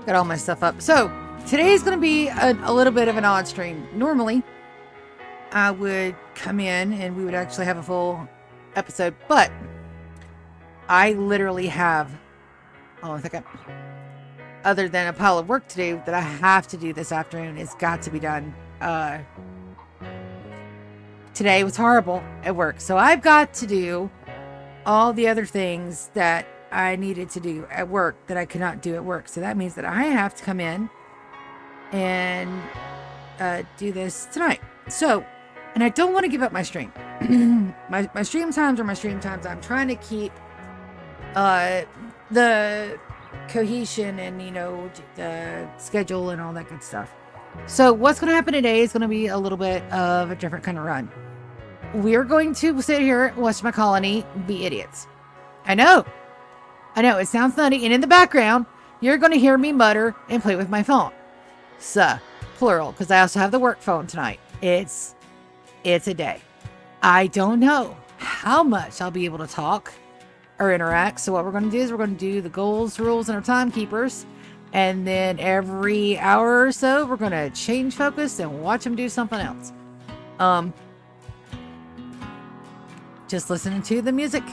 Got all my stuff up. So today's going to be a little bit of an odd stream. Normally, I would come in and we would actually have a full episode, but I literally have, hold on a second, other than a pile of work to do that I have to do this afternoon. It's got to be done. Today was horrible at work, so I've got to do all the other things that I needed to do at work that I could not do at work. So that means that I have to come in and do this tonight. So, and I don't want to give up my stream. my stream times are my stream times. I'm trying to keep the cohesion and, you know, the schedule and all that good stuff. So what's going to happen today is going to be a little bit of a different kind of run. We're going to sit here and watch my colony be idiots. I know, it sounds nutty, and in the background, you're going to hear me mutter and play with my phone. So, plural, because I also have the work phone tonight. It's a day. I don't know how much I'll be able to talk or interact. So what we're going to do is we're going to do the goals, rules, and our timekeepers. And then every hour or so, we're going to change focus and watch them do something else. Just listening to the music.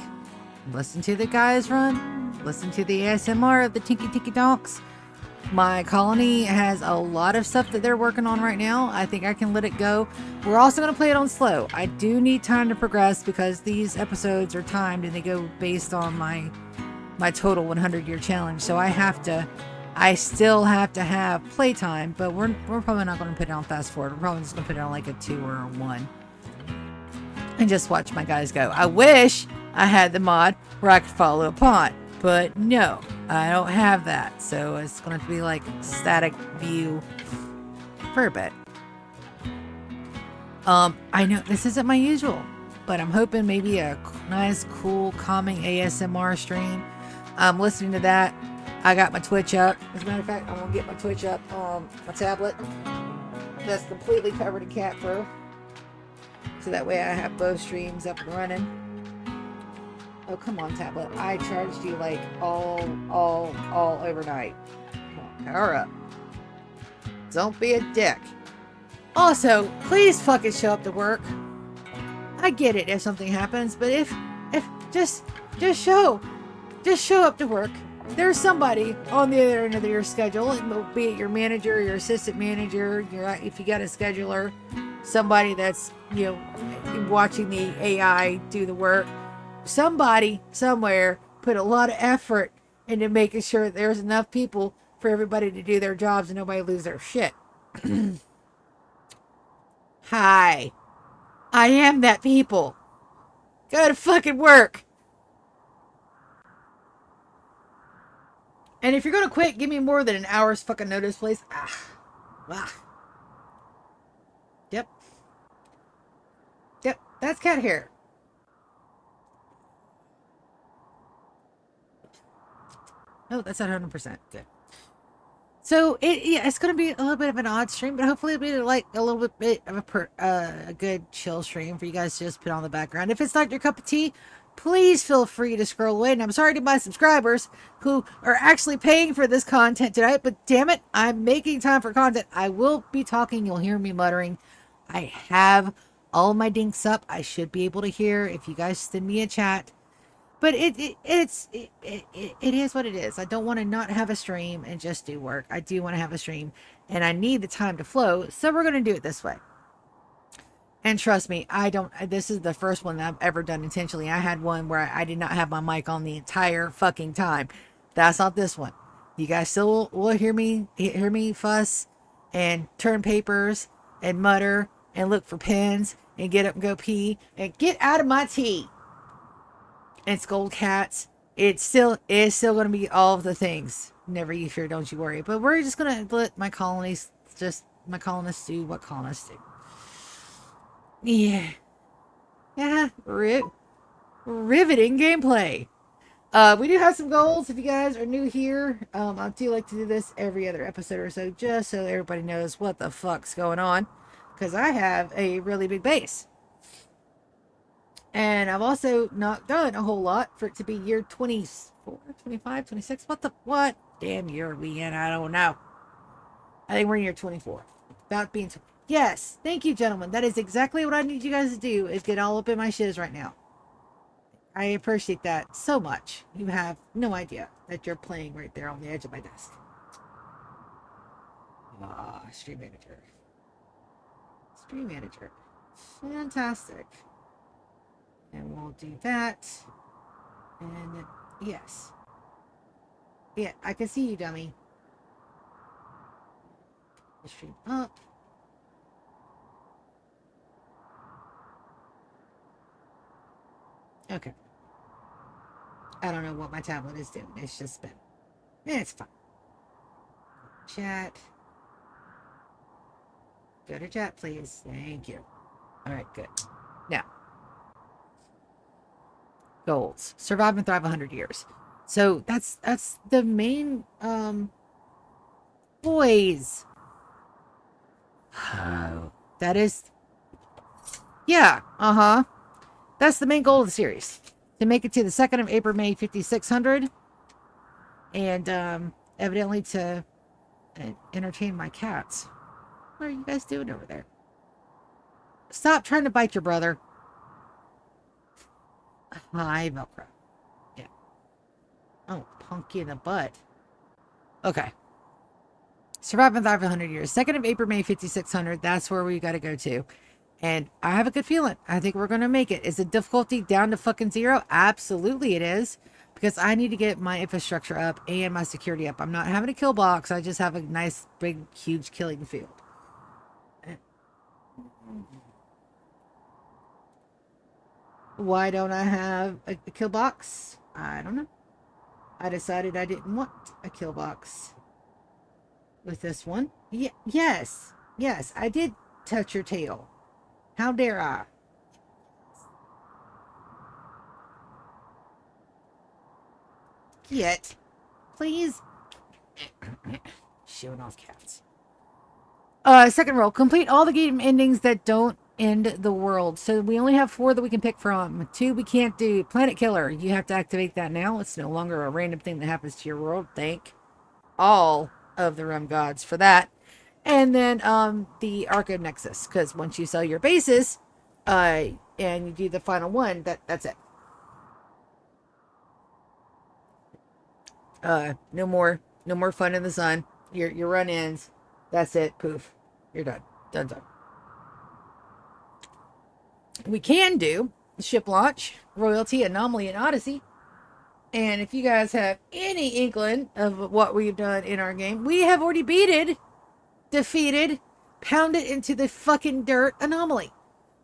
Listen to the guys run. Listen to the ASMR of the Tinky Tinky Donks. My colony has a lot of stuff that they're working on right now. I think I can let it go. We're also going to play it on slow. I do need time to progress because these episodes are timed and they go based on my total 100-year challenge. So I still have to have playtime, but we're probably not going to put it on fast forward. We're probably just going to put it on like a 2 or a 1 and just watch my guys go. I wish I had the mod where I could follow a pond, but no, I don't have that. So it's going to be like static view for a bit. I know this isn't my usual, but I'm hoping maybe a nice, cool, calming ASMR stream. I'm listening to that. I got my Twitch up. As a matter of fact, I'm going to get my Twitch up on my tablet. That's completely covered in cat fur. So that way I have both streams up and running. Oh, come on, tablet. I charged you like all overnight. Come on, power up. Don't be a dick. Also, please fucking show up to work. I get it if something happens, but if just show up to work. There's somebody on the other end of your schedule, be it your manager, your assistant manager, if you got a scheduler, somebody that's, you know, watching the AI do the work. Somebody somewhere put a lot of effort into making sure that there's enough people for everybody to do their jobs and nobody lose their shit. Hi. I am that people. Go to fucking work. And if you're going to quit, give me more than an hour's fucking notice, please. Yep. That's cat hair. Oh, that's not 100%. Good. So, it's going to be a little bit of an odd stream, but hopefully it'll be like a little bit of a good chill stream for you guys to just put on the background. If it's not your cup of tea, please feel free to scroll away. And I'm sorry to my subscribers who are actually paying for this content tonight, but damn it, I'm making time for content. I will be talking. You'll hear me muttering. I have all my dinks up. I should be able to hear if you guys send me a chat. But it is what it is. I don't want to not have a stream and just do work. I do want to have a stream, and I need the time to flow. So we're going to do it this way. And trust me, this is the first one that I've ever done intentionally. I had one where I did not have my mic on the entire fucking time. That's not this one. You guys still will hear me fuss and turn papers and mutter and look for pens and get up and go pee and get out of my tea and scold cats. It's still going to be all of the things. Never you fear, don't you worry. But we're just going to let my colonists do what colonists do. Yeah. Riveting gameplay. We do have some goals. If you guys are new here, I do like to do this every other episode or so, just so everybody knows what the fuck's going on, because I have a really big base. And I've also not done a whole lot for it to be year 24, 25, 26. What? damn year are we in? I don't know. I think we're in year 24. About being... Yes. Thank you, gentlemen. That is exactly what I need you guys to do, is get all up in my shiz right now. I appreciate that so much. You have no idea that you're playing right there on the edge of my desk. Stream manager. Stream manager. Fantastic. And we'll do that. And yes. Yeah, I can see you, dummy. Stream up. Okay. I don't know what my tablet is doing. It's just been... It's fine. Chat. Go to chat, please. Thank you. All right, good. Now, goals. Survive and thrive 100 years. So that's the main boys. That is, yeah, that's the main goal of the series, to make it to the 2nd of April, May 5600, and evidently to entertain my cats. What are you guys doing over there? Stop trying to bite your brother. Hi, Velcro. Yeah. Oh, punky in the butt. Okay. Survive and thrive 100 years. 2nd of April, May 5600. That's where we got to go to. And I have a good feeling. I think we're going to make it. Is the difficulty down to fucking 0? Absolutely it is. Because I need to get my infrastructure up and my security up. I'm not having a kill box. I just have a nice, big, huge killing field. Why don't I have a kill box? I don't know. I decided I didn't want a kill box with this one. Yes, I did touch your tail. How dare I? Get, please. Showing off cats. Second roll. Complete all the game endings that don't end the world. So we only have 4 that we can pick from. 2 we can't do. Planet Killer. You have to activate that now. It's no longer a random thing that happens to your world. Thank all of the Rim gods for that. And then the Arco Nexus. Because once you sell your bases, and you do the final one, that's it. No more fun in the sun. Your run ends. That's it. Poof. You're done. Done. We can do ship launch, royalty, anomaly, and odyssey. And if you guys have any inkling of what we've done in our game, we have already defeated, pounded into the fucking dirt anomaly.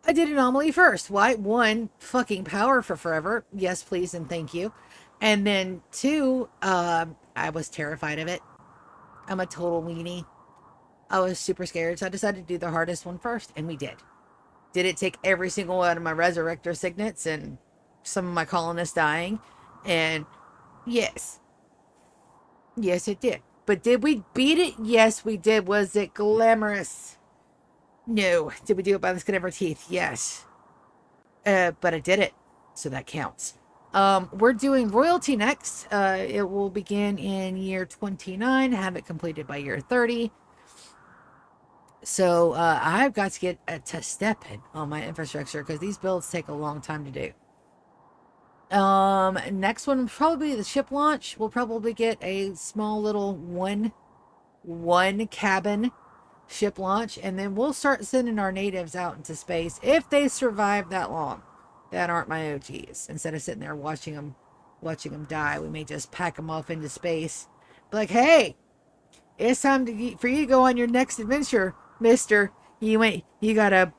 I did anomaly first. Why? 1, fucking power for forever. Yes, please, and thank you. And then 2, I was terrified of it. I'm a total weenie. I was super scared, so I decided to do the hardest one first, and we did. Did it take every single one of my resurrector signets and some of my colonists dying? And yes. Yes, it did. But did we beat it? Yes, we did. Was it glamorous? No. Did we do it by the skin of our teeth? Yes. But I did it, so that counts. We're doing royalty next. It will begin in year 29, have it completed by year 30. So I've got to get to stepping on my infrastructure because these builds take a long time to do. Next one will probably be the ship launch. We'll probably get a small little one cabin ship launch, and then we'll start sending our natives out into space if they survive that long. That aren't my OGs. Instead of sitting there watching them die, we may just pack them off into space. Be like, hey, it's time for you to go on your next adventure, mister. You got a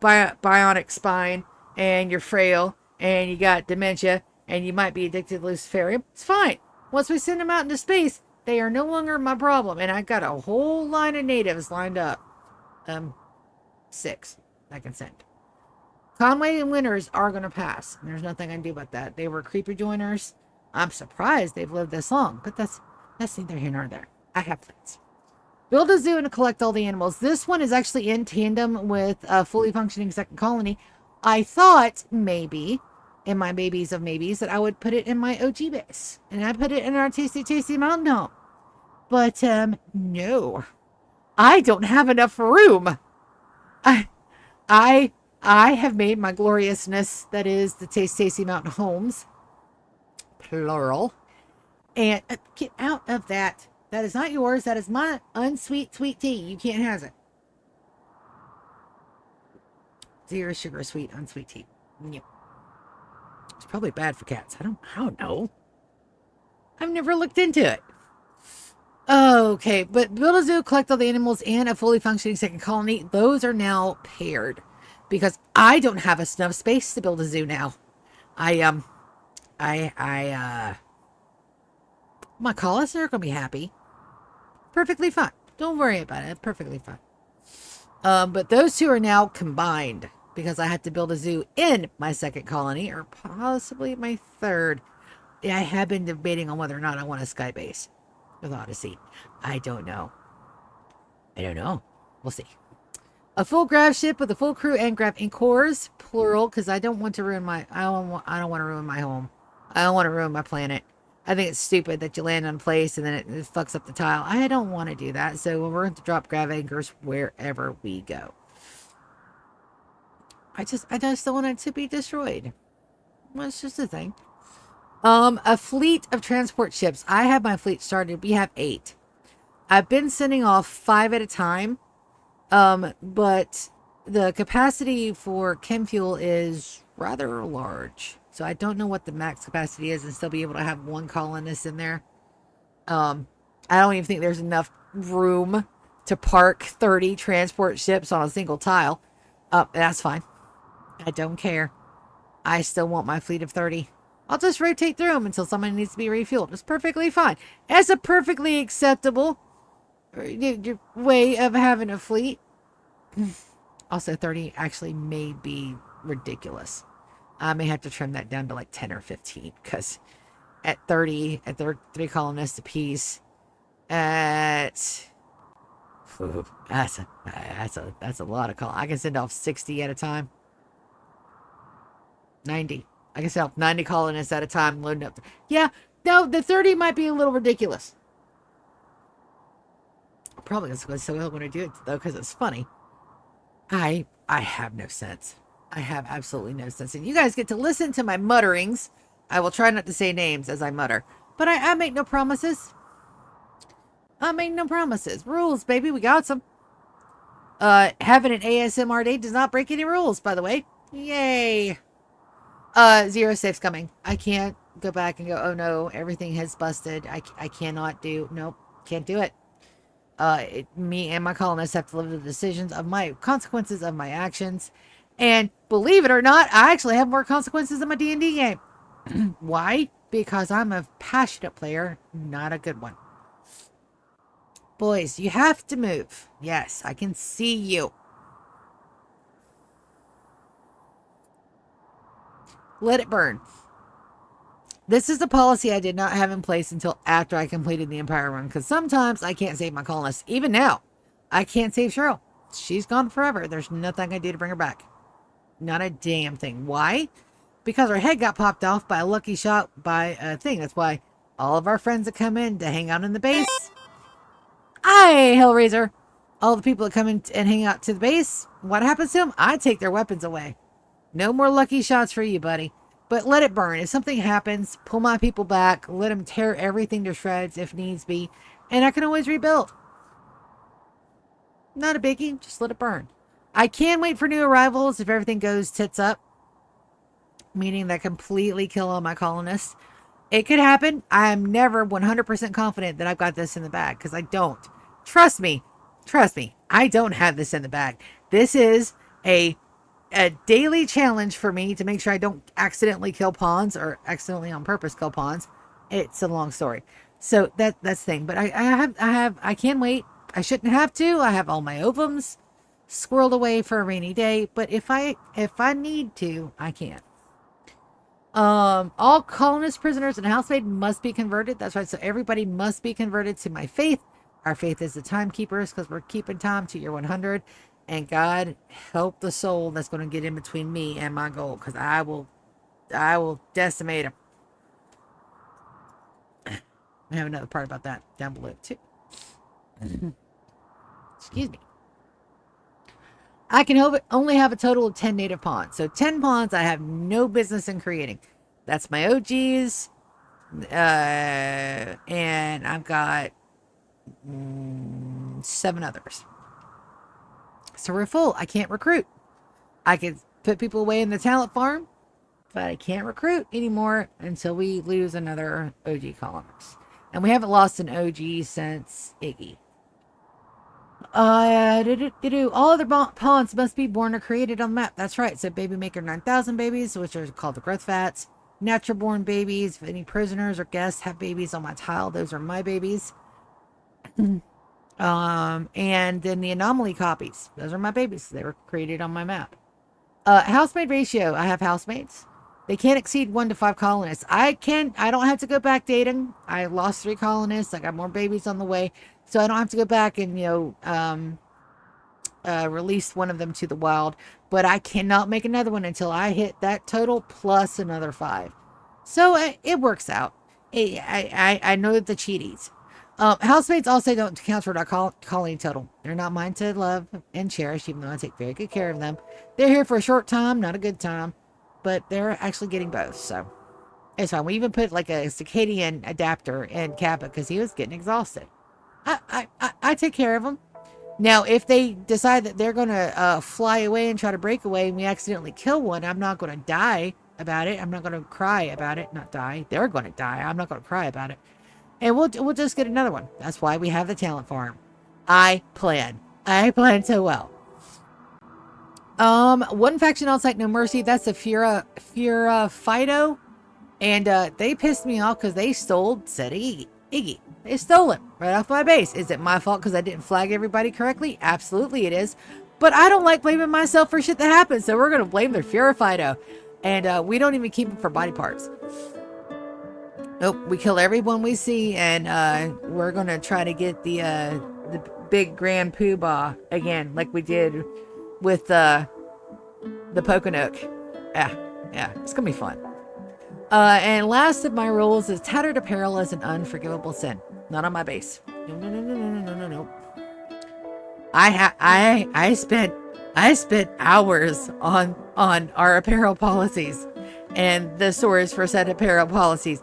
bionic spine, and you're frail, and you got dementia, and you might be addicted to luciferium. It's fine. Once we send them out into space, they are no longer my problem, and I got a whole line of natives lined up. 6 I can send. Conway and Winters are going to pass. There's nothing I can do about that. They were creeper joiners. I'm surprised they've lived this long, but that's neither here nor there. I have plans. Build a zoo and collect all the animals. This one is actually in tandem with a fully functioning second colony. I thought maybe, in my babies of maybes, that I would put it in my OG base. And I put it in our Tasty Mountain Home. But no, I don't have enough room. I I I have made my gloriousness, that is the Tasty Mountain Homes, plural. And get out of that. That is not yours. That is my unsweet sweet tea. You can't have it. Zero sugar sweet unsweet tea. Yep. It's probably bad for cats. I don't know. I've never looked into it. Okay, but build a zoo, collect all the animals, and a fully functioning second colony. Those are now paired because I don't have enough space to build a zoo now. I my colonists are gonna be happy. Perfectly fine. Don't worry about it. Perfectly fine. But those two are now combined because I had to build a zoo in my second colony, or possibly my third. I have been debating on whether or not I want a sky base with Odyssey. I don't know. I don't know. We'll see. A full grav ship with a full crew and grav cores, plural, because I don't want to ruin my. I don't want to ruin my home. I don't want to ruin my planet. I think it's stupid that you land on a place and then it fucks up the tile. I don't want to do that. So we're going to drop grav anchors wherever we go. I just don't want it to be destroyed. Well, it's just a thing. A fleet of transport ships. I have my fleet started. We have 8. I've been sending off 5 at a time. But the capacity for chem fuel is rather large. So I don't know what the max capacity is and still be able to have 1 colonist in there. I don't even think there's enough room to park 30 transport ships on a single tile. That's fine. I don't care. I still want my fleet of 30. I'll just rotate through them until somebody needs to be refueled. It's perfectly fine. It's a perfectly acceptable way of having a fleet. Also, 30 actually may be ridiculous. I may have to trim that down to like 10 or 15 because at 30, at 3 colonists apiece, that's a lot of call. I can send off 60 at a time. 90. I can send off 90 colonists at a time, loading up. Yeah, no, the 30 might be a little ridiculous. Probably that's what I'm going to do it though, because it's funny. I have no sense. I have absolutely no sense. And you guys get to listen to my mutterings. I will try not to say names as I mutter. But I make no promises. I make no promises. Rules, baby. We got some. Having an ASMR day does not break any rules, by the way. Yay. 0 safes coming. I can't go back and go, oh no, everything has busted. I cannot do, nope, can't do it. Me and my colonists have to live with the decisions of my consequences of my actions. And believe it or not, I actually have more consequences in my D&D game. Why? Because I'm a passionate player, not a good one. Boys, you have to move. Yes, I can see you. Let it burn. This is the policy I did not have in place until after I completed the Empire run, because sometimes I can't save my colonists. Even now, I can't save Cheryl. She's gone forever. There's nothing I can do to bring her back. Not a damn thing. Why? Because her head got popped off by a lucky shot by a thing. That's why all of our friends that come in to hang out in the base. Aye, Hellraiser. All the people that come in and hang out to the base, what happens to them? I take their weapons away. No more lucky shots for you, buddy. But let it burn. If something happens, pull my people back. Let them tear everything to shreds if needs be. And I can always rebuild. Not a biggie. Just let it burn. I can wait for new arrivals if everything goes tits up. Meaning that completely kill all my colonists. It could happen. I am never 100% confident that I've got this in the bag. Because I don't. Trust me. Trust me. I don't have this in the bag. This is a daily challenge for me to make sure I don't accidentally kill pawns or accidentally on purpose kill pawns. It's a long story. So that's the thing. But I can wait. I shouldn't have to. I have all my ovums squirreled away for a rainy day. But if I need to, I can. All colonist prisoners and housemaid must be converted. That's right. So everybody must be converted to my faith. Our faith is the timekeepers because we're keeping time to year 100. And God help the soul that's going to get in between me and my goal, because I will decimate him. I have another part about that down below too. Excuse me. I can only have a total of 10 native pawns. So 10 pawns I have no business in creating. That's my OGs. And I've got 7 others. So we're full. I can't recruit. I could put people away in the talent farm, but I can't recruit anymore until we lose another OG colonist. And we haven't lost an OG since Iggy. All other pawns must be born or created on the map. That's right. So Baby Maker 9000 babies, which are called the growth fats. Natural born babies. If any prisoners or guests have babies on my tile, those are my babies. And then the anomaly copies. Those are my babies. They were created on my map. Housemaid ratio. I have housemates. They can't exceed 1 to 5 colonists. I don't have to go back dating. I lost 3 colonists. I got more babies on the way. So I don't have to go back and, release one of them to the wild. But I cannot make another one until I hit that total plus another 5. So it works out. I know the cheaties. Housemates also don't count toward our colony total. They're not mine to love and cherish, even though I take very good care of them. They're here for a short time, not a good time. But they're actually getting both, so it's fine. We even put like a circadian adapter in Kappa because he was getting exhausted. I take care of them. Now, if they decide that they're going to fly away and try to break away and we accidentally kill one, I'm not going to die about it. I'm not going to cry about it. Not die. They're going to die. I'm not going to cry about it. And we'll just get another one. That's why we have the talent farm. I plan so well. One faction on site, no mercy. That's the Fura Fido. And they pissed me off because they stole said Iggy. They stole it right off my base. Is it my fault because I didn't flag everybody correctly? Absolutely it is. But I don't like blaming myself for shit that happens. So we're going to blame their Fura Fido. And we don't even keep them for body parts. Nope. We kill everyone we see. And we're going to try to get the big grand poobah again like we did with the Poconoke. Yeah, it's gonna be fun. And last of my rules is tattered apparel is an unforgivable sin. Not on my base. No. I spent hours on our apparel policies and the source for said apparel policies.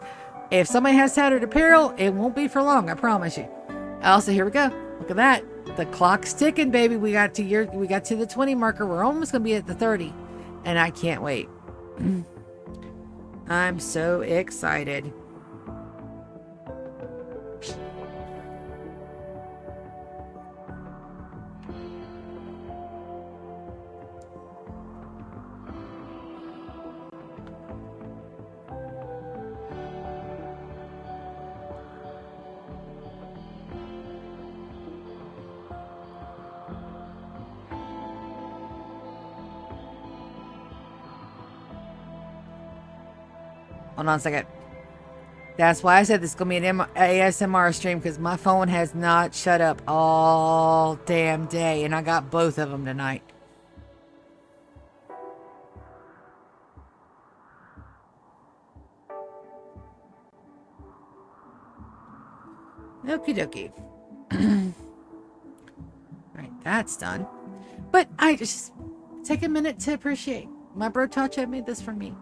If somebody has tattered apparel, it won't be for long, I promise you. Also, here we go. Look at that. The clock's ticking, baby. We got to the 20 marker. We're almost gonna be at the 30. And I can't wait. I'm so excited. Hold on a second. That's why I said this is going to be an ASMR stream, because my phone has not shut up all damn day, and I got both of them tonight. Okie dokie. Alright, that's done. But I just take a minute to appreciate. My bro Tacho made this for me.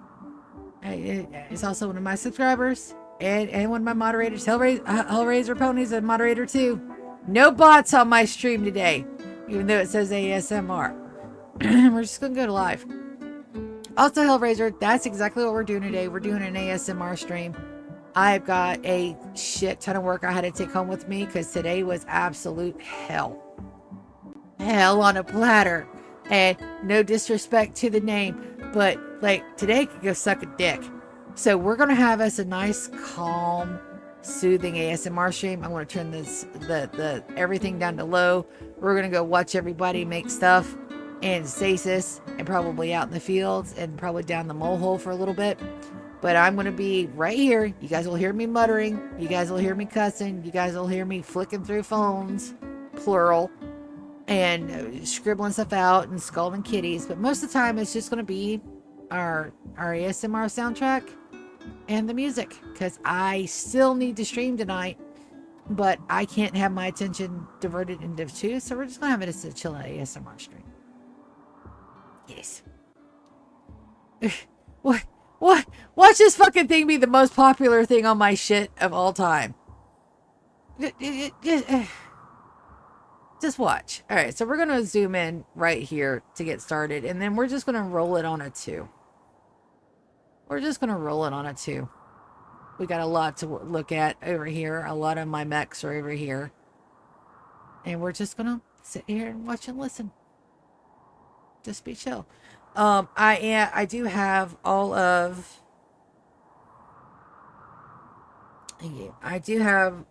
It's also one of my subscribers and one of my moderators. Hellraiser Pony's a moderator too. No bots on my stream today, even though it says ASMR. We're just gonna go to live. Also, Hellraiser, that's exactly what we're doing today. We're doing an ASMR stream. I've got a shit ton of work I had to take home with me because today was absolute hell. Hell on a platter. And no disrespect to the name, but like today could go suck a dick. So we're gonna have us a nice, calm, soothing ASMR stream. I'm gonna turn the everything down to low. We're gonna go watch everybody make stuff in stasis and probably out in the fields and probably down the mole hole for a little bit. But I'm gonna be right here. You guys will hear me muttering. You guys will hear me cussing. You guys will hear me flicking through phones, plural. And scribbling stuff out and scolding kitties, but most of the time it's just going to be our ASMR soundtrack and the music, because I still need to stream tonight but I can't have my attention diverted into two, so we're just gonna have it as a chill ASMR stream. Yes. What? What? Watch this fucking thing be the most popular thing on my shit of all time. Just watch. All right, so we're gonna zoom in right here to get started, and then we're just gonna roll it on a 2. We're just gonna roll it on a 2. We got a lot to look at over here. A lot of my mechs are over here, and we're just gonna sit here and watch and listen. Just be chill. I do have all of. Yeah, I do have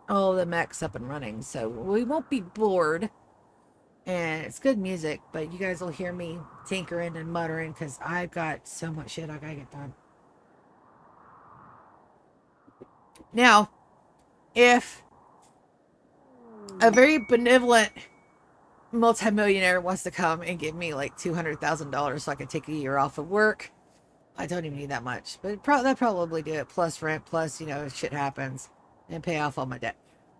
all the mechs up and running, so we won't be bored. And it's good music, but you guys will hear me tinkering and muttering because I've got so much shit I gotta get done. Now, if a very benevolent multimillionaire wants to come and give me like $200,000 so I can take a year off of work, I don't even need that much, but they'll probably do it, plus rent, plus, if shit happens, and pay off all my debt,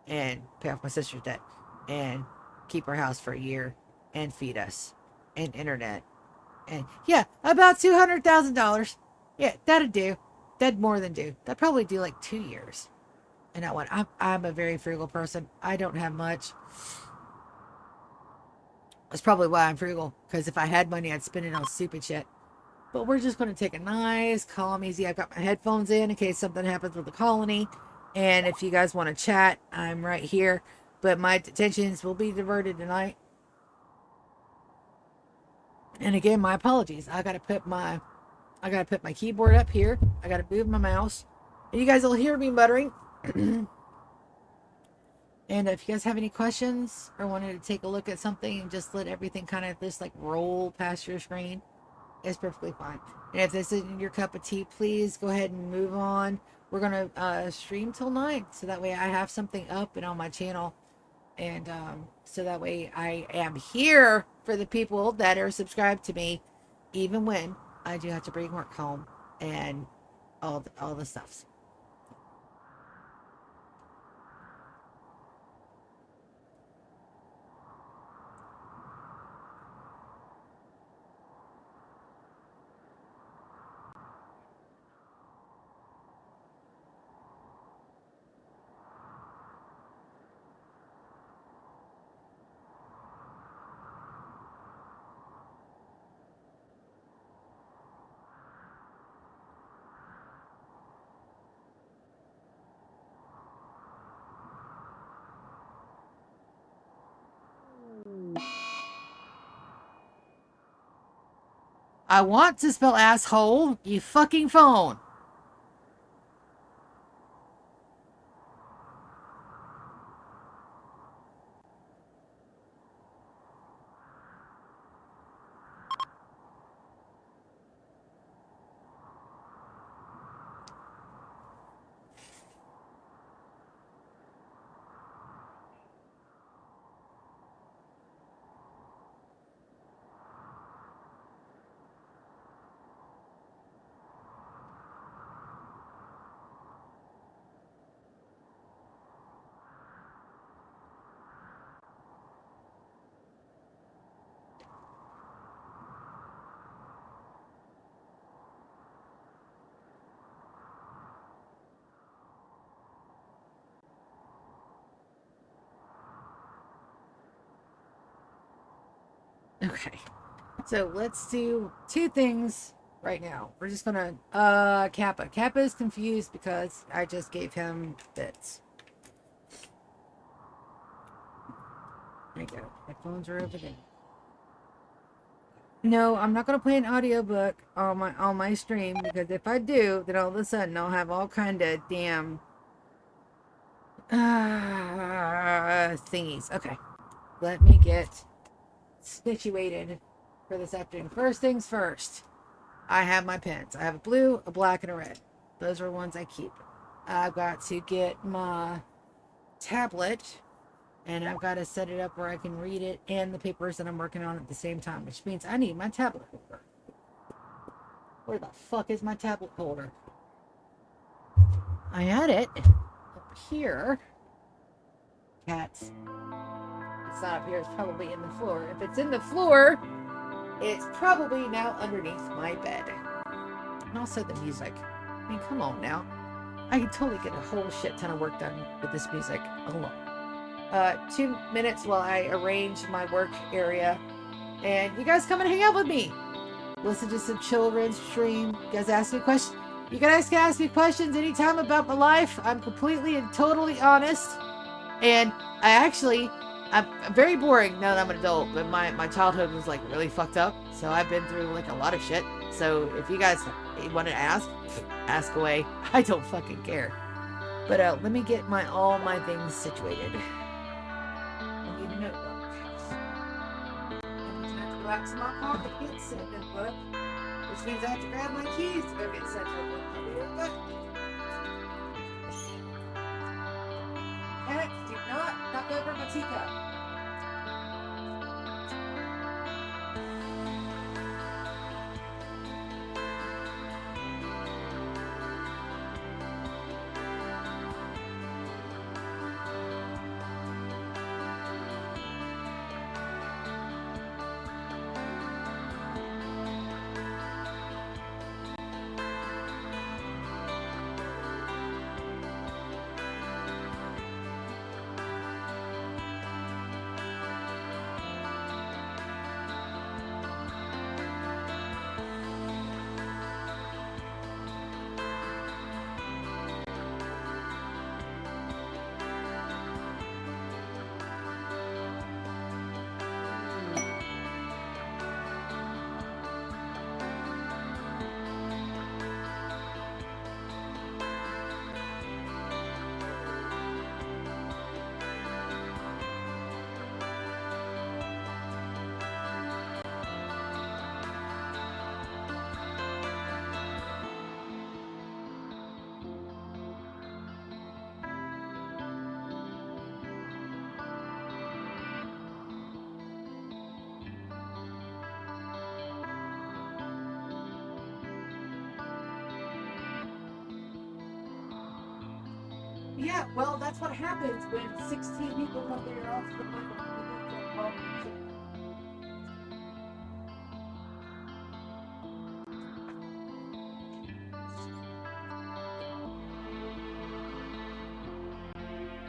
and pay off my sister's debt, and keep our house for a year, and feed us, and internet, and yeah, about $200,000. Yeah, that'd do. That'd more than do. That'd probably do like 2 years. And that one, I'm a very frugal person. I don't have much. That's probably why I'm frugal, because if I had money, I'd spend it on stupid shit. But we're just going to take a nice, calm, easy. I've got my headphones in case something happens with the colony. And if you guys want to chat, I'm right here. But my attentions will be diverted tonight. And again, my apologies. I gotta put my keyboard up here. I gotta move my mouse. And you guys will hear me muttering. And if you guys have any questions or wanted to take a look at something and just let everything kind of just like roll past your screen, it's perfectly fine. And if this isn't your cup of tea, please go ahead and move on. We're gonna stream till 9, so that way I have something up and on my channel, and so that way I am here for the people that are subscribed to me, even when I do have to bring work home and all the stuffs. I want to spell asshole, you fucking phone. Okay. So let's do 2 things right now. We're just gonna Kappa. Kappa is confused because I just gave him bits. There you go. Headphones are over there. No, I'm not gonna play an audiobook on my stream, because if I do, then all of a sudden I'll have all kind of damn thingies. Okay. Let me get situated for this afternoon. First things first. I have my pens. I have a blue, a black, and a red. Those are ones I keep. I've got to get my tablet, and I've got to set it up where I can read it and the papers that I'm working on at the same time, which means I need my tablet holder. Where the fuck is my tablet holder? I had it. here. Cats. It's not up here. It's probably in the floor. If it's in the floor, it's probably now underneath my bed. And also the music. I mean, come on now. I can totally get a whole shit ton of work done with this music alone. 2 minutes while I arrange my work area. And you guys come and hang out with me. Listen to some children's stream. You guys ask me questions. You guys can ask me questions anytime about my life. I'm completely and totally honest. And I'm very boring now that I'm an adult, but my childhood was like really fucked up. So I've been through like a lot of shit. So if you guys want to ask away. I don't fucking care. But let me get all my things situated. I need a notebook. I have to go out to my pocket to get said notebook. Which means I have to grab my keys to go get said notebook. I'll be right back. Emmett, do not knock over my teacup. Yeah, well, that's what happens when 16 people come to your office.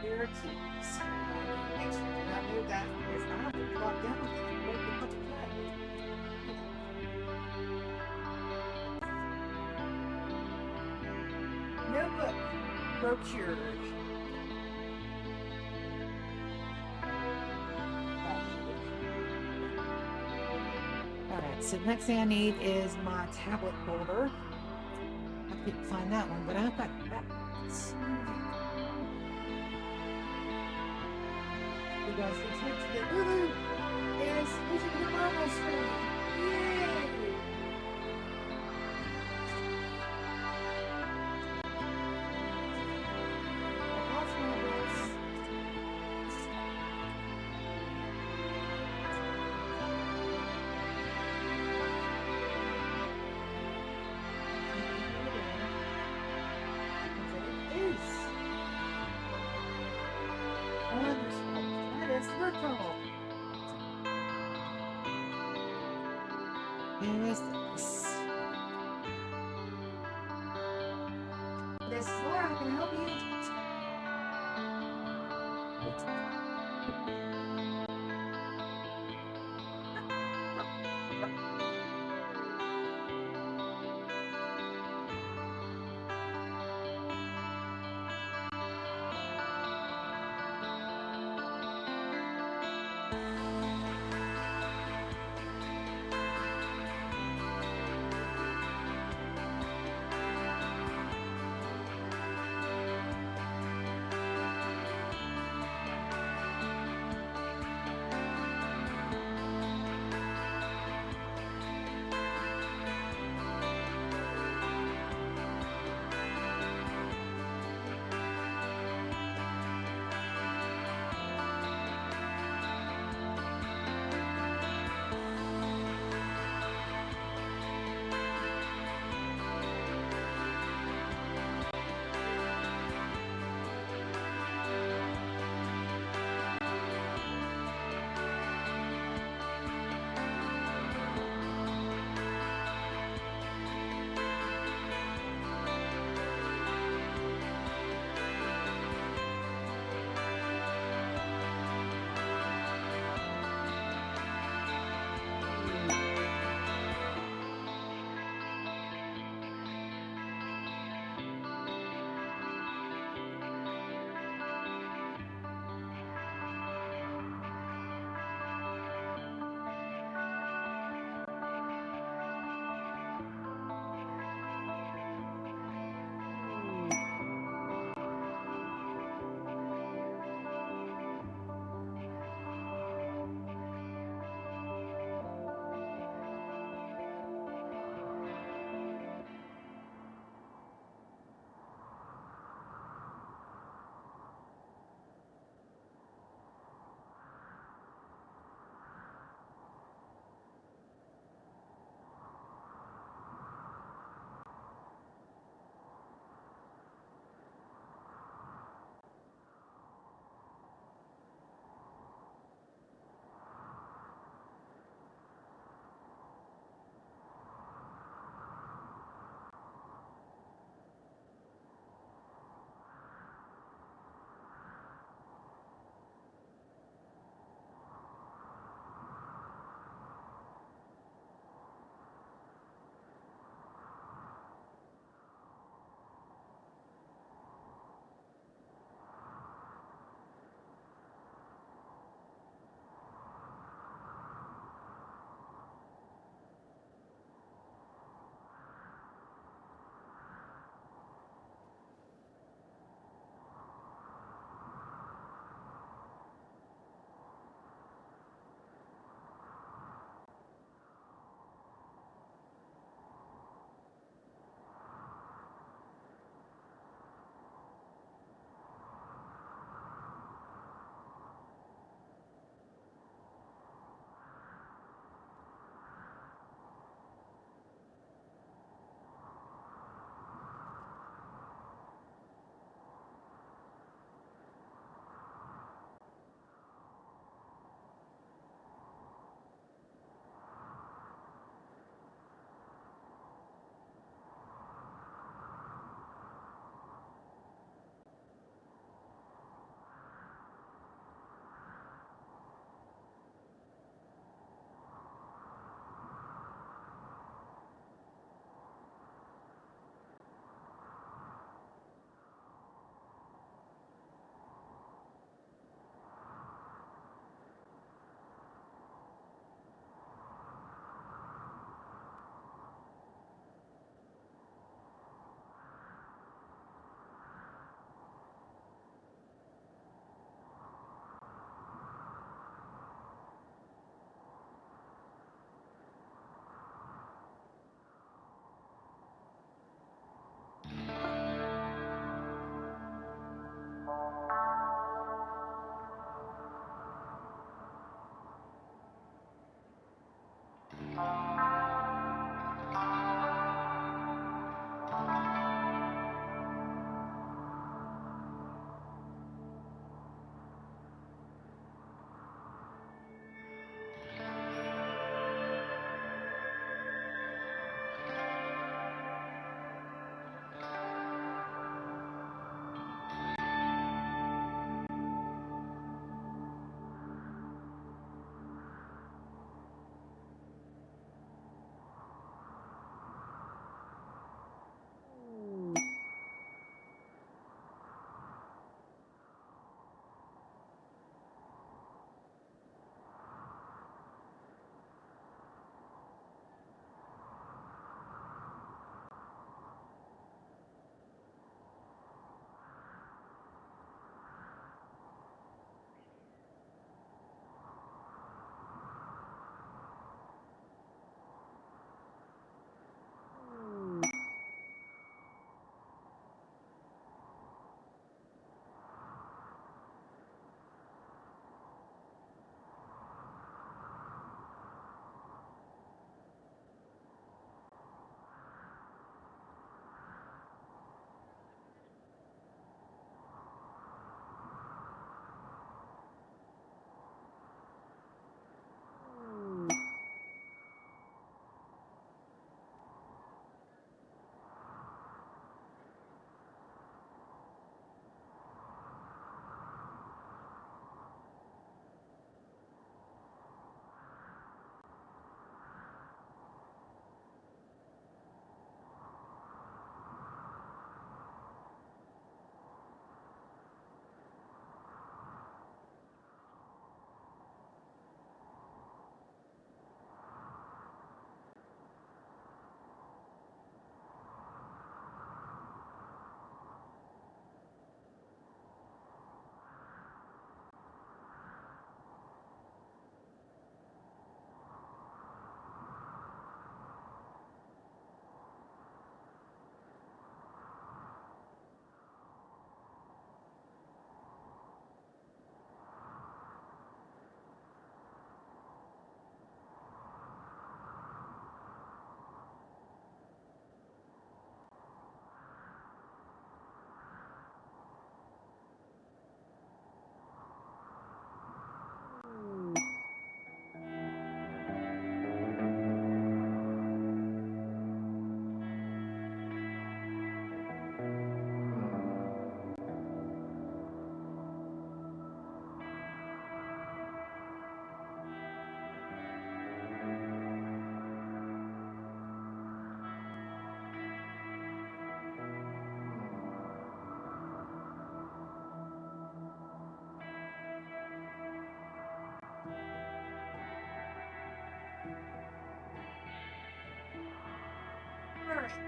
Your keys. Make sure to not move that because I don't think locked down with it. Break the fucking flag. Notebook procured. Alright, so the next thing I need is my tablet holder. I couldn't find that one, but I've got that. You guys can switch to the Lulu and switch to the normal screen. Yay! Where is this? This is Laura, can I help you?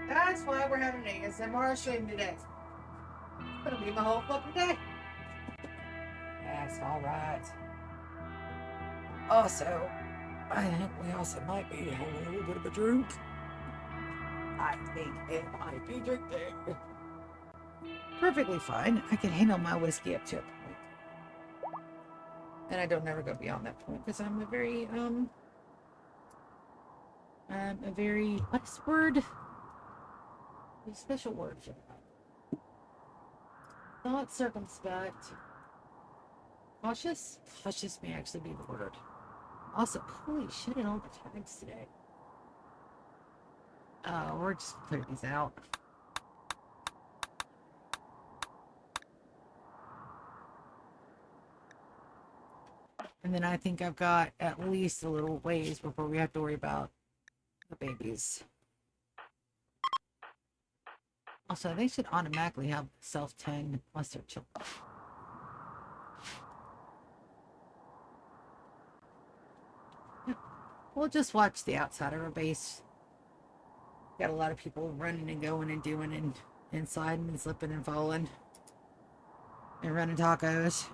Alright, that's why we're having an ASMR stream today. It's gonna be my whole fucking day. That's alright. Also, I think we also might be having a little bit of a drink. I think it might be drinking. Perfectly fine. I can handle my whiskey up to a point. And I don't ever go beyond that point because I'm a very, what's the word? A special word for that. Not circumspect. Cautious? Cautious may actually be the word. Also, holy shit, and all the tags today. We're just clearing these out. And then I think I've got at least a little ways before we have to worry about the babies. Also, they should automatically have self-tend unless they're children. Yep. We'll just watch the outside of our base. Got a lot of people running and going and doing and sliding and slipping and falling. And running tacos.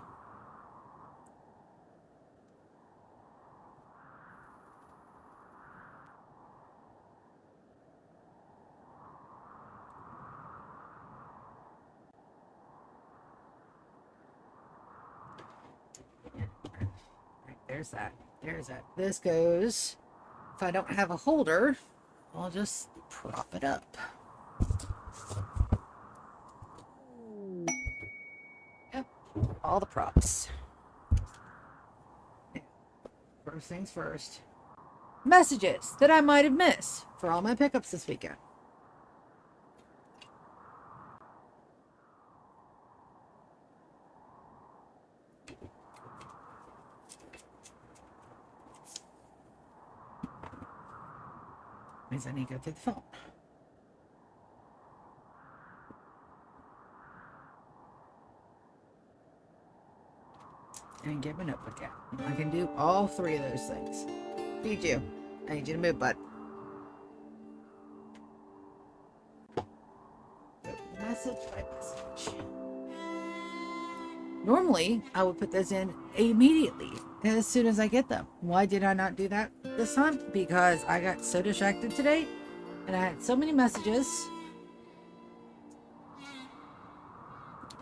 There's that. There's that. This goes. If I don't have a holder, I'll just prop it up. Yep. All the props. Now, first things first. Messages that I might have missed for all my pickups this weekend. Means I need to go through the phone. And get my notebook out. I can do all three of those things. Feed you. I need you to move, bud. Message by message. Normally, I would put those in immediately as soon as I get them. Why did I not do that this time? Because I got so distracted today and I had so many messages.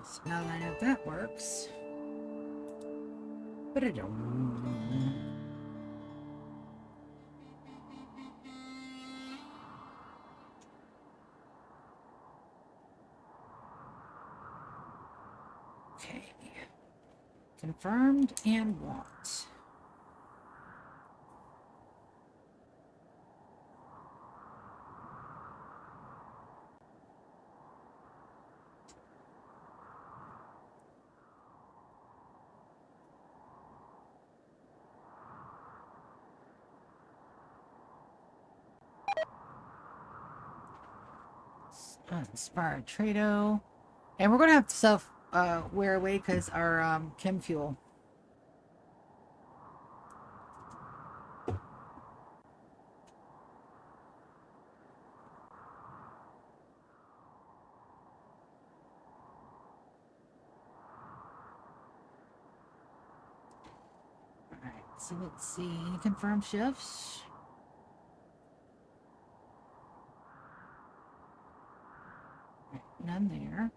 So now that I know that works. But I don't. Okay. Confirmed and want. Inspired Trado. And we're going to have to self wear away because our chem fuel. Alright, so let's see. Any confirmed shifts? Right, none there.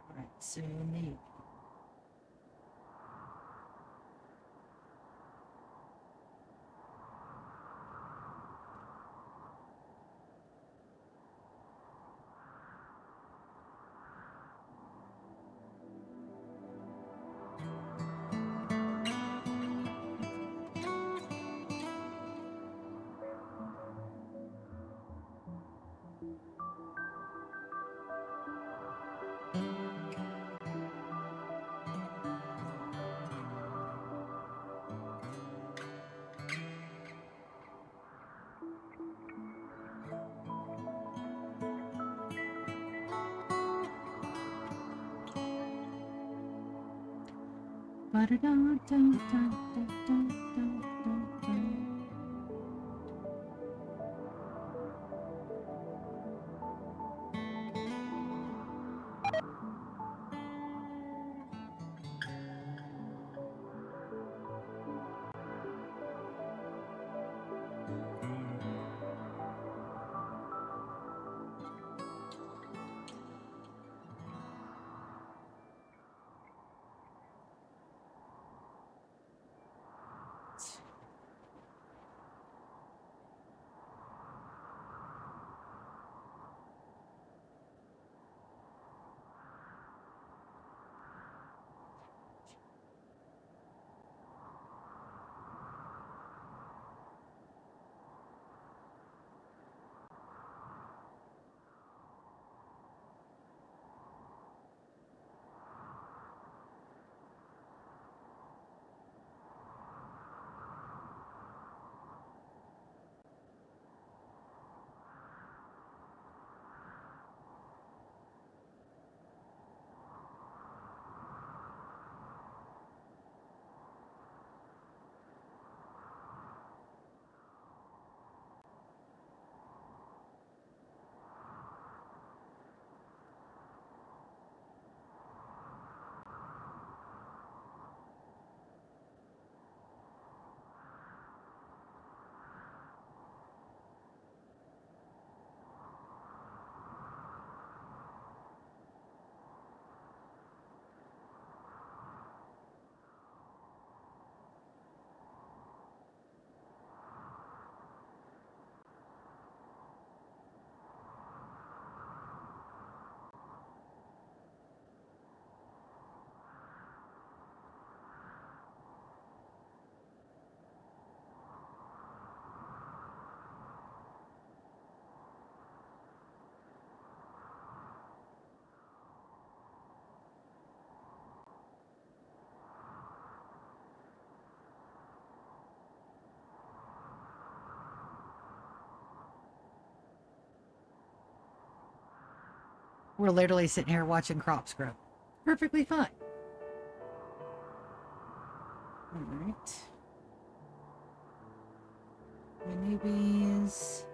Alright, so neat. We're literally sitting here watching crops grow. Perfectly fine. All right. Newbies.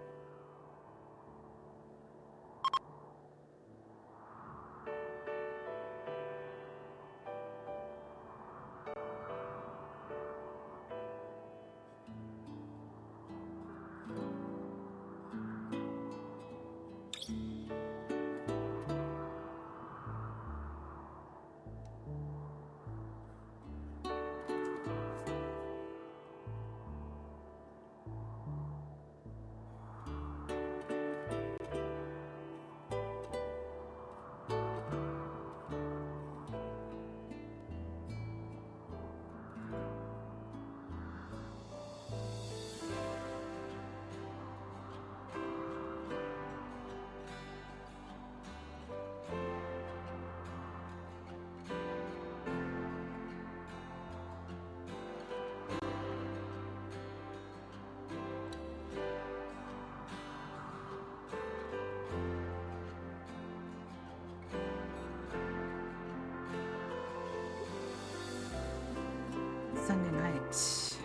Sunday night.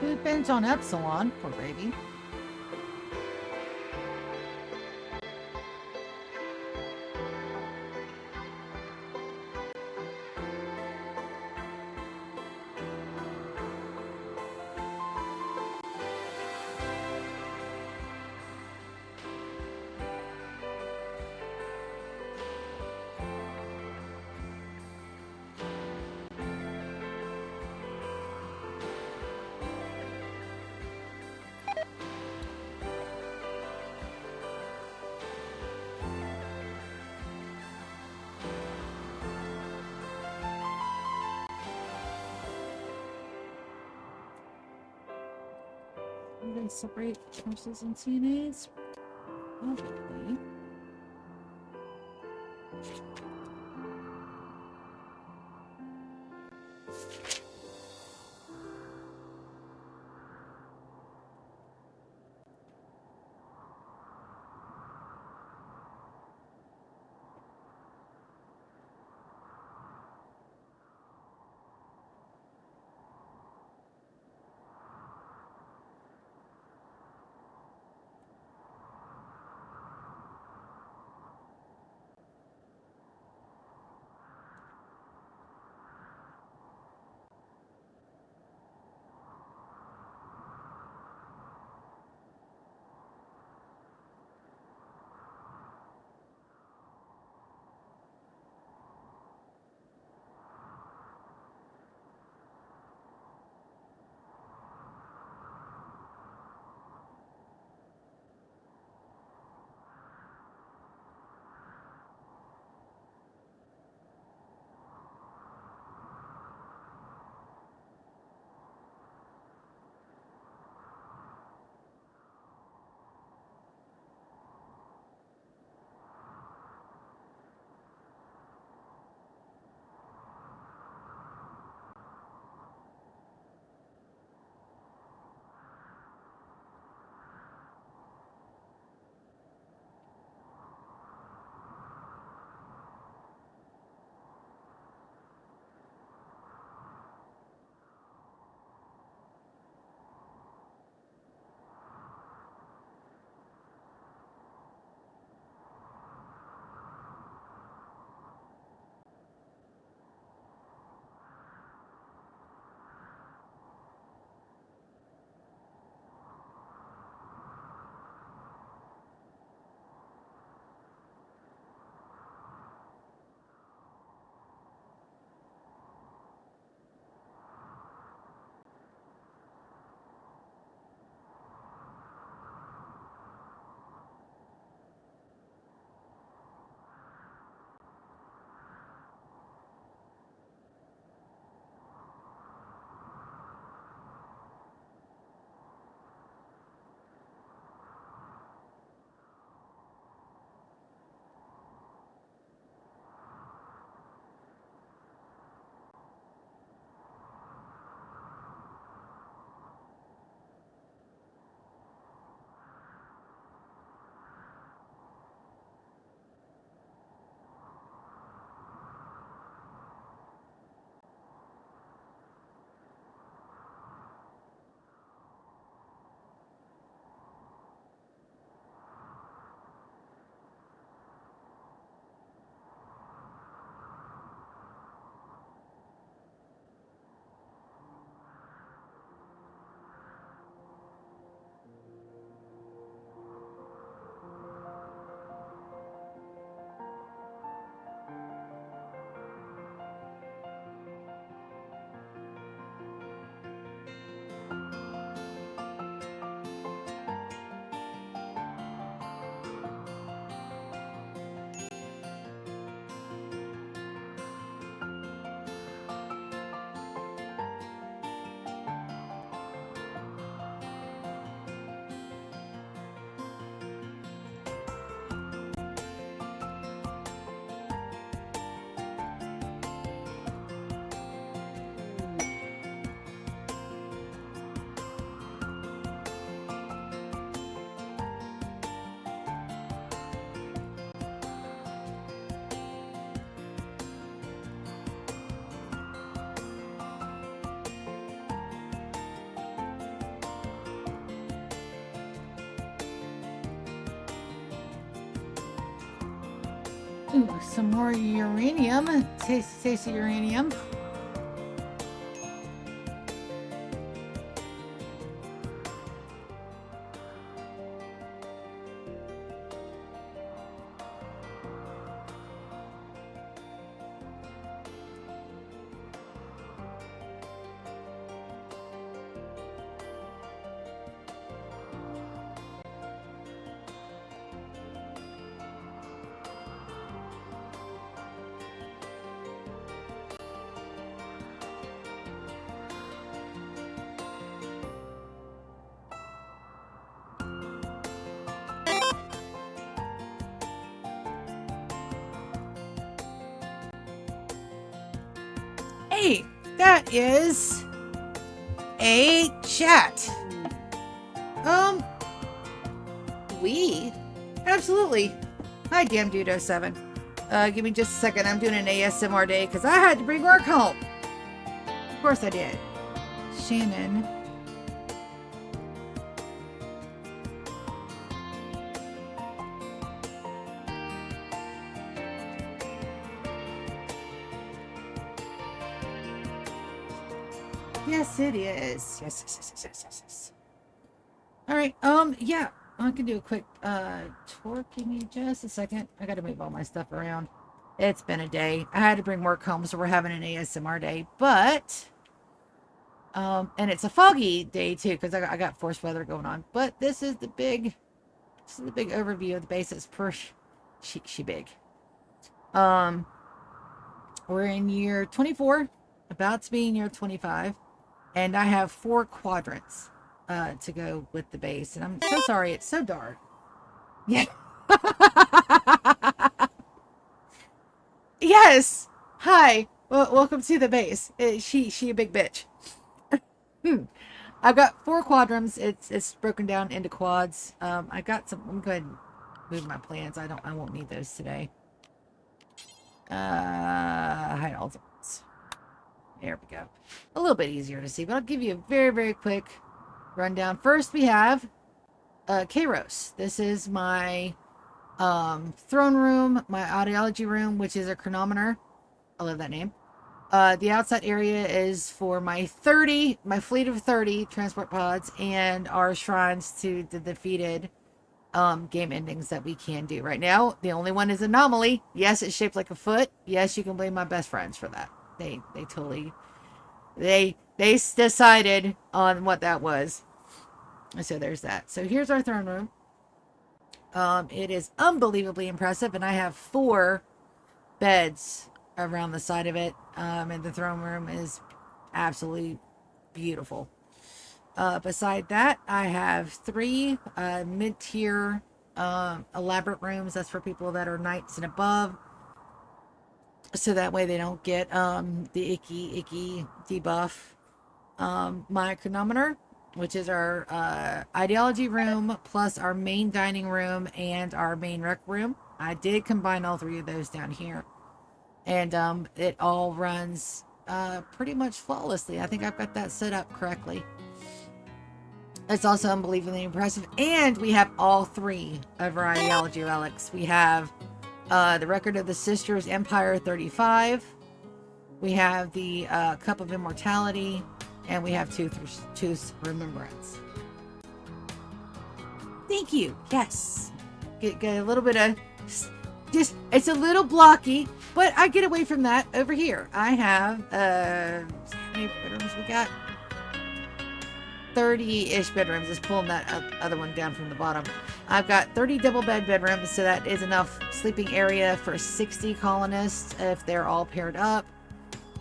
Who binge on Epsilon? Poor baby. I'm going to separate nurses and CNAs. Probably. Ooh, some more uranium. Tasty uranium. Hey, that is a chat. We? Absolutely. Hi, Damn Dude 07. Give me just a second. I'm doing an ASMR day because I had to bring work home. Of course I did. Shannon. Yes, it is. Yes. All right. Yeah, I can do a quick tour. Give me just a second. I got to move all my stuff around. It's been a day. I had to bring work home, so we're having an ASMR day. But and it's a foggy day too because I got forced weather going on. But this is the big overview of the base. It's she big. We're in year 24, about to be in year 25. And I have 4 quadrants to go with the base. And I'm so sorry, it's so dark. Yeah. Yes. Hi. Well, welcome to the base. She a big bitch. I've got 4 quadrants. It's broken down into quads. I got some. I'm going to move my plans. I won't need those today. Hide all zones. There we go. A little bit easier to see, but I'll give you a very quick rundown. First, we have Kairos. This is my throne room, my ideology room, which is a chronometer. I love that name. The outside area is for my fleet of 30 transport pods and our shrines to the defeated game endings that we can do right now. The only one is Anomaly. Yes, it's shaped like a foot. Yes, you can blame my best friends for that. They totally they decided on what that was. So there's that. So here's our throne room. It is unbelievably impressive, and I have 4 beds around the side of it. And the throne room is absolutely beautiful. Beside that, I have 3 mid-tier elaborate rooms. That's for people that are knights and above. So that way they don't get the icky debuff. My chronometer, which is our ideology room, plus our main dining room and our main rec room. I did combine all 3 of those down here. And it all runs pretty much flawlessly. I think I've got that set up correctly. It's also unbelievably impressive. And we have all 3 of our ideology relics. We have the Record of the Sisters Empire 35. We have the Cup of Immortality. And we have Tooth's Remembrance. Thank you. Yes. Get a little bit of... Just, it's a little blocky, but I get away from that over here. I have... how many bedrooms we got? 30-ish bedrooms. Just pulling that other one down from the bottom. I've got 30 double bed bedrooms, so that is enough sleeping area for 60 colonists if they're all paired up.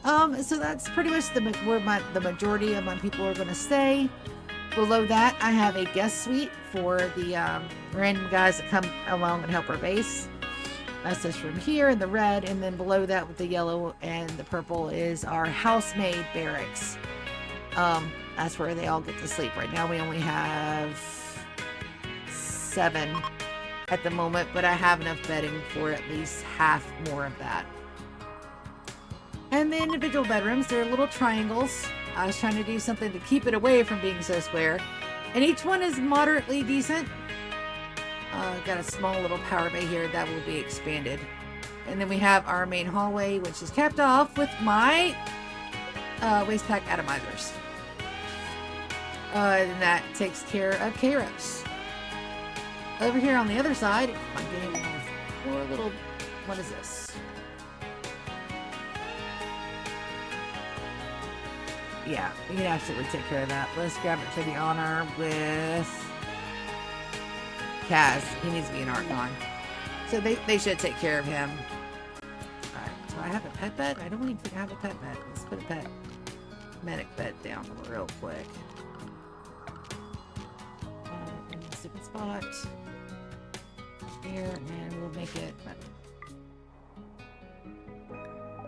So that's pretty much where the majority of my people are going to stay. Below that, I have a guest suite for the random guys that come along and help our base. That's this room here in the red, and then below that with the yellow and the purple is our housemaid barracks. That's where they all get to sleep. Right now we only have 7 at the moment, but I have enough bedding for at least half more of that. And the individual bedrooms, they're little triangles. I was trying to do something to keep it away from being so square. And each one is moderately decent. Got a small little power bay here that will be expanded And then we have our main hallway, which is capped off with my waste pack atomizers. And that takes care of Kairos. Over here on the other side, I'm getting four little... What is this? Yeah, we can absolutely take care of that. Let's grab it for the honor with Kaz. He needs to be an Archon. So they should take care of him. Alright, do I have a pet bed? I don't even have a pet bed. Let's put a pet medic bed down real quick. In the stupid spot. Here, and we'll make it better.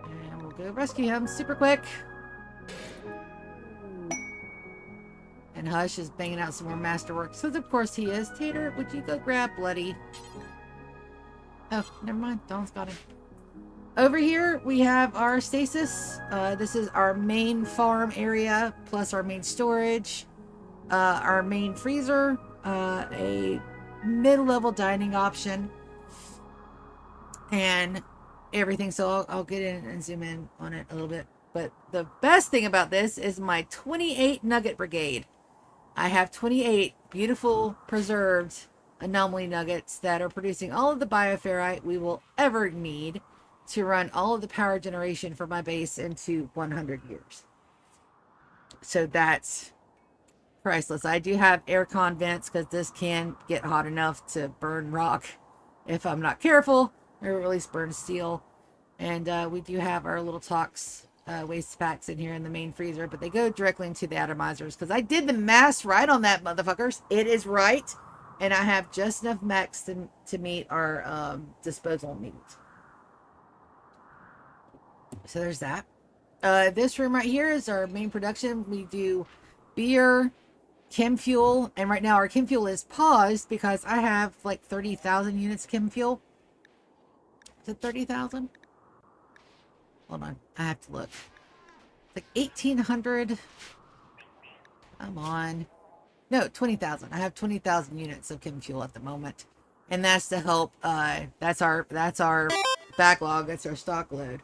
And we'll go rescue him super quick. And Hush is banging out some more masterwork. So of course he is. Tater, would you go grab Bloody? Oh, never mind. Dawn's got him. Over here, we have our stasis. This is our main farm area, plus our main storage, our main freezer, a mid-level dining option, and everything. So I'll get in and zoom in on it a little bit. But the best thing about this is my 28 nugget brigade. I have 28 beautiful preserved anomaly nuggets that are producing all of the bioferrite we will ever need to run all of the power generation for my base into 100 years. So that's priceless. I do have aircon vents because this can get hot enough to burn rock if I'm not careful, or at least burn steel. And we do have our little tox waste packs in here in the main freezer, but they go directly into the atomizers because I did the math right on that, motherfuckers. It is right, and I have just enough mechs to meet our disposal needs. So there's that. This room right here is our main production. We do beer, chem fuel, and right now our chem fuel is paused because I have like 30,000 units of chem fuel. Is it 30,000? Hold on, I have to look. It's like 1,800. Come on. No, 20,000. I have 20,000 units of chem fuel at the moment, and that's to help. That's our backlog. That's our stock load.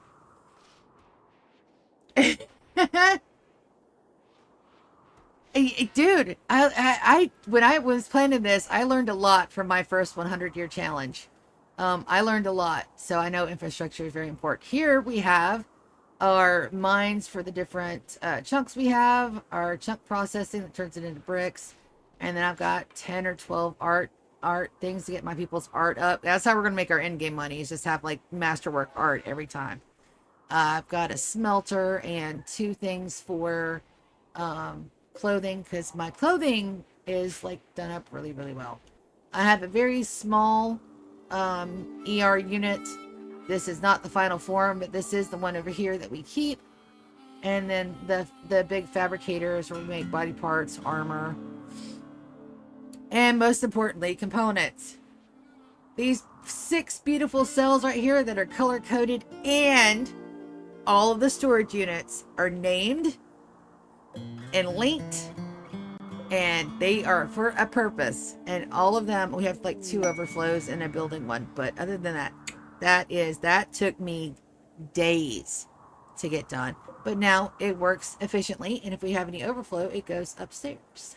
Dude, I when I was planning this, I learned a lot from my first 100-year challenge. I learned a lot, so I know infrastructure is very important. Here we have our mines for the different chunks we have, our chunk processing that turns it into bricks, and then I've got 10 or 12 art things to get my people's art up. That's how we're gonna make our in-game money, is just have like masterwork art every time. I've got a smelter and 2 things for clothing, because my clothing is like done up really, really well. I have a very small ER unit. This is not the final form, but this is the one over here that we keep. And then the big fabricators where we make body parts, armor, and most importantly, components. These 6 beautiful cells right here that are color coded, and all of the storage units are named and linked, and they are for a purpose. And all of them, we have like 2 overflows and a building one, but other than that, that took me days to get done, but now it works efficiently, and if we have any overflow, it goes upstairs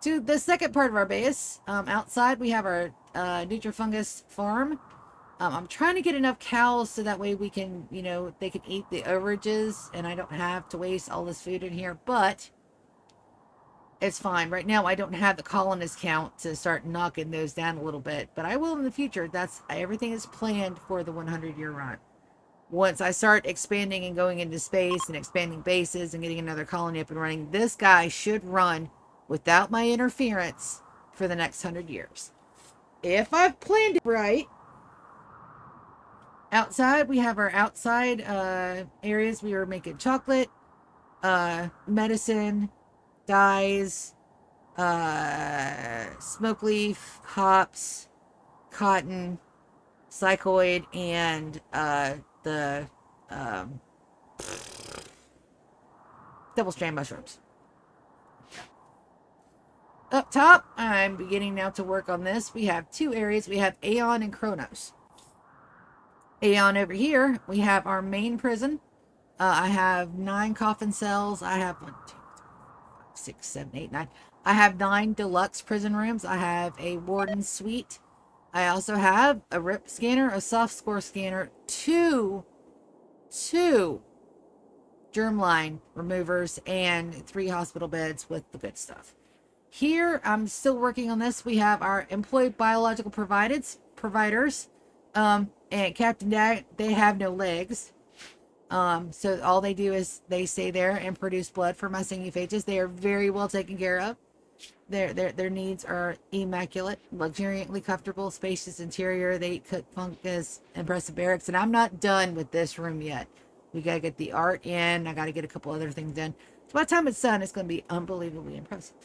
to the second part of our base. Outside we have our nutrifungus farm. I'm trying to get enough cows so that way we can, you know, they can eat the overages and I don't have to waste all this food in here, but it's fine. Right now I don't have the colonist count to start knocking those down a little bit, but I will in the future. That's everything is planned for the 100-year run. Once I start expanding and going into space and expanding bases and getting another colony up and running, this guy should run without my interference for the next 100 years. If I've planned it right. Outside, we have our outside areas. We are making chocolate, medicine, dyes, smoke leaf, hops, cotton, psychoid, and the double strand mushrooms. Up top, I'm beginning now to work on this. We have 2 areas. We have Aeon and Chronos. Aeon over here, we have our main prison. I have 9 coffin cells. I have 1, 2, 3, 6, 7, 8, 9. I have 9 deluxe prison rooms. I have a warden suite. I also have a RIP scanner, a soft score scanner, two germline removers, and 3 hospital beds with the good stuff. Here, I'm still working on this. We have our employed biological providers, and Captain Dag, they have no legs. So all they do is they stay there and produce blood for my singiphages. They are very well taken care of. Their needs are immaculate, luxuriantly comfortable, spacious interior. They eat cooked fungus, impressive barracks, and I'm not done with this room yet. We gotta get the art in. I gotta get a couple other things in. So by the time it's done, it's gonna be unbelievably impressive.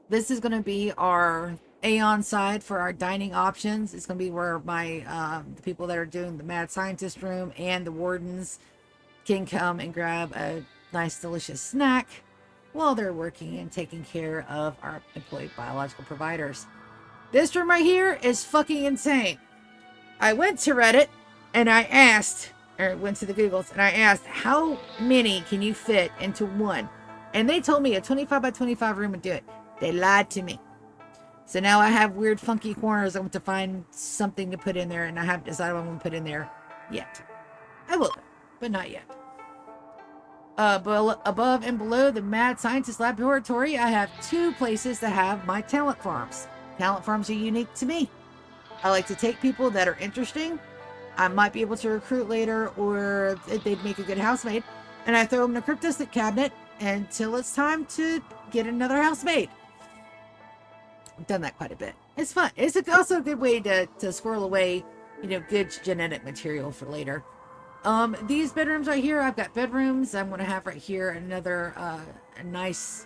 This is gonna be our Aeon side for our dining options. It's gonna be where my the people that are doing the mad scientist room and the wardens can come and grab a nice delicious snack while they're working and taking care of our employed biological providers. This room right here is fucking insane. I went to Reddit and I asked, or went to the Googles, and I asked, how many can you fit into one? And they told me a 25 by 25 room would do it. They lied to me. So now I have weird funky corners. I want to find something to put in there, and I haven't decided what I'm going to put in there yet. I will, but not yet. Above and below the Mad Scientist Laboratory, I have 2 places to have my talent farms. Talent farms are unique to me. I like to take people that are interesting, I might be able to recruit later, or they'd make a good housemaid, and I throw them in a cryptostic cabinet until it's time to get another housemaid. I've done that quite a bit. It's fun. It's also a good way to squirrel away, good genetic material for later. These bedrooms right here, I've got bedrooms. I'm going to have right here another a nice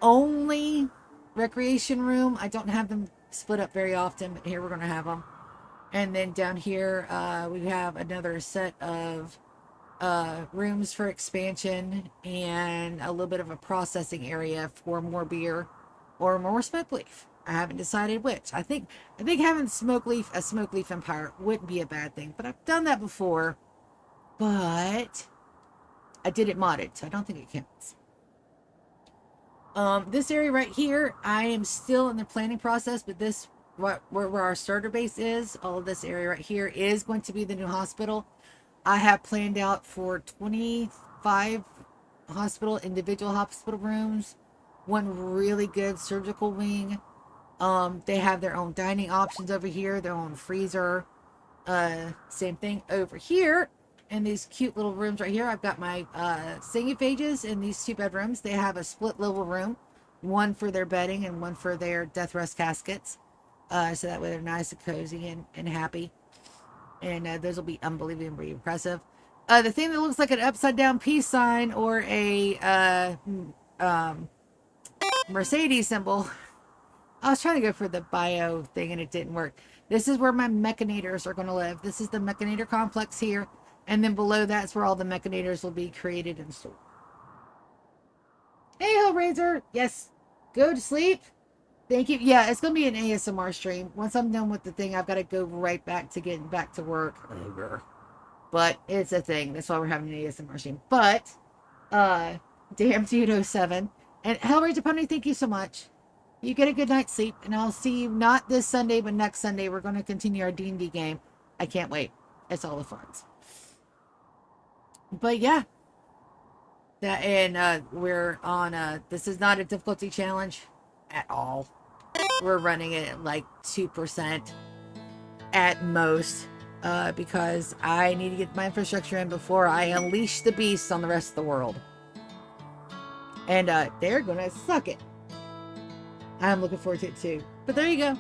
only recreation room. I don't have them split up very often, but here we're going to have them. And then down here, we have another set of rooms for expansion and a little bit of a processing area for more beer or more smoke leaf. I haven't decided which. I think having a smoke leaf empire wouldn't be a bad thing, but I've done that before. But I did it modded, so I don't think it counts. This area right here, I am still in the planning process, but this where our starter base is, all of this area right here is going to be the new hospital. I have planned out for 25 individual hospital rooms, 1 really good surgical wing. They have their own dining options over here, their own freezer. Same thing over here. In these cute little rooms right here, I've got my singiphages in these 2 bedrooms. They have a split level room, 1 for their bedding and 1 for their death rest caskets. So that way they're nice and cozy and happy. And those will be unbelievably impressive. The thing that looks like an upside down peace sign or a Mercedes symbol. I was trying to go for the bio thing and it didn't work. This is where my mechanators are going to live. This is the mechanator complex here. And then below that's where all the mechanators will be created and stored. Hey, Hellraiser. Yes. Go to sleep. Thank you. Yeah, it's going to be an ASMR stream. Once I'm done with the thing, I've got to go right back to getting back to work. But it's a thing. That's why we're having an ASMR stream. But, damn Dude 07. And Hellraiser Pony, thank you so much. You get a good night's sleep. And I'll see you not this Sunday, but next Sunday. We're going to continue our D&D game. I can't wait. It's all the fun. But yeah. We're on, this is not a difficulty challenge at all. We're running it at like 2% at most, because I need to get my infrastructure in before I unleash the beast on the rest of the world. And they're gonna suck it. I'm looking forward to it too. But there you go.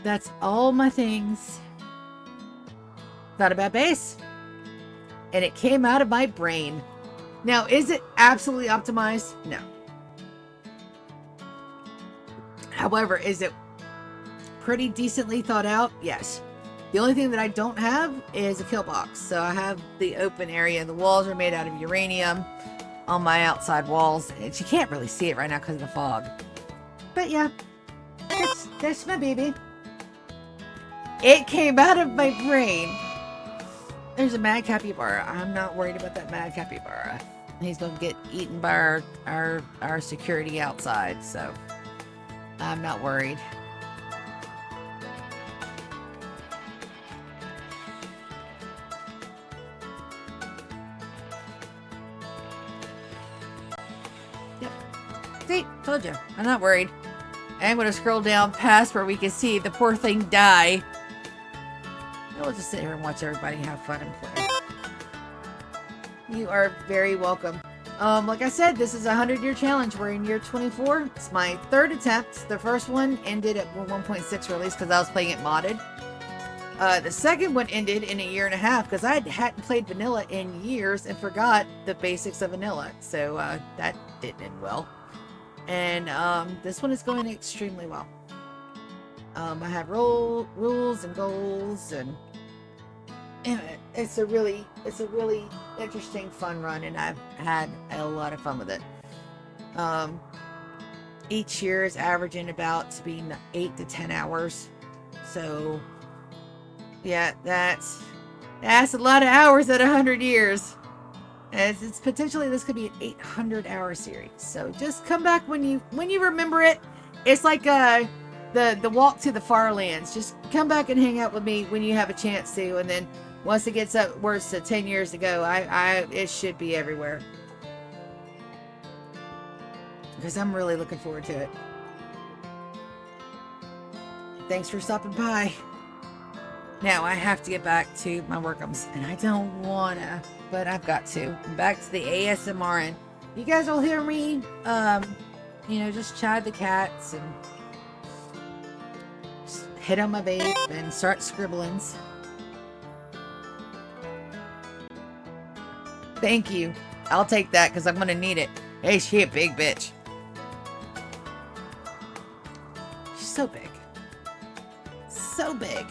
That's all my things. Not a bad base. And it came out of my brain. Now, is it absolutely optimized? No. However, is it pretty decently thought out? Yes. The only thing that I don't have is a kill box. So I have the open area. The walls are made out of uranium on my outside walls. And you can't really see it right now because of the fog. But yeah, that's my baby. It came out of my brain. There's a mad capybara. I'm not worried about that mad capybara. He's gonna get eaten by our security outside, so I'm not worried. Yep. See, told you. I'm not worried. I'm gonna scroll down past where we can see the poor thing die. We'll just sit here and watch everybody have fun and play. You are very welcome. Like I said, this is a 100-year challenge. We're in year 24. It's my third attempt. The first one ended at 1.6 release because I was playing it modded. The second one ended in a year and a half because I hadn't played vanilla in years and forgot the basics of vanilla. So that didn't end well. And this one is going extremely well. I have rules and goals, and it's a really interesting, fun run, and I've had a lot of fun with it. Each year is averaging about to be 8 to 10 hours. So yeah, that's a lot of hours at 100 years. As it's potentially, this could be an 800-hour series. So just come back when you remember it. It's like the walk to the far lands. Just come back and hang out with me when you have a chance to, and then once it gets upwards to 10 years to go, it should be everywhere. Because I'm really looking forward to it. Thanks for stopping by. Now I have to get back to my workums, and I don't wanna, but I've got to. Back to the ASMR, and you guys will hear me, just chide the cats and just hit on my vape and start scribblings. Thank you. I'll take that because I'm gonna need it. Hey, she a big bitch. She's so big. So big.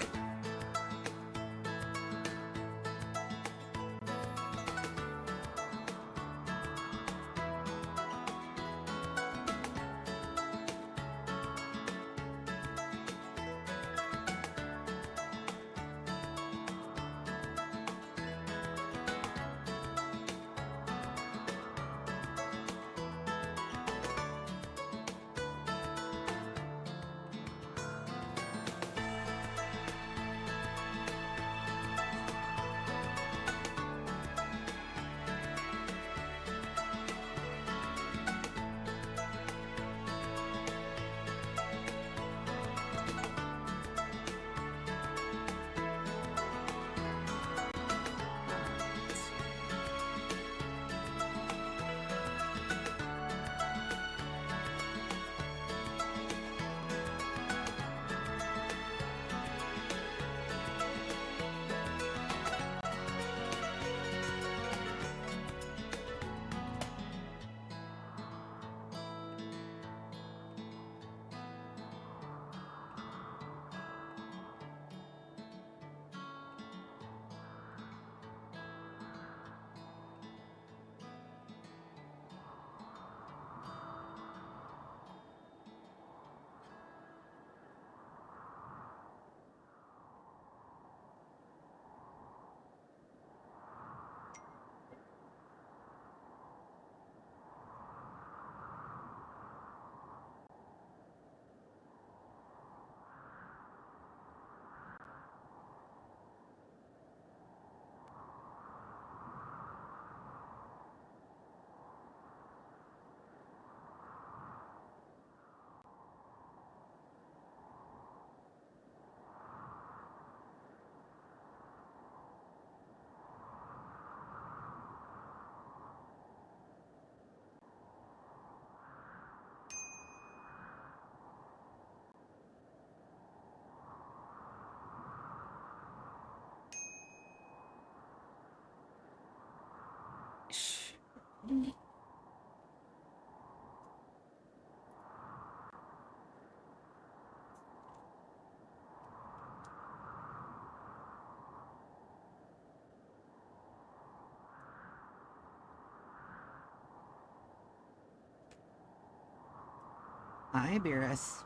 Hi, Beerus.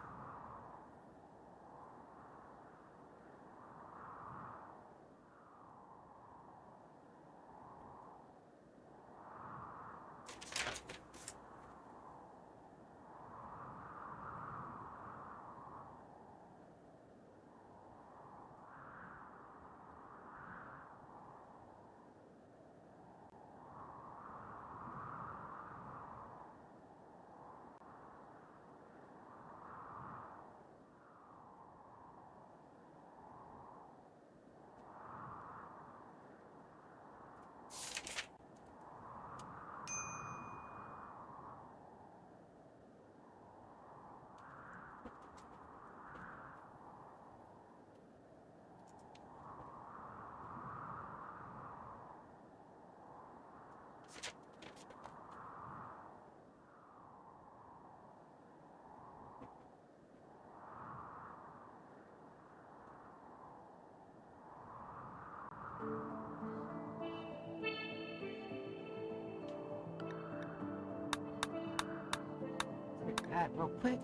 that real quick.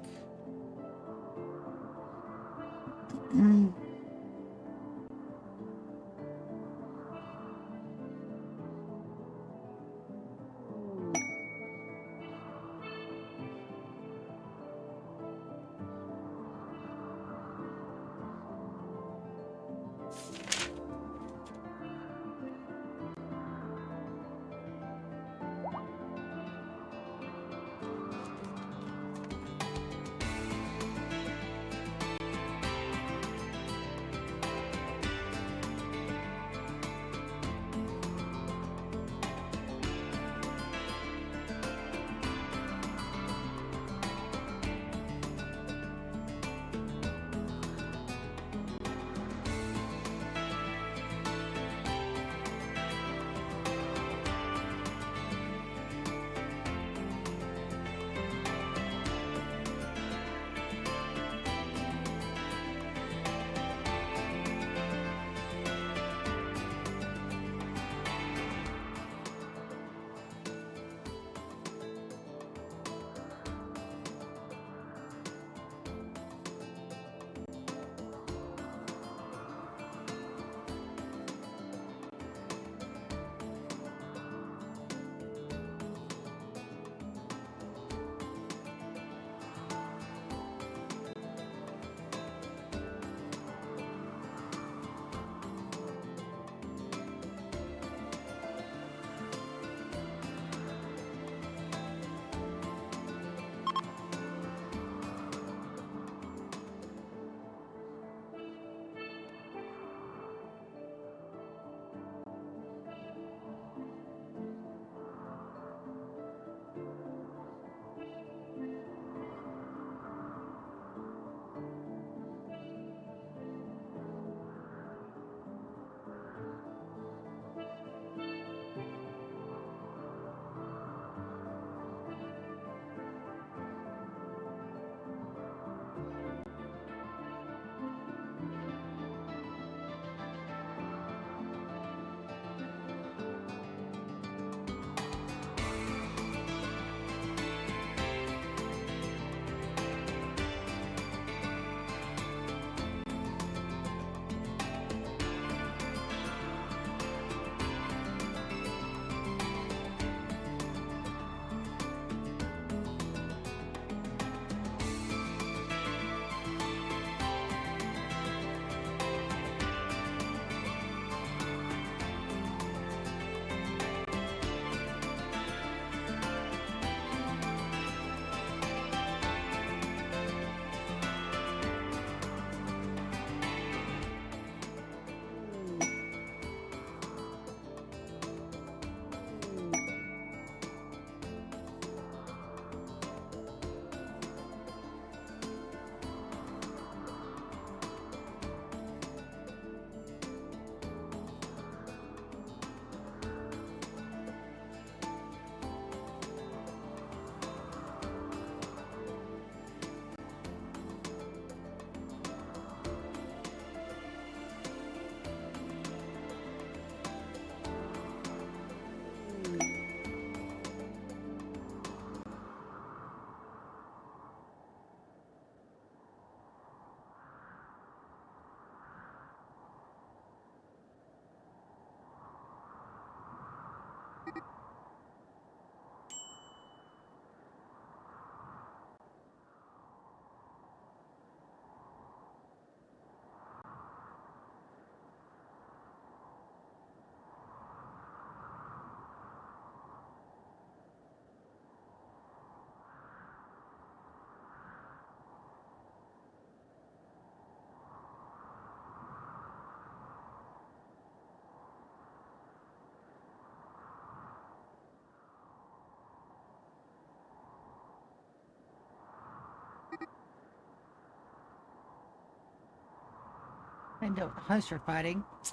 I know the hosts are fighting. It's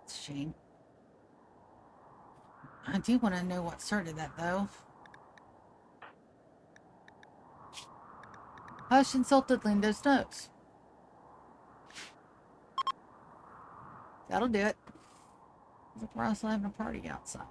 a shame. I do want to know what started that, though. Hush insulted Lindo's nose. That'll do it. Look, we're also having a party outside.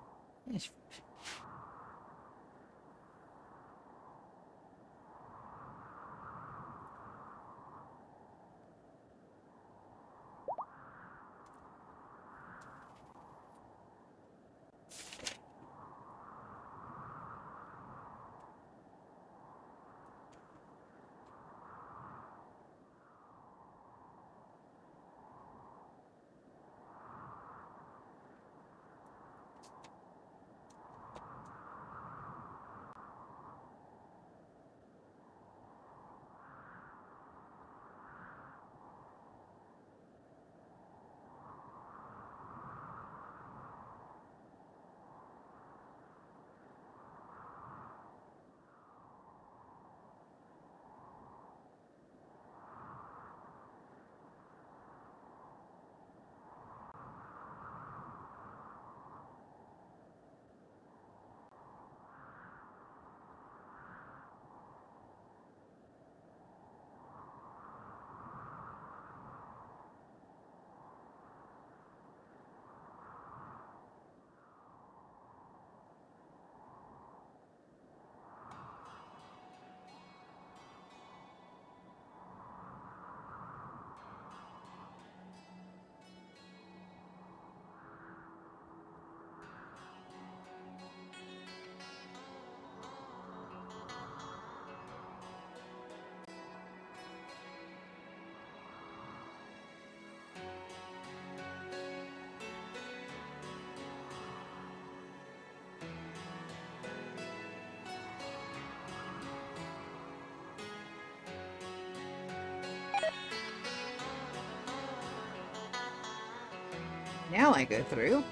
Now I go through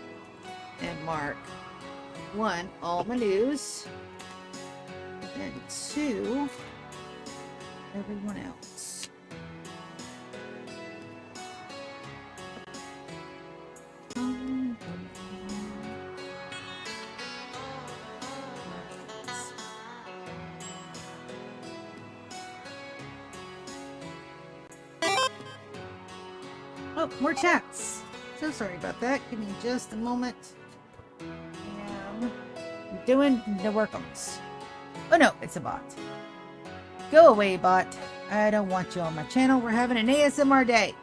and mark 1, all my news, and 2, everyone else. Oh, more chats. So sorry about that. Give me just a moment. I'm doing the workums. Oh no, it's a bot. Go away, bot. I don't want you on my channel. We're having an ASMR day.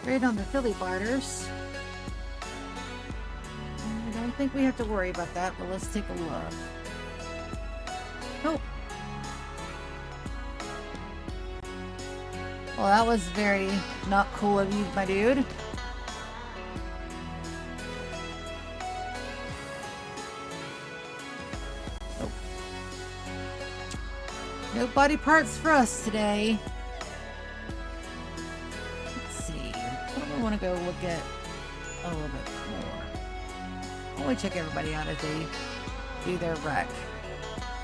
Right on the Philly barters. I don't think we have to worry about that, but let's take a look. Oh. Well, that was very not cool of you, my dude. Oh. No body parts for us today. I want to go look at a little bit more. I want to check everybody out as they do their rec.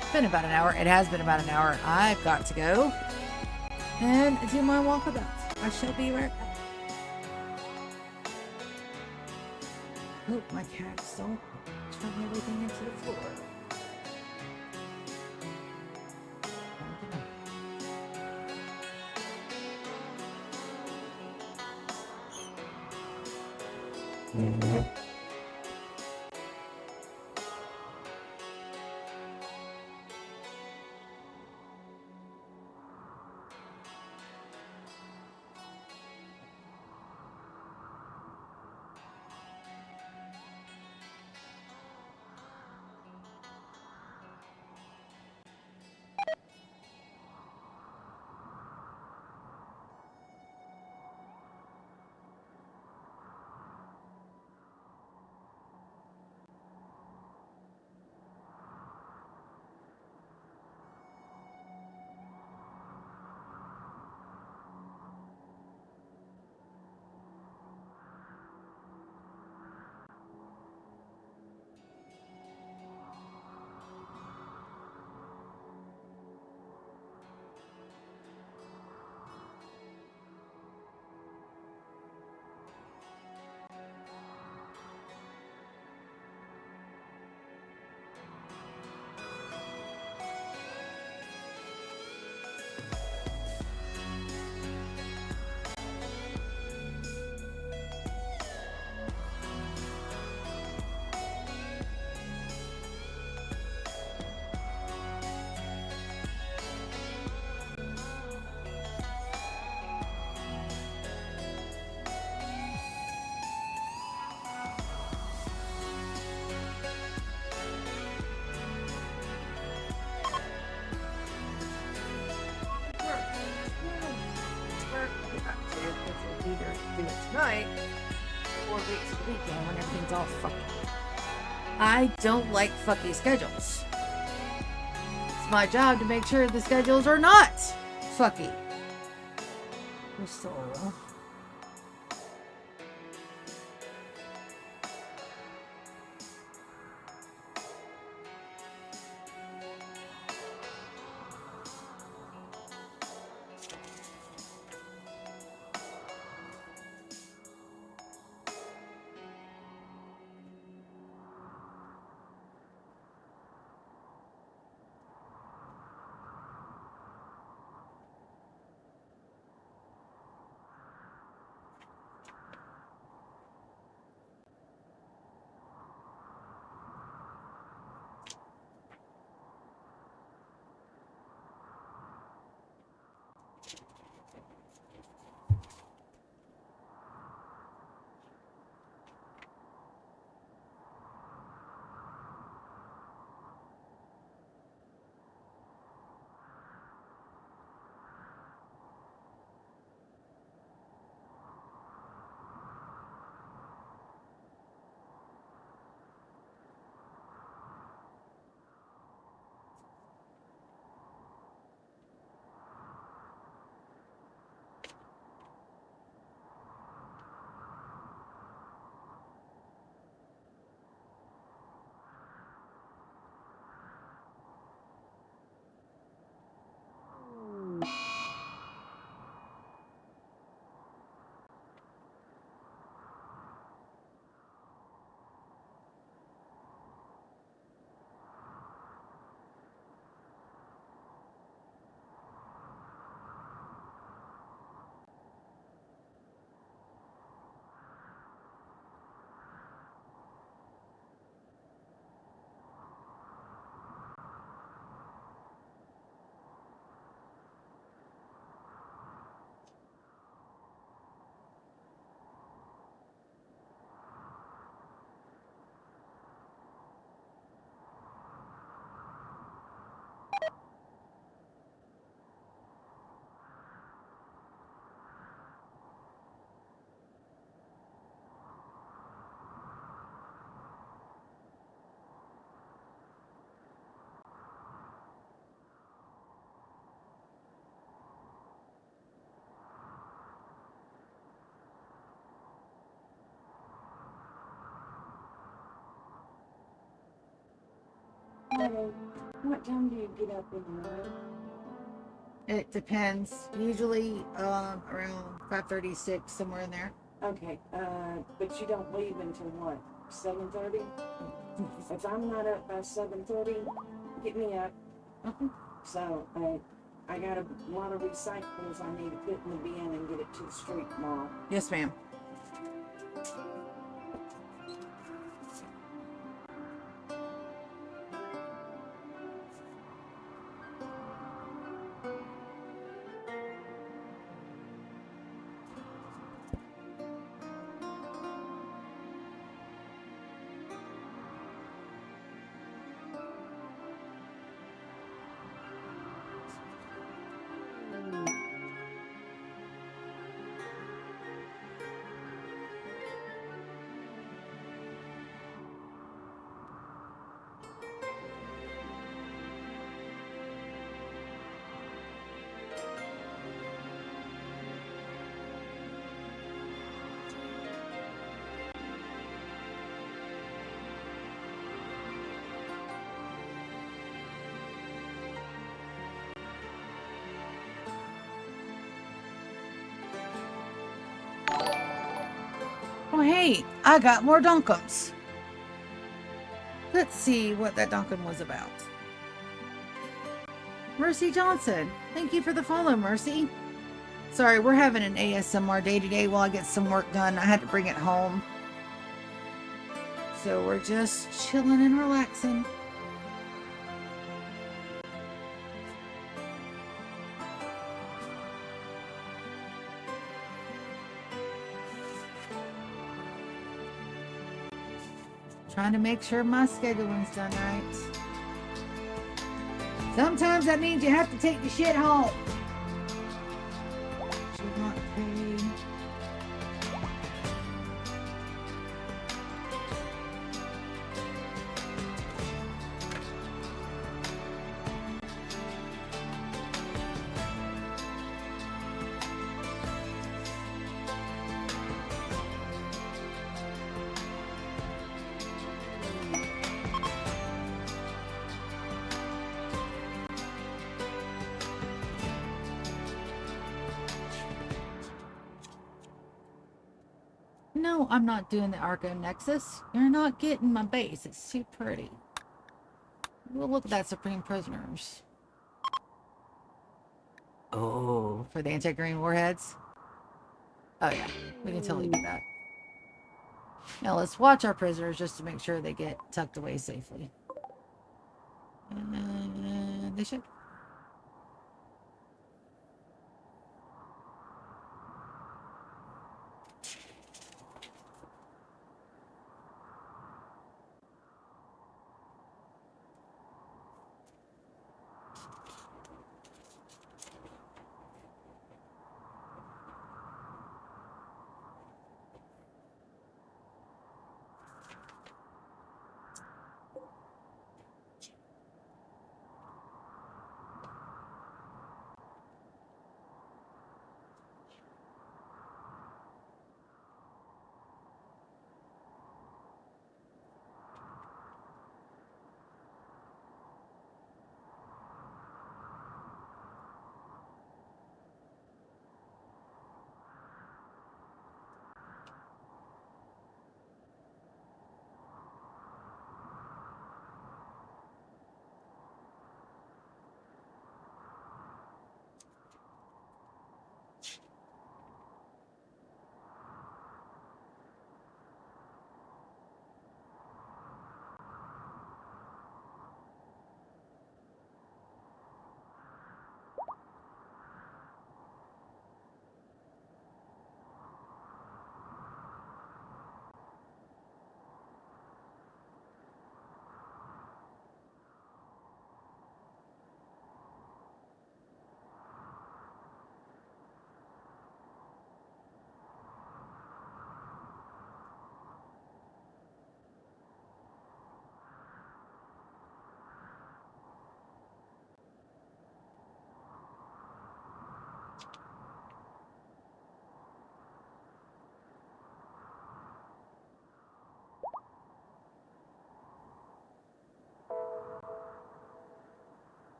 It's been about an hour. It has been about an hour. I've got to go and do my walkabout. I shall be right back. Oh, my cats don't turn everything into the floor. Mm-hmm. Either do it tonight or wait till the weekend when everything's all fucky. I don't like fucky schedules. It's my job to make sure the schedules are not fucky. Crystal. What time do you get up in the morning? It depends. Usually around 5:36, somewhere in there. Okay, but you don't leave until what, 7:30? If I'm not up by 7:30, get me up. Okay. So, I got a lot of recyclables I need to put in the bin and get it to the street tomorrow. Yes, ma'am. Oh, hey, I got more Dunkums. Let's see what that Duncan was about. Mercy Johnson. Thank you for the follow, Mercy. Sorry, we're having an ASMR day today while I get some work done. I had to bring it home. So we're just chilling and relaxing. Trying to make sure my scheduling's done right. Sometimes that means you have to take the shit home. Should not pay. No, I'm not doing the Arco Nexus. You're not getting my base. It's too pretty. Well, look at that, Supreme Prisoners. Oh, for the anti-green warheads? Oh yeah, we can totally do that. Now let's watch our prisoners just to make sure they get tucked away safely. And they should.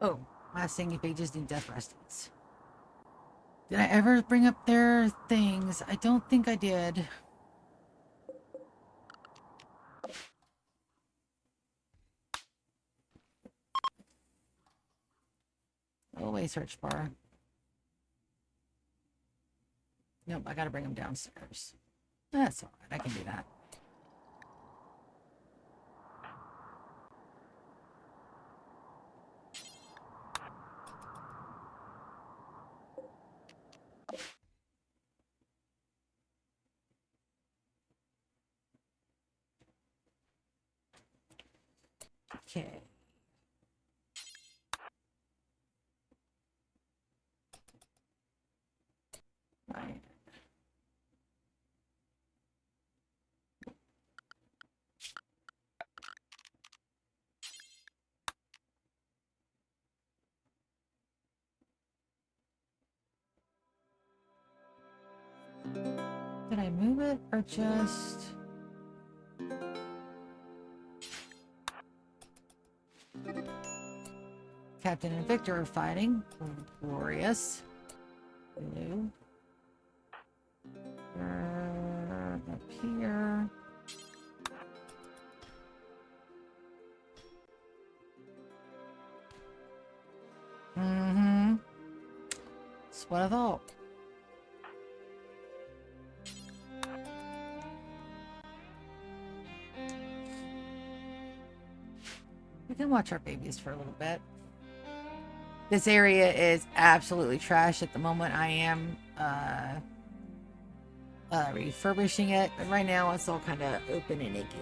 Oh, last thing, if pages need death restings. Did I ever bring up their things? I don't think I did. search bar. Nope, I gotta bring him downstairs. That's all right. I can do that. Okay. Right. Did I move it or just... Captain and Victor are fighting. Glorious. Blue. Up here. Mm-hmm. That's what I thought. We can watch our babies for a little bit. This area is absolutely trash at the moment. I am refurbishing it, but right now it's all kind of open and icky.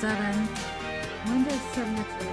Seven. When does 7 to 3?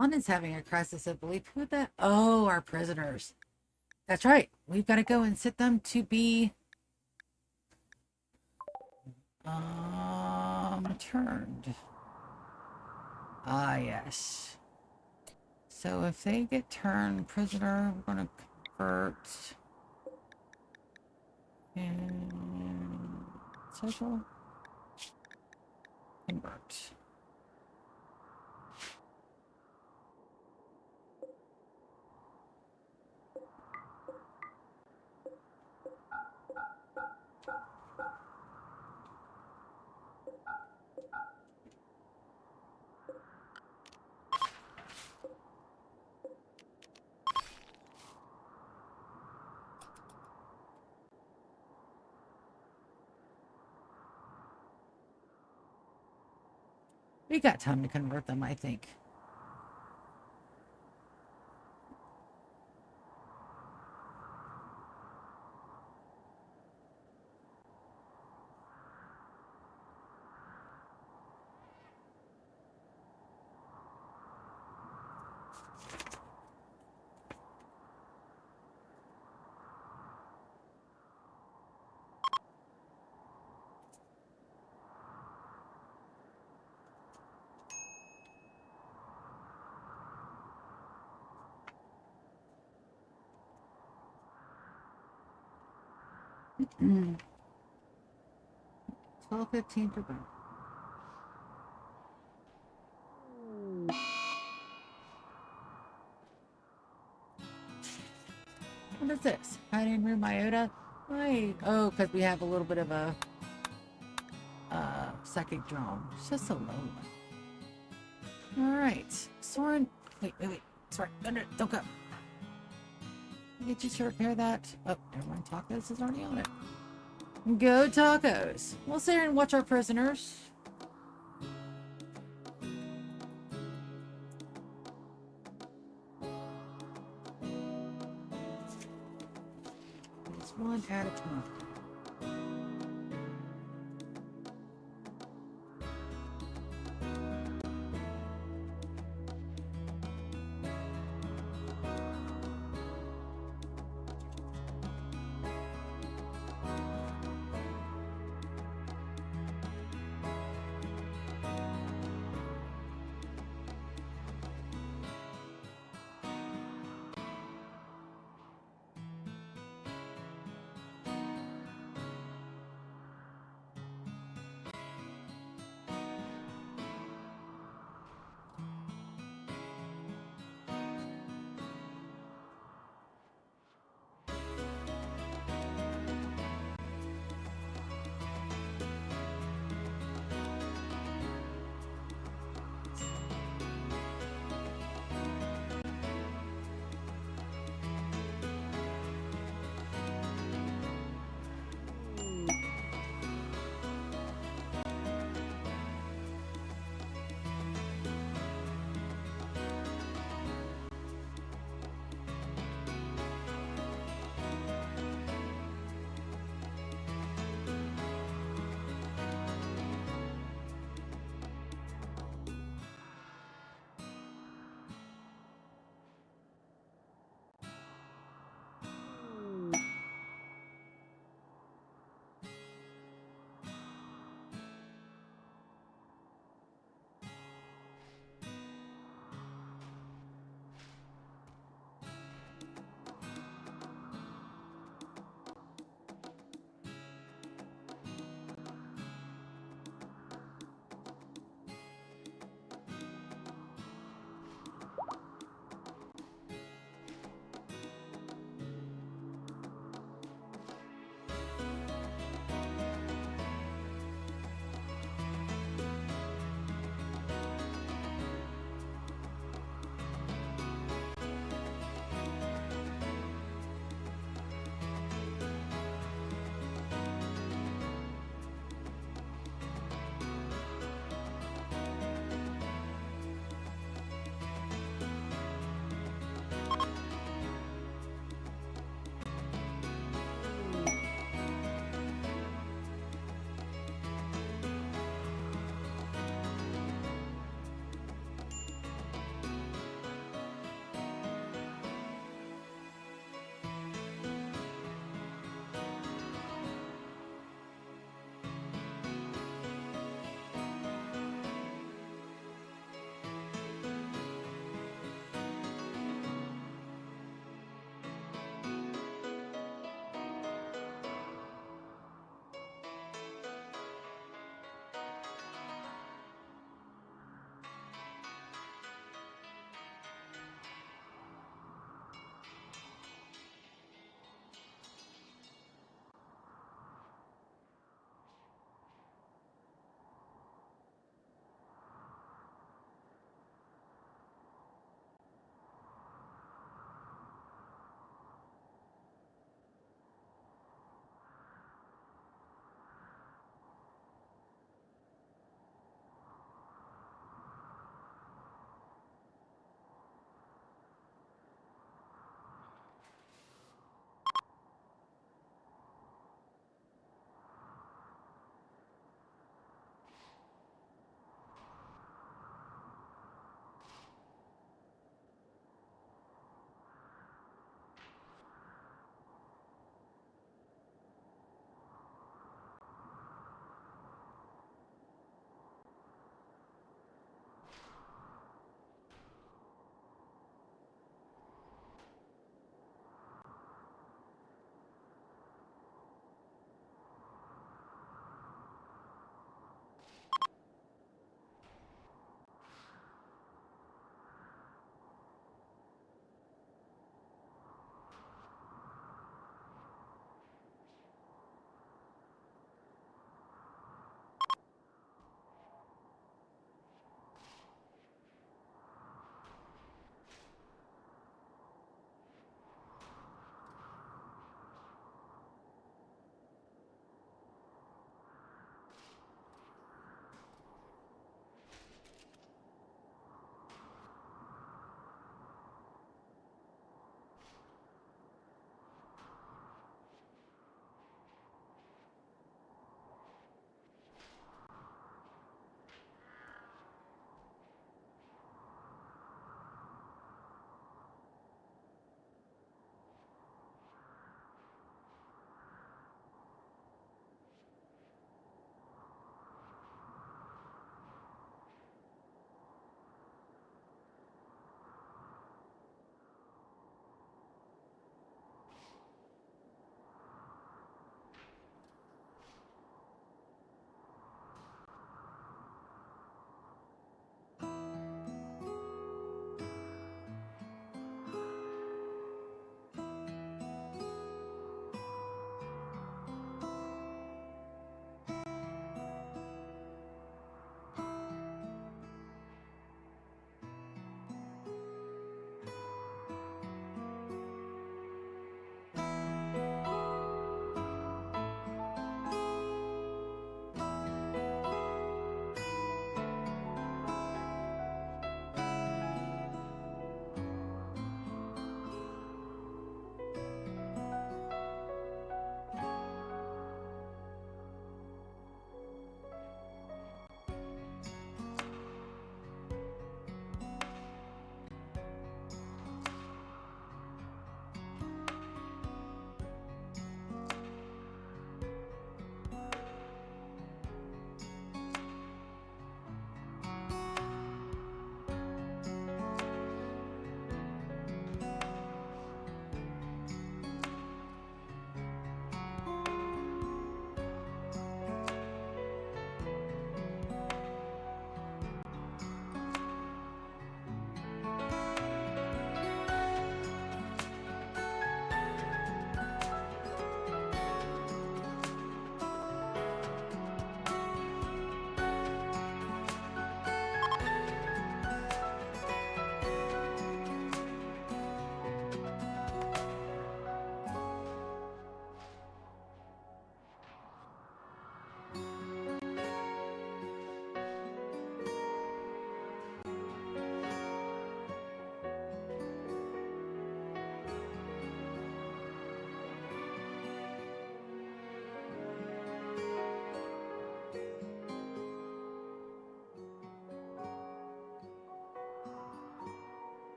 London's having a crisis of belief. Who the? Oh, our prisoners. That's right. We've got to go and sit them to be turned. Ah, yes. So if they get turned prisoner, we're gonna convert and social convert. We got time to convert them, I think. Mm. 12:15 for them. What is this? Hiding room iota? Wait. Oh, because we have a little bit of a psychic drone. It's just a low one. Alright. Soren. Wait. Soren, don't go. Get you to repair that. Oh, never mind. Tacos is already on it. Go tacos. We'll sit here and watch our prisoners. It's one at a time.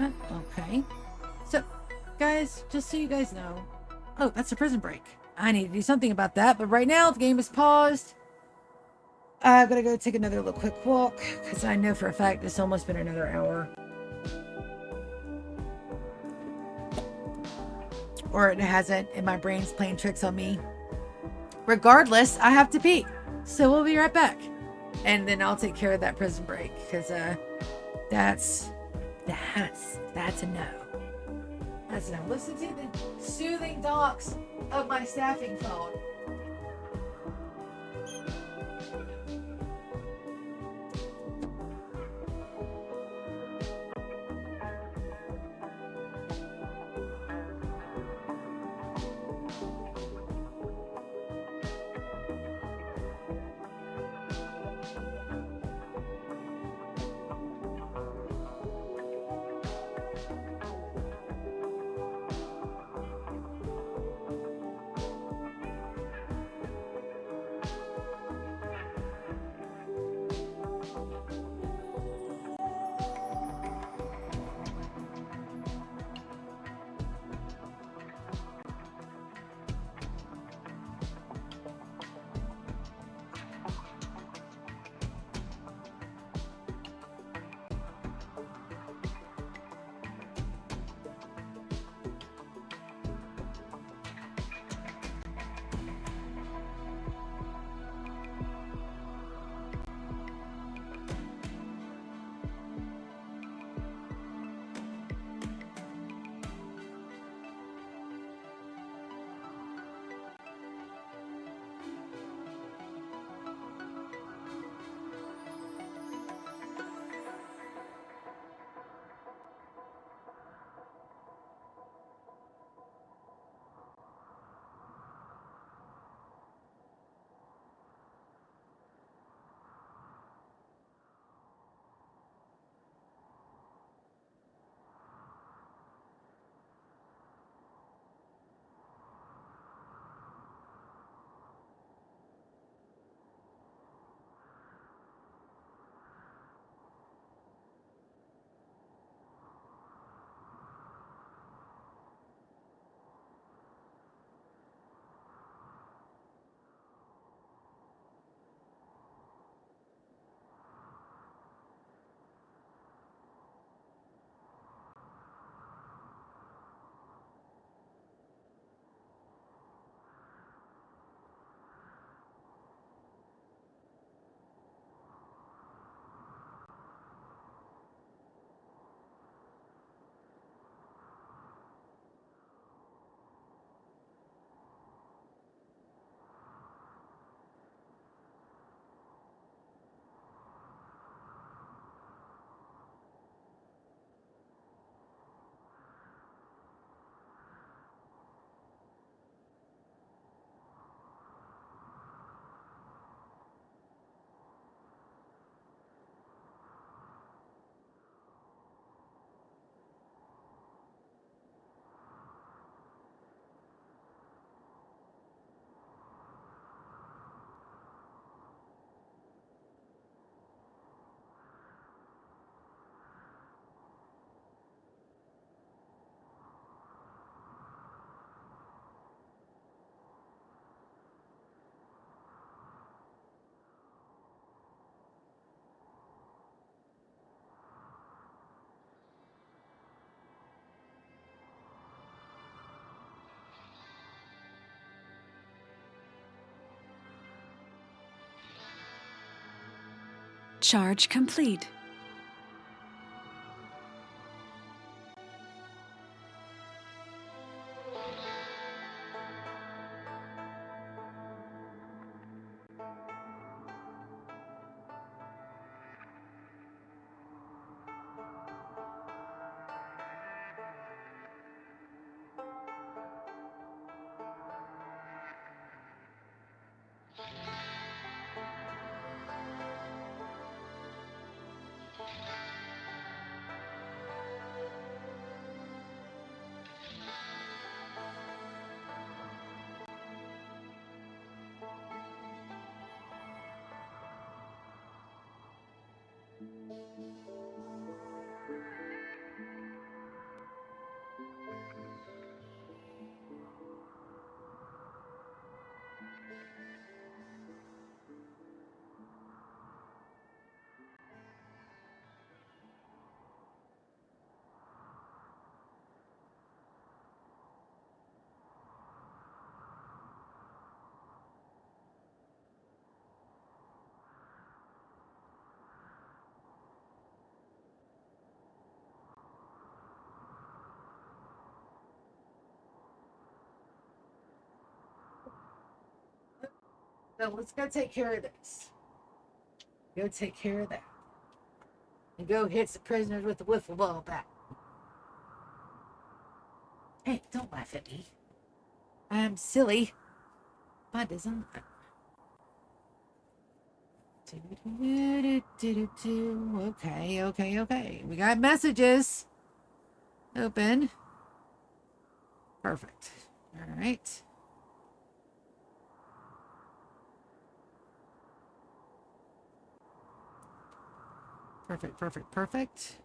Okay. So, guys, just so you guys know. Oh, that's a prison break. I need to do something about that, but right now the game is paused. I'm gonna go take another little quick walk because I know for a fact it's almost been another hour. Or it hasn't, and my brain's playing tricks on me. Regardless, I have to pee. So we'll be right back. And then I'll take care of that prison break because that's a no. That's a no. Listen to the soothing talks of my staffing phone. Charge complete. So let's go take care of this. Go take care of that. And go hit the prisoners with the wiffle ball bat. Hey, don't laugh at me. I'm silly. That isn't. Okay, okay, okay. We got messages. Open. Perfect. All right. Perfect, perfect, perfect.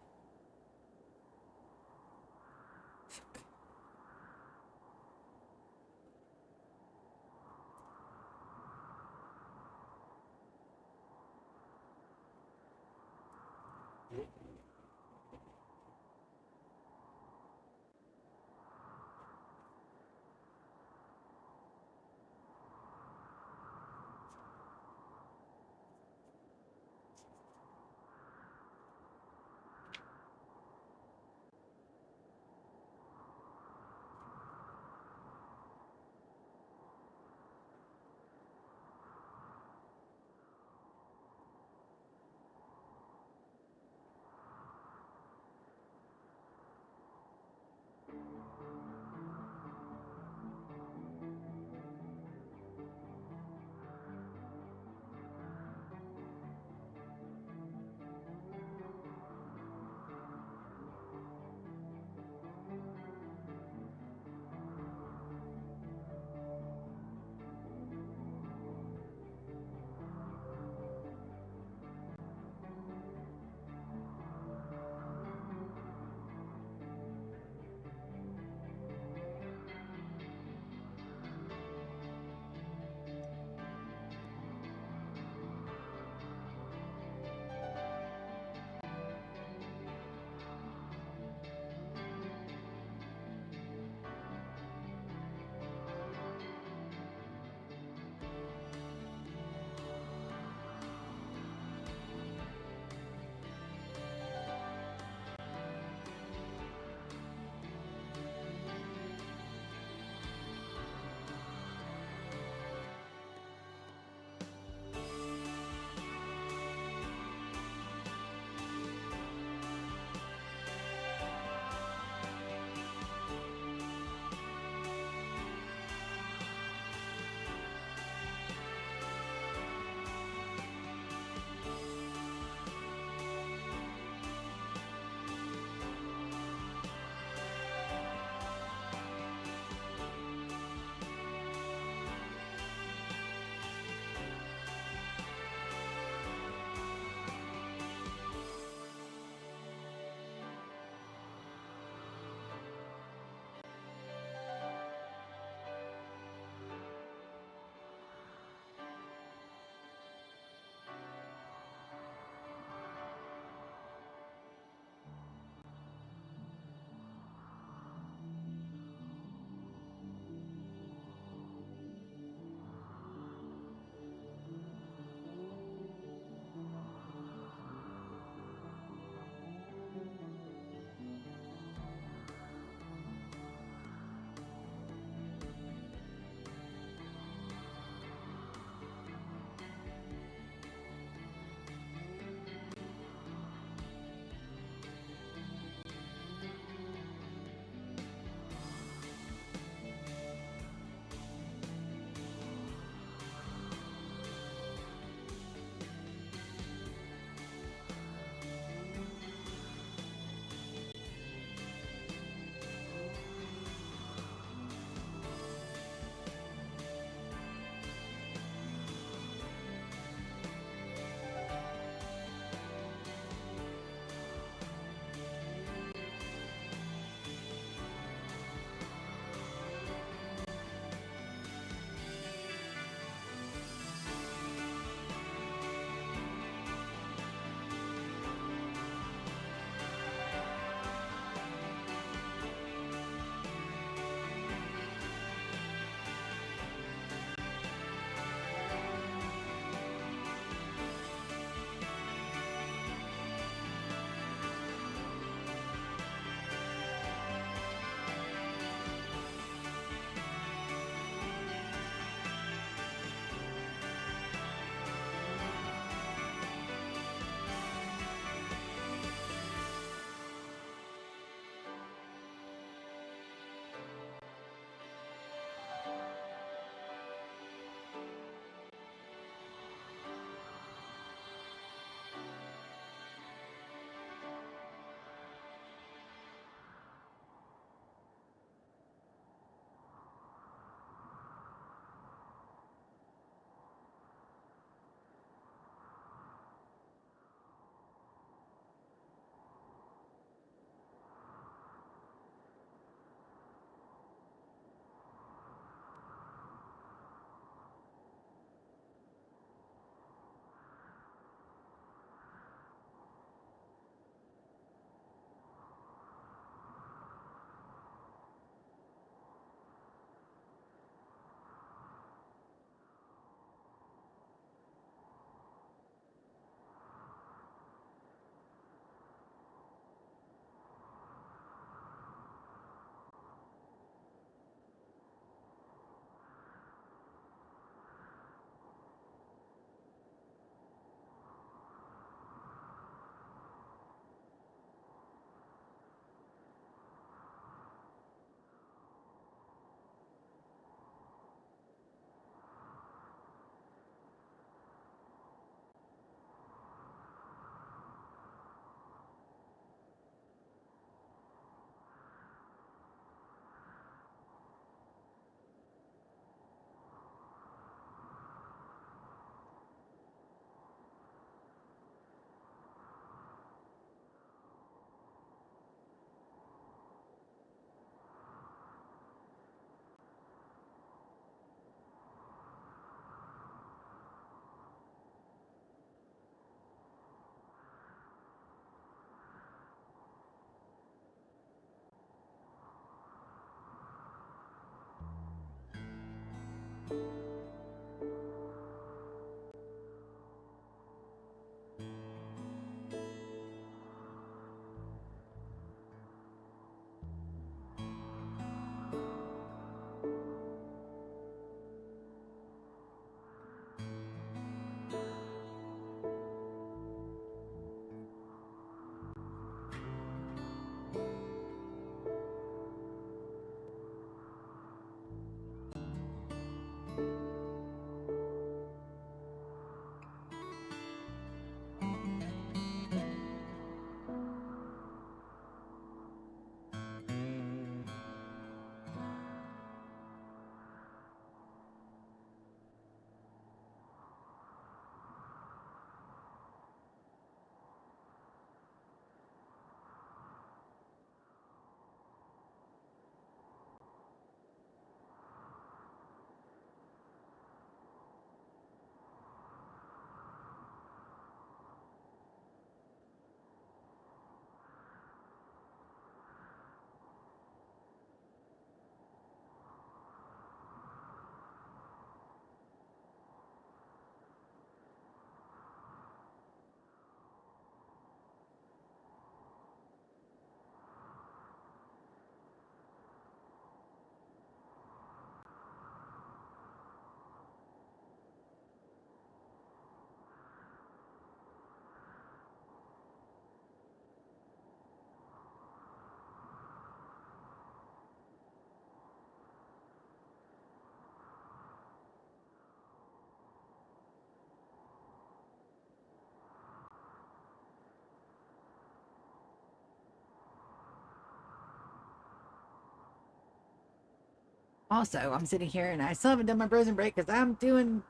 Also, I'm sitting here and I still haven't done my frozen break because I'm doing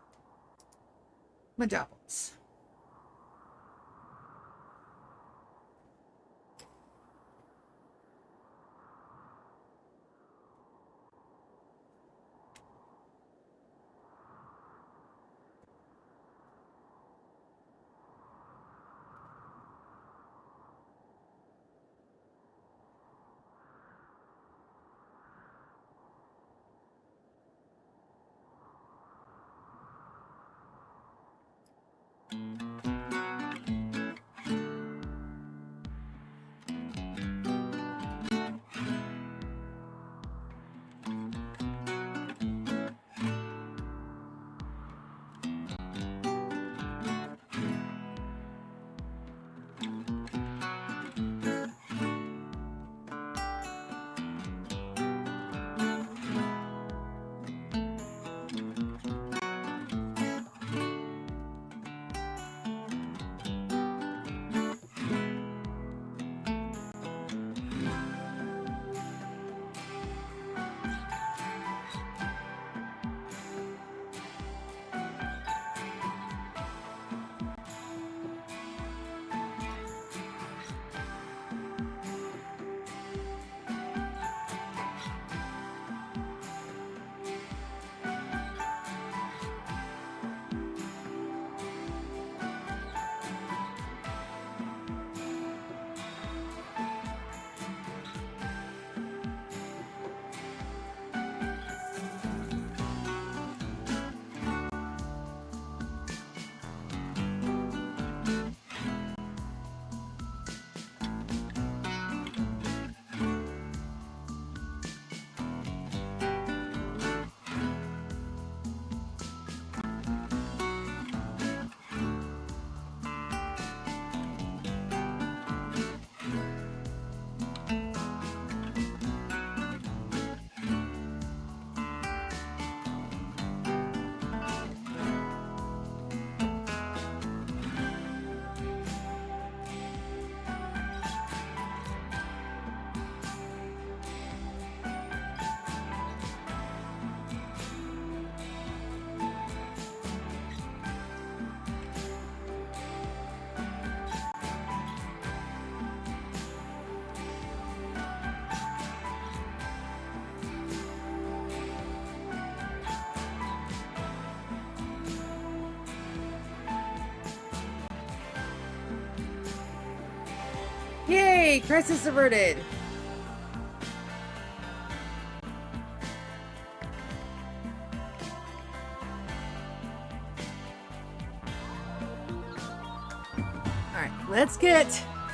my jobs. Yay! Crisis averted!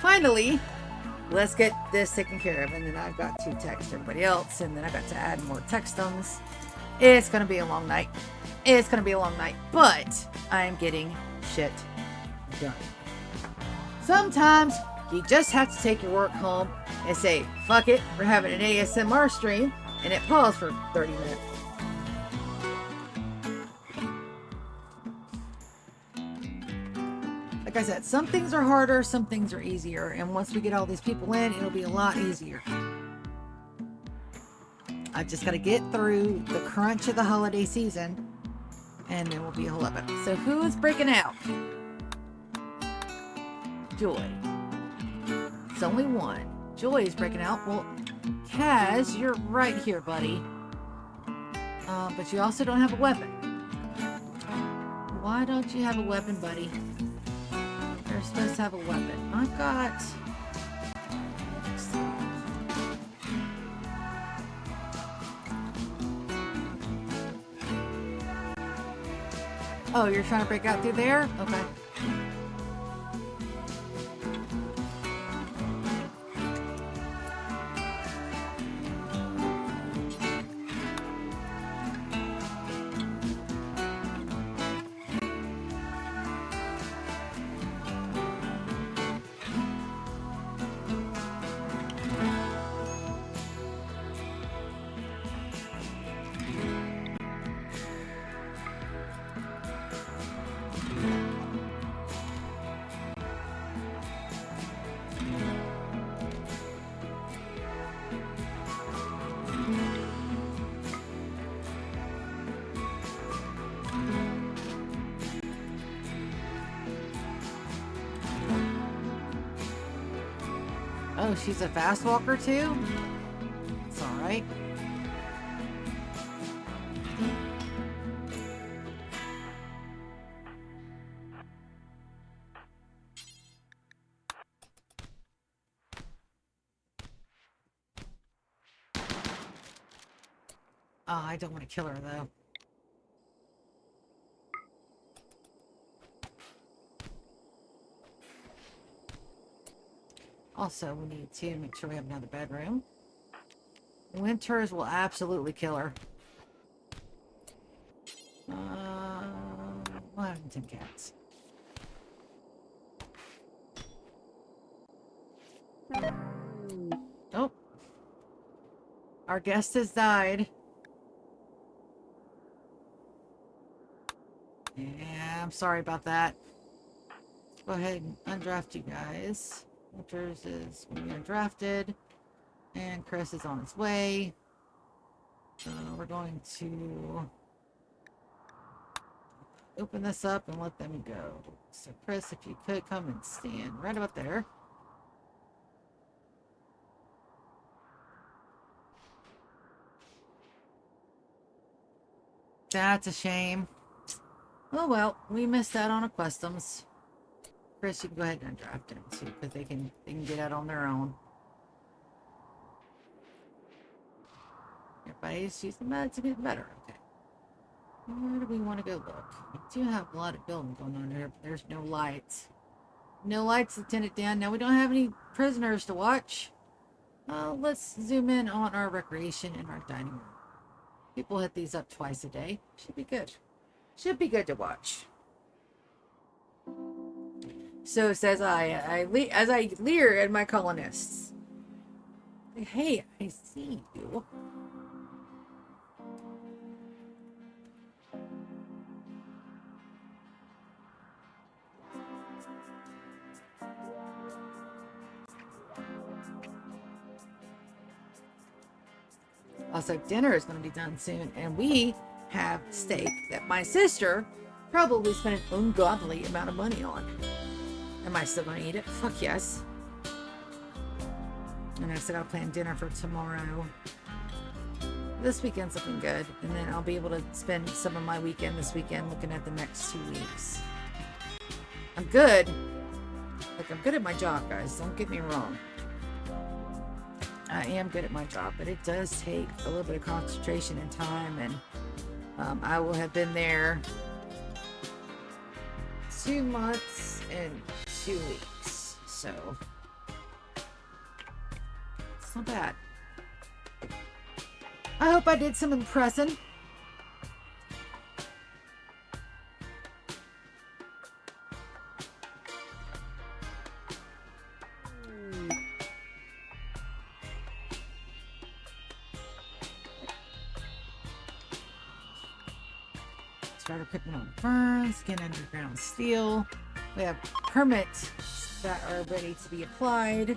finally, let's get this taken care of. And then I've got to text everybody else, and then I've got to add more textums. It's going to be a long night. But I'm getting shit done. Sometimes you just have to take your work home and say, fuck it, we're having an ASMR stream, and it paused for 30 minutes. Like I said, some things are harder, some things are easier, and once we get all these people in, it'll be a lot easier. I just got to get through the crunch of the holiday season, and then we'll be a whole lot better. So who is breaking out? Joy. It's only one. Joy is breaking out. Well, Kaz, you're right here, buddy. But you also don't have a weapon. Why don't you have a weapon, buddy? You're supposed to have a weapon. I've got... Oh, you're trying to break out through there? Okay. Oh, she's a fast walker too? It's alright. Oh, I don't want to kill her though. Also, we need to make sure we have another bedroom. Winters will absolutely kill her. We'll have 10 cats. Oh. Our guest has died. Yeah, I'm sorry about that. Go ahead and undraft you guys. Winters is going to be undrafted. And Chris is on his way. We're going to open this up and let them go. So Chris, if you could come and stand right about there. That's a shame. Oh well, we missed out on a customs. Chris, you can go ahead and draft him too, because they can get out on their own. Everybody's using meds to get better. Okay. Where do we want to go look? We do have a lot of building going on here, but there's no lights. No lights to tint it down. Now we don't have any prisoners to watch. Let's zoom in on our recreation and our dining room. People hit these up twice a day. Should be good. Should be good to watch. So says as I leer at my colonists. Hey, I see you. Also, dinner is going to be done soon, and we have steak that my sister probably spent an ungodly amount of money on. Am I still going to eat it? Fuck yes. And I said I'll plan dinner for tomorrow. This weekend's looking good, and then I'll be able to spend some of my weekend this weekend looking at the next 2 weeks. I'm good. Like, I'm good at my job, guys. Don't get me wrong. I am good at my job, but it does take a little bit of concentration and time, and I will have been there 2 months and 2 weeks. so it's not bad. I hope I did some impressing. Start equipment on ferns, skin underground steel. We have permits that are ready to be applied.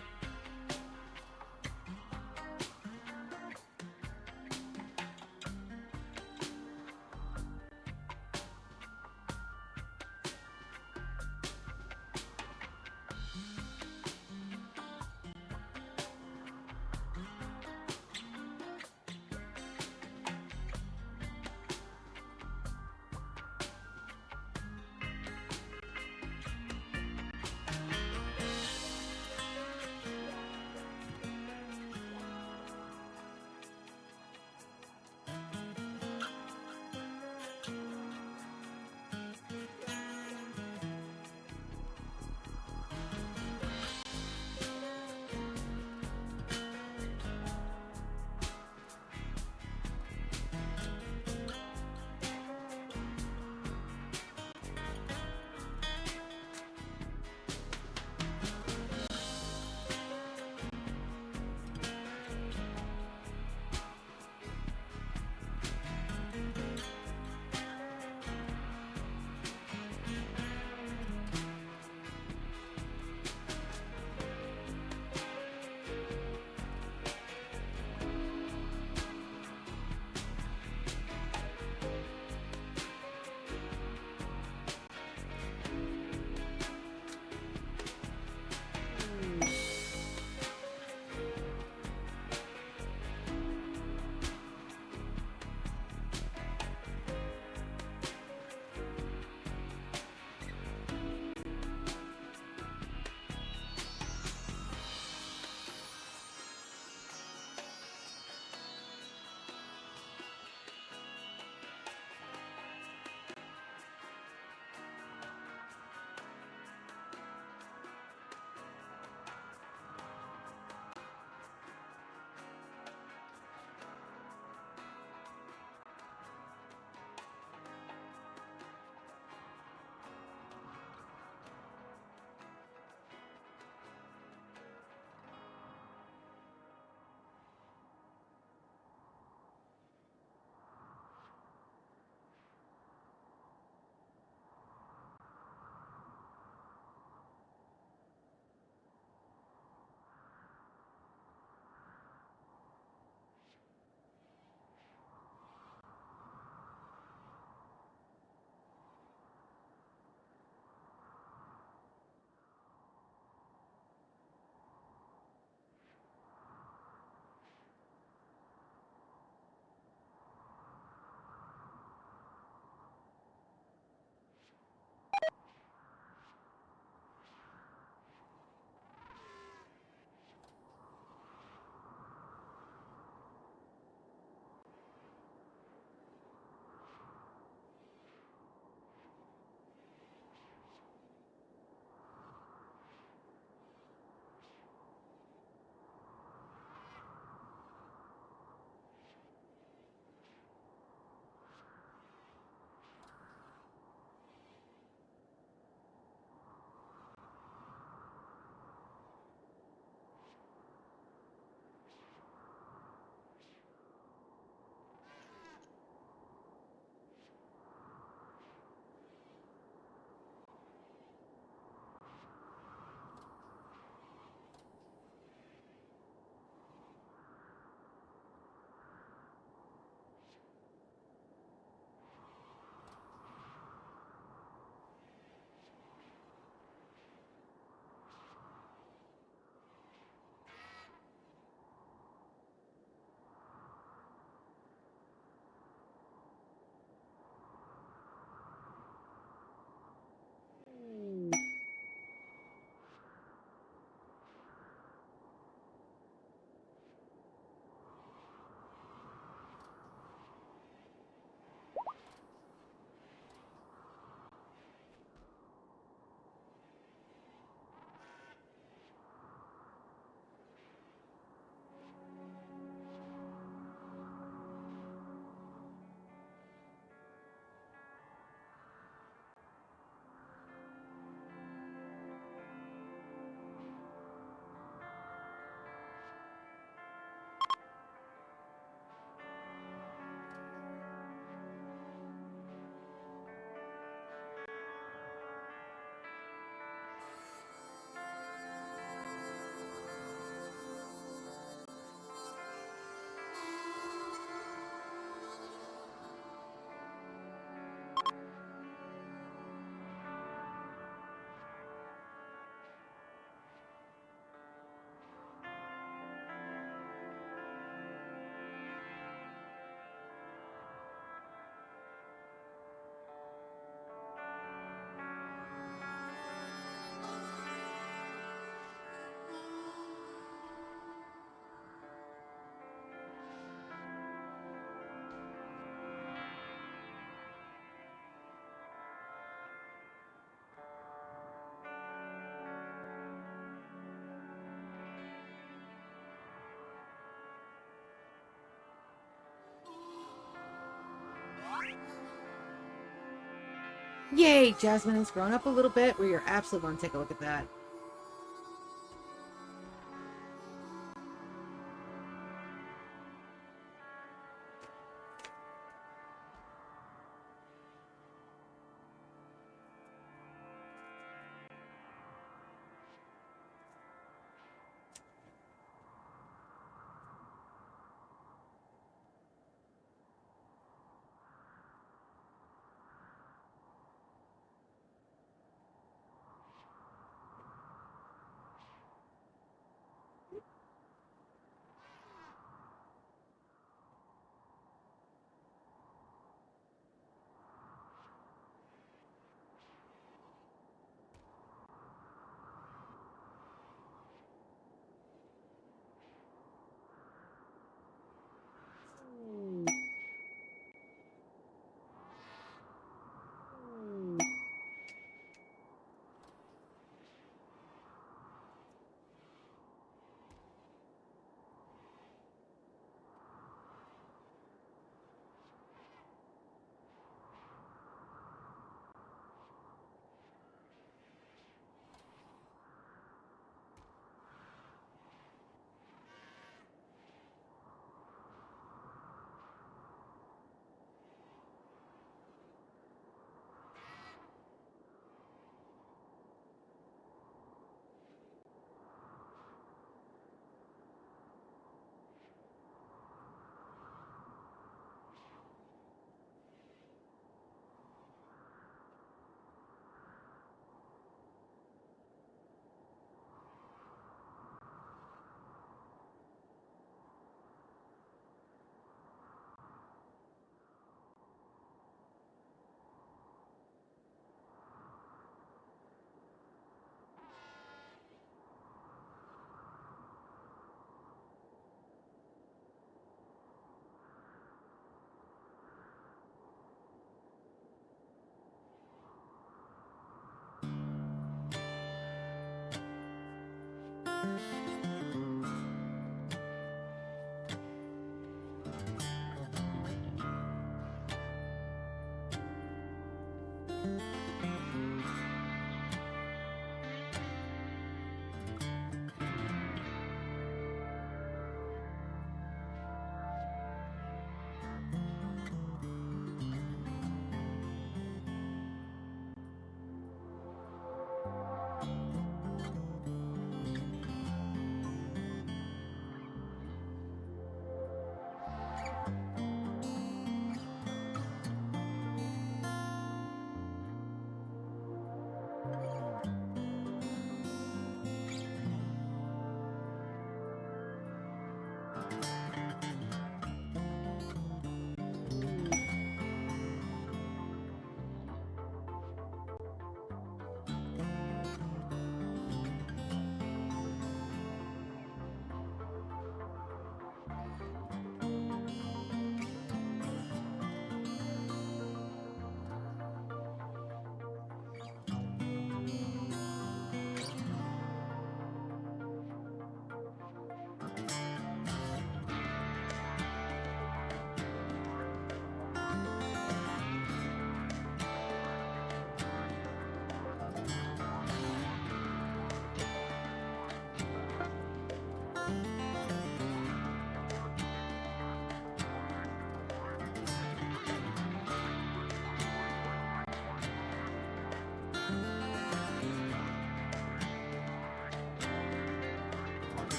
Yay, Jasmine has grown up a little bit. We are absolutely going to take a look at that.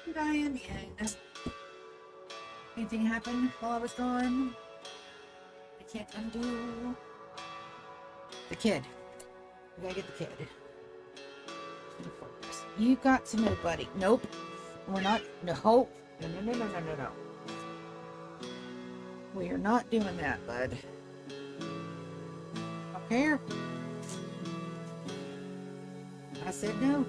And I am in. Anything happened while I was gone? I can't undo. The kid. We gotta get the kid. You got to know, buddy. Nope. We're not. No. No, no, no, no, no, no, no. We are not doing that, bud. Up here. I said no.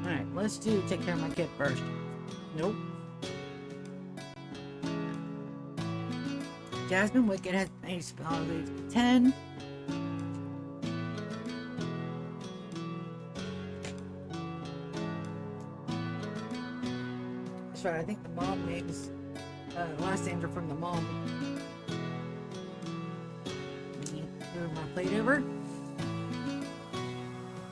Alright, let's take care of my kid first. Nope. Jasmine Wicked has a spell 10. That's right, I think the mom names, last names are from the mom. Move my plate over.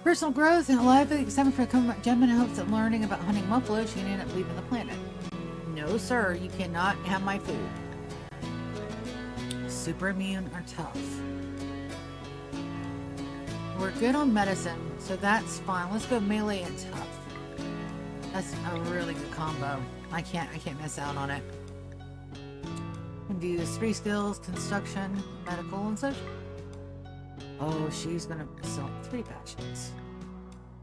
Personal growth and life except for coming back. Gemini hopes that learning about hunting buffalo, she can end up leaving the planet. No, sir, you cannot have my food. Super immune or tough. We're good on medicine, so that's fine. Let's go melee and tough. That's a really good combo. I can't miss out on it. Can do 3 skills: construction, medical, and social. Oh, she's gonna select 3 passions.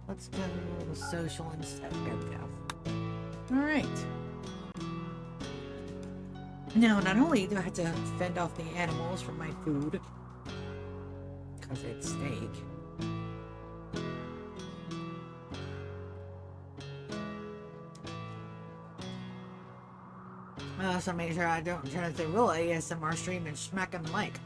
Let's go with social instead. There we go. Alright. Now, not only do I have to fend off the animals for my food, because it's steak. I also make sure I don't turn into a real ASMR stream and smack on the mic.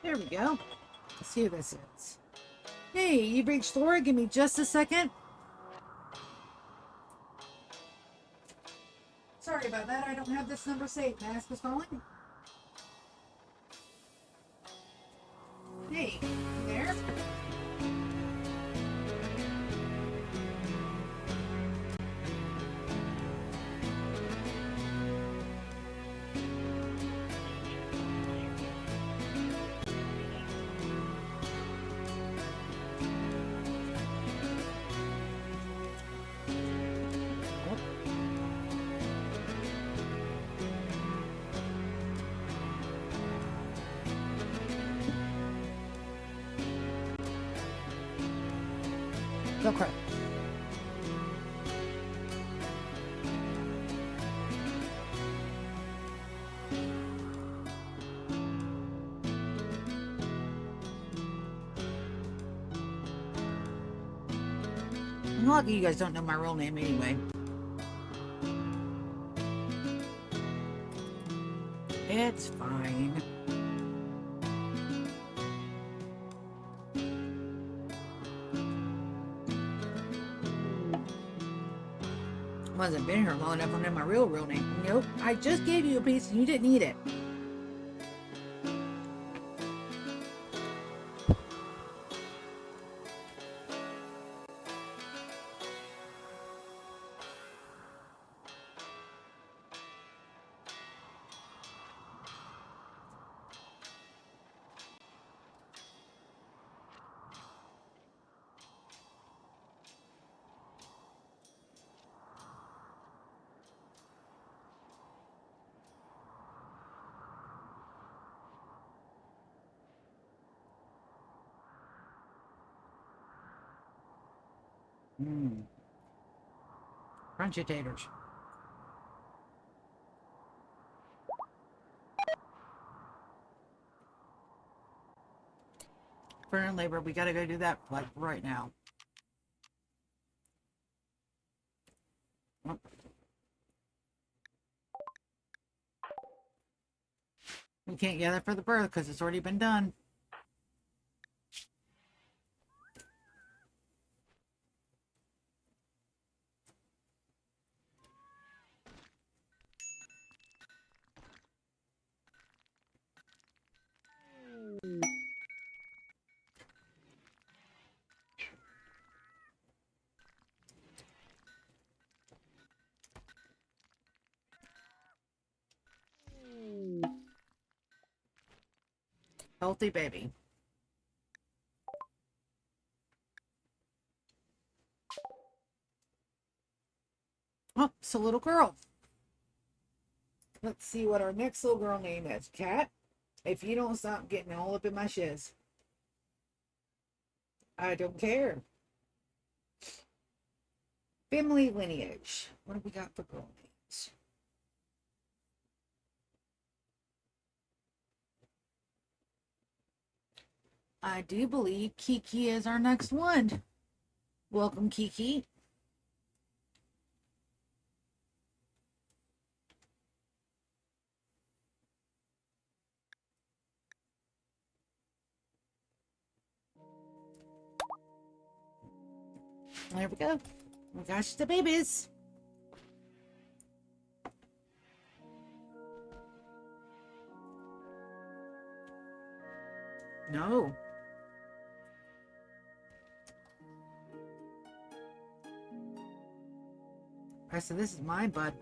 There we go. Let's see who this is. Hey, you've reached Laura. Give me just a second. Sorry about that. I don't have this number saved. May I ask who's calling? Hey, you there? Go cry. I'm lucky you guys don't know my real name anyway. It's fine. Wasn't been here long enough to know my real name. Nope. I just gave you a piece and you didn't eat it. Crunchy taters. For labor, we gotta go do that like right now. We can't gather for the birth because it's already been done. Healthy baby. Oh, it's a little girl. Let's see what our next little girl name is. Cat, if you don't stop getting all up in my shiz, I don't care. Family lineage. What have we got for girl names? I do believe Kiki is our next one. Welcome, Kiki. There we go. Oh my gosh, the babies. No. I said, this is mine, bud.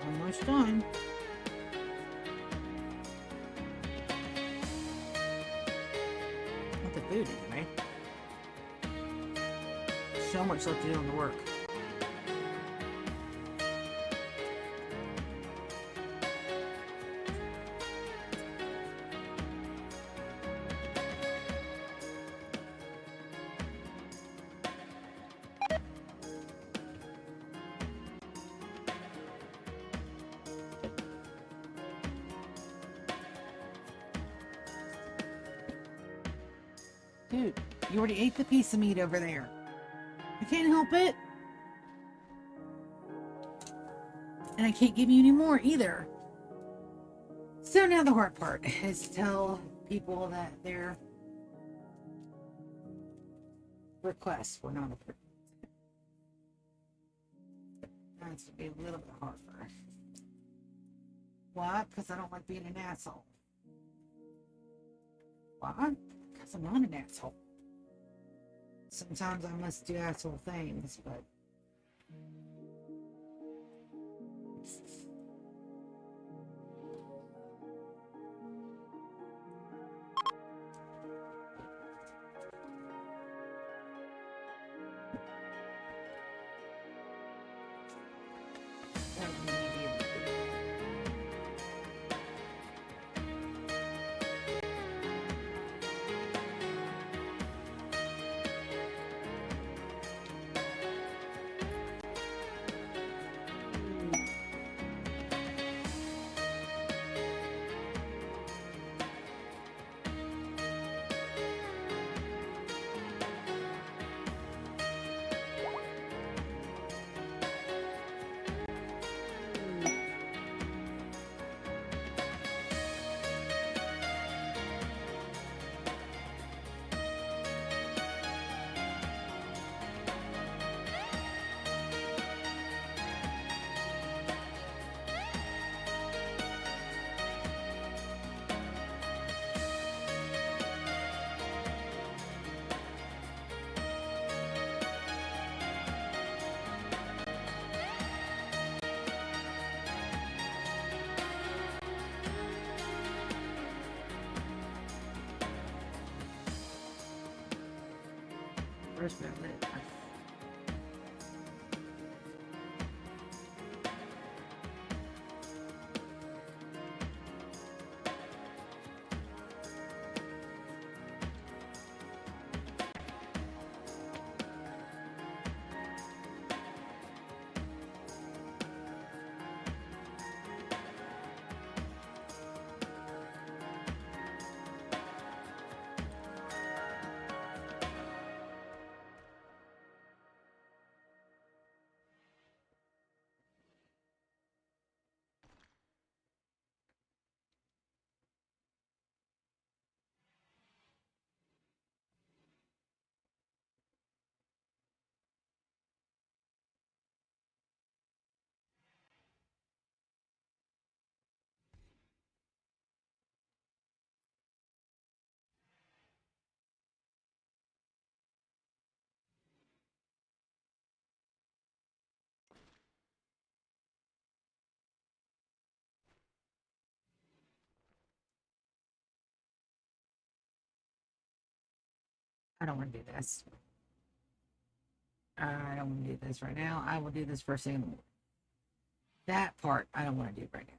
Almost done. Not the food anyway. So much left to do on the work. Dude, you already ate the piece of meat over there. I can't help it. And I can't give you any more either. So now the hard part is to tell people that their requests were not approved. That's to be a little bit harder. Why? Because I don't like being an asshole. Why? Because I'm not an asshole. Sometimes I must do asshole things, but first, but I lit it. I don't want to do this. I don't want to do this right now. I will do this first thing in the morning. That part I don't want to do right now.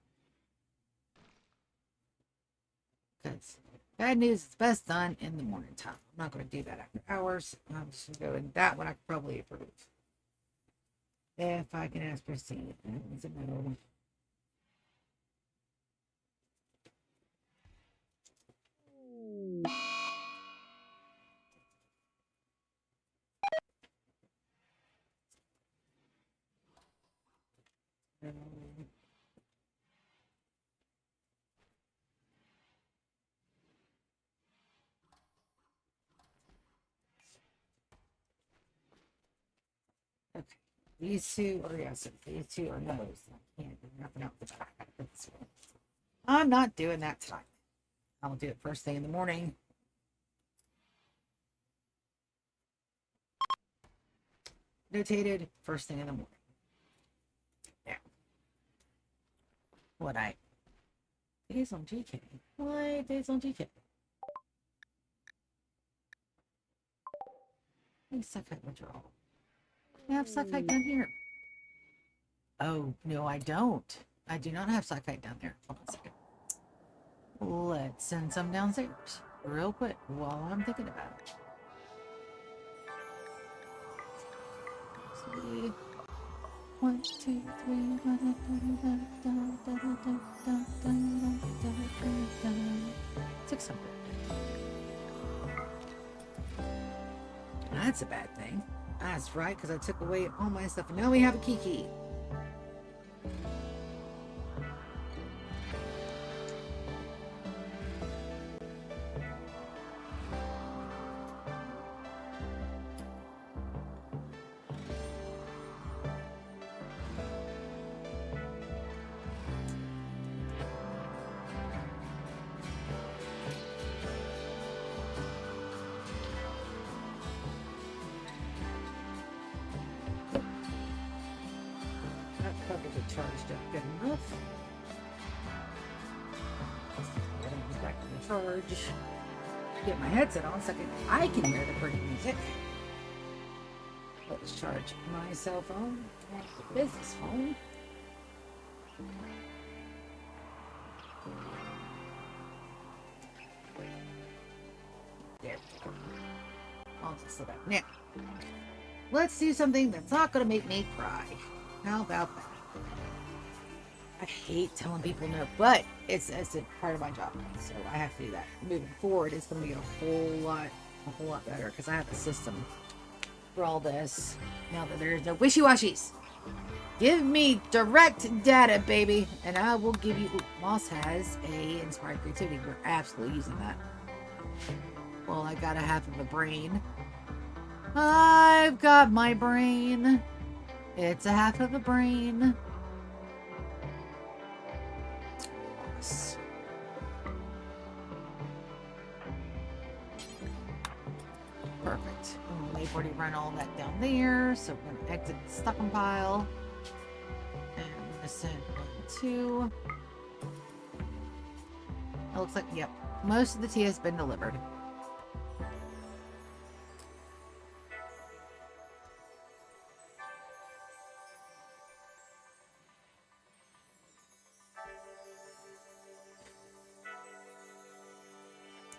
Because bad news is best done in the morning time. I'm not going to do that after hours. I'm just going to go in that one. I could probably approve. If I can ask Christine. It's a no. Okay. These two are yeses. These two are no's. I can't do nothing else about it. I'm not doing that tonight. I'll do it first thing in the morning. Notated first thing in the morning. Yeah. What I days on GK. Why days on GK? Hey, suck height withdrawal. I have suck height down here. Oh no, I don't. I do not have suck height down there. Hold on a second. Let's send some downstairs real quick while I'm thinking about it. See. 1, 2, 3. 600. That's a bad thing. That's right, because I took away all my stuff, and now we have a key. Probably charged up good enough. I don't get back to the charge. Get my headset on so I can hear the pretty music. Let's charge my cell phone, the business phone. There we go. I'll just sit up. Now, let's do something that's not going to make me cry. How about that? I hate telling people no, but it's a part of my job, so I have to do that. Moving forward, it's going to get a whole lot better because I have a system for all this. Now that there's no wishy-washies, give me direct data, baby, and I will give you. Ooh, Moss has a inspired creativity. We're absolutely using that. Well, I got a half of a brain. I've got my brain. It's a half of a brain. Perfect. And they've already run all that down there, so we're going to exit the stocking pile. And I'm going to send 1, 2. It looks like, yep, most of the tea has been delivered.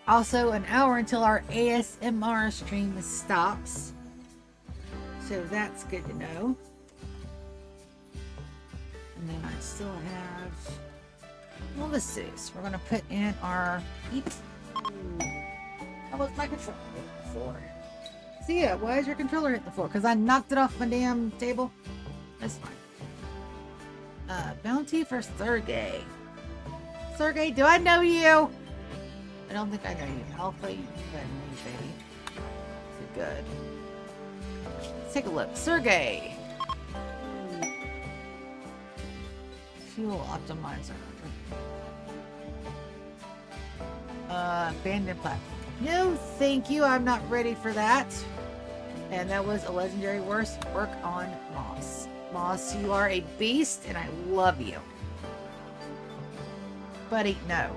Also, an hour until our ASMR stream stops. So that's good to know. And then I still have. Well, let's see. So we're going to put in our. How was my controller hitting the floor? See, yeah, why is your controller hitting the floor? Because I knocked it off my damn table? That's fine. Bounty for Sergey. Sergey, do I know you? I don't think I know you. Alpha, you know me, baby. Good. Let's take a look. Sergey. Fuel optimizer. Abandoned platform. No, thank you. I'm not ready for that. And that was a legendary work on Moss. Moss, you are a beast, and I love you. Buddy, no.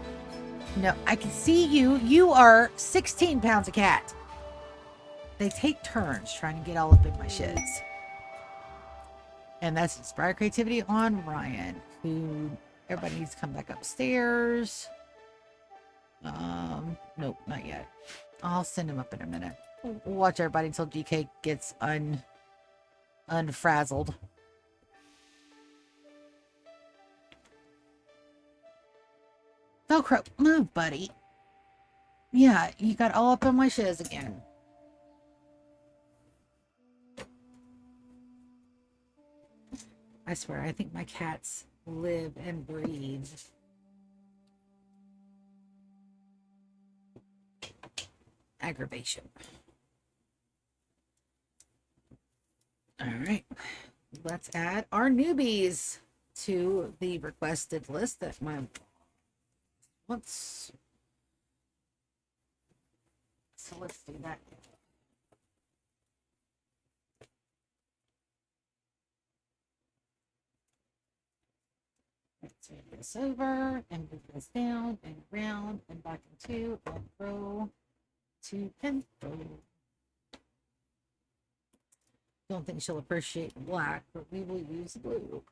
No, I can see you. You are 16 pounds of cat. They take turns trying to get all up in my sheds. And that's Inspire Creativity on Ryan, who everybody needs to come back upstairs. Nope, not yet. I'll send him up in a minute. We'll watch everybody until DK gets unfrazzled. Velcro, move, buddy. Yeah, you got all up on my shiz again. I swear, I think my cats live and breathe aggravation. All right, let's add our newbies to the requested list that my wants. So let's do that. Let's move this over and move this down and around and back into and row to pencil. Don't think she'll appreciate black, but we will use blue.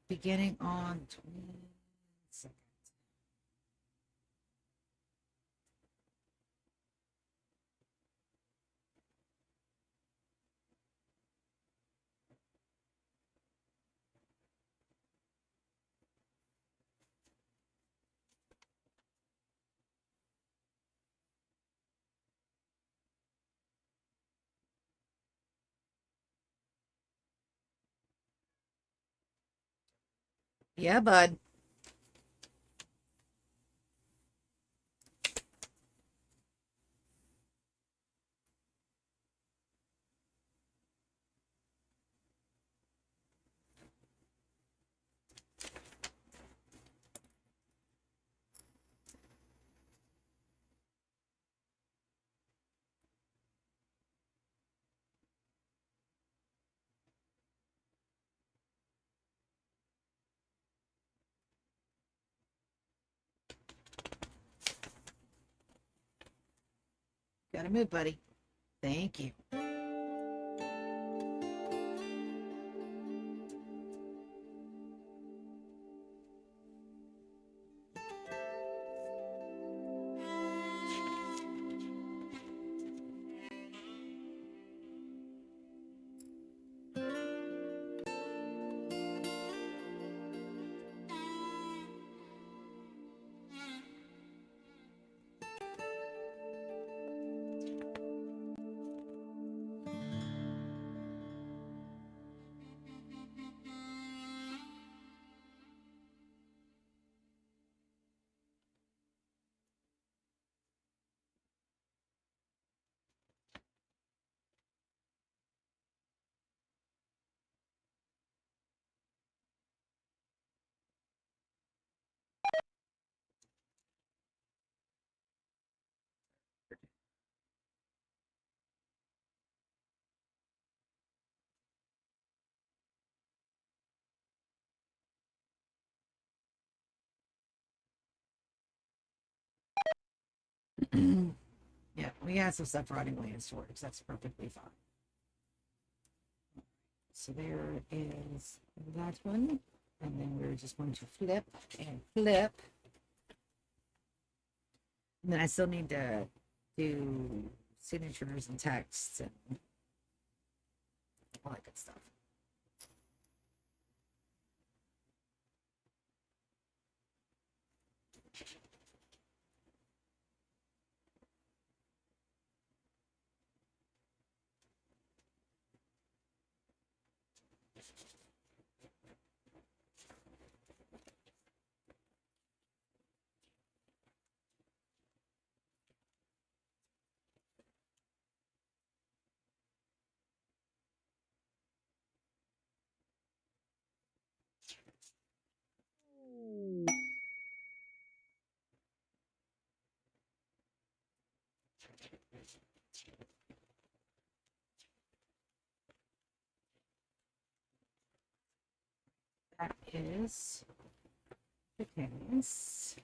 Beginning on 22nd. Yeah, bud. Gotta move, buddy. Thank you. Yeah, we had some stuff rotting away in storage. That's perfectly fine. So there is that one. And then we're just going to flip and flip And then I still need to do signatures and texts and all that good stuff. That is the case.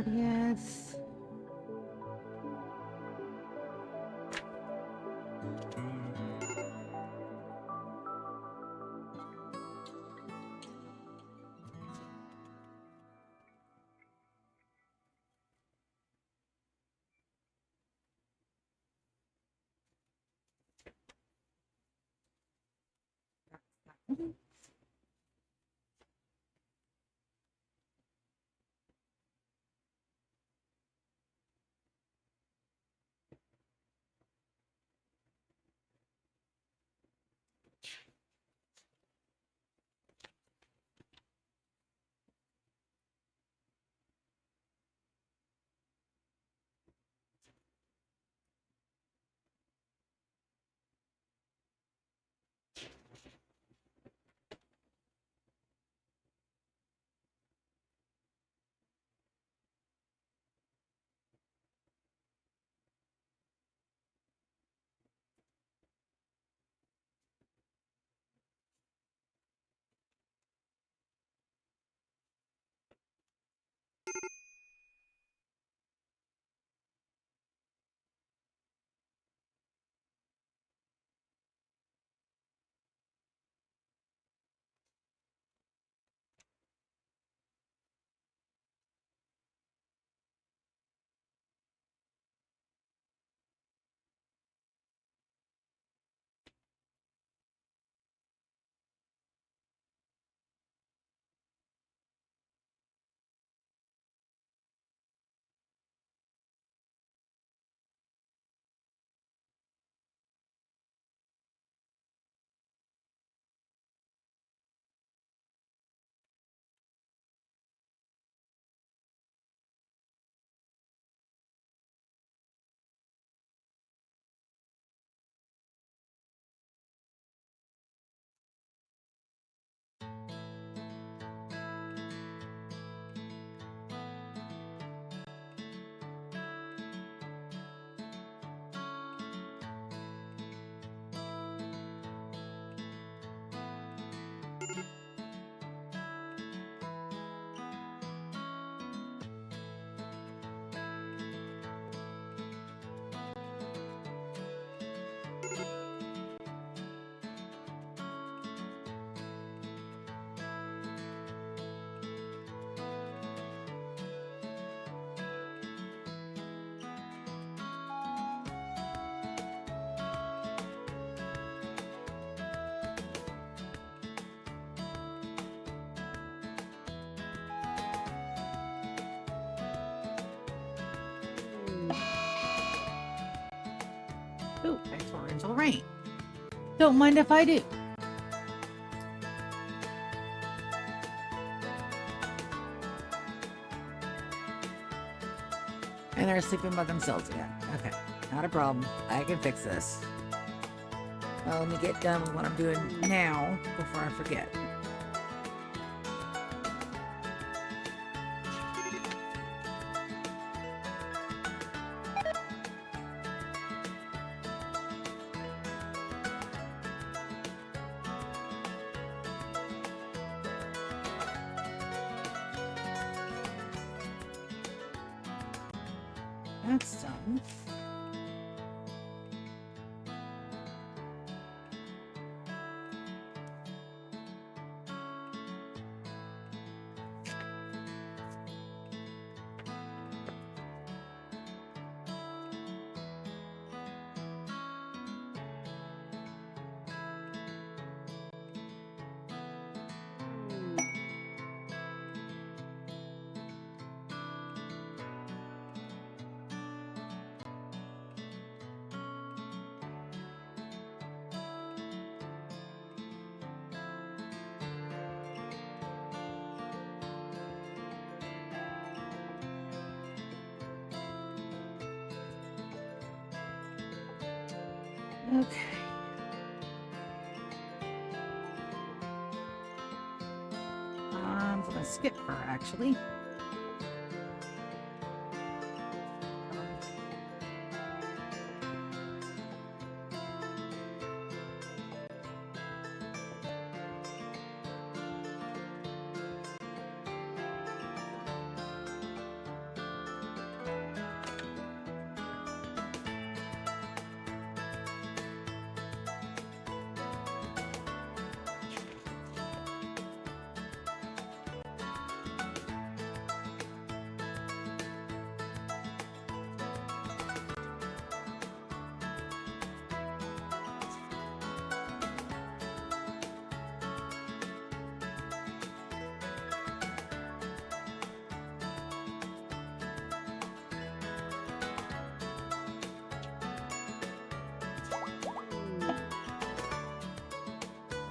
Yes. Ooh, nice torrential rain. Don't mind if I do. And they're sleeping by themselves again. Okay, not a problem. I can fix this. Well, let me get done with what I'm doing now before I forget. That's done. Okay. I'm gonna skip her actually.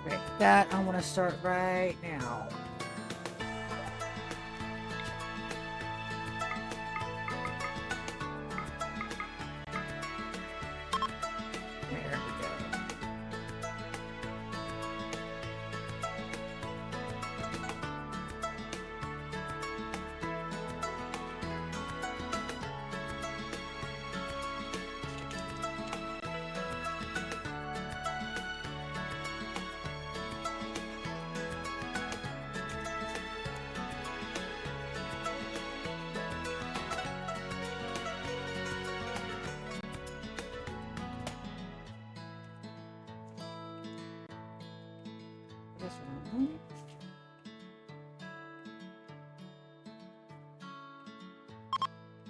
Right, that I want to start right now. There we go. This one.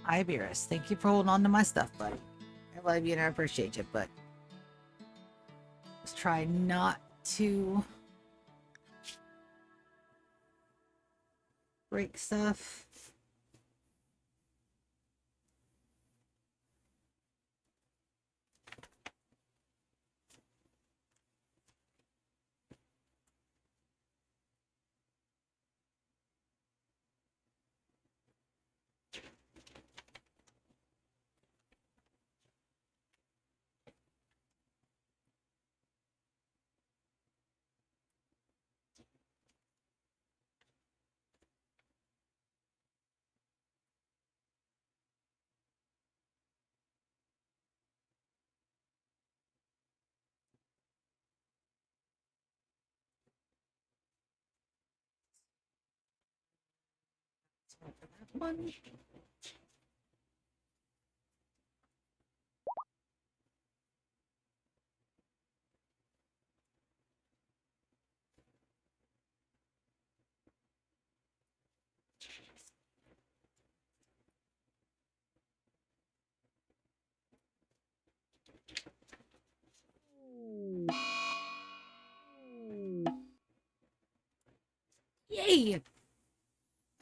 Iberis, thank you for holding on to my stuff, buddy. I love you and I appreciate you, but let's try not to break stuff. One. Yay!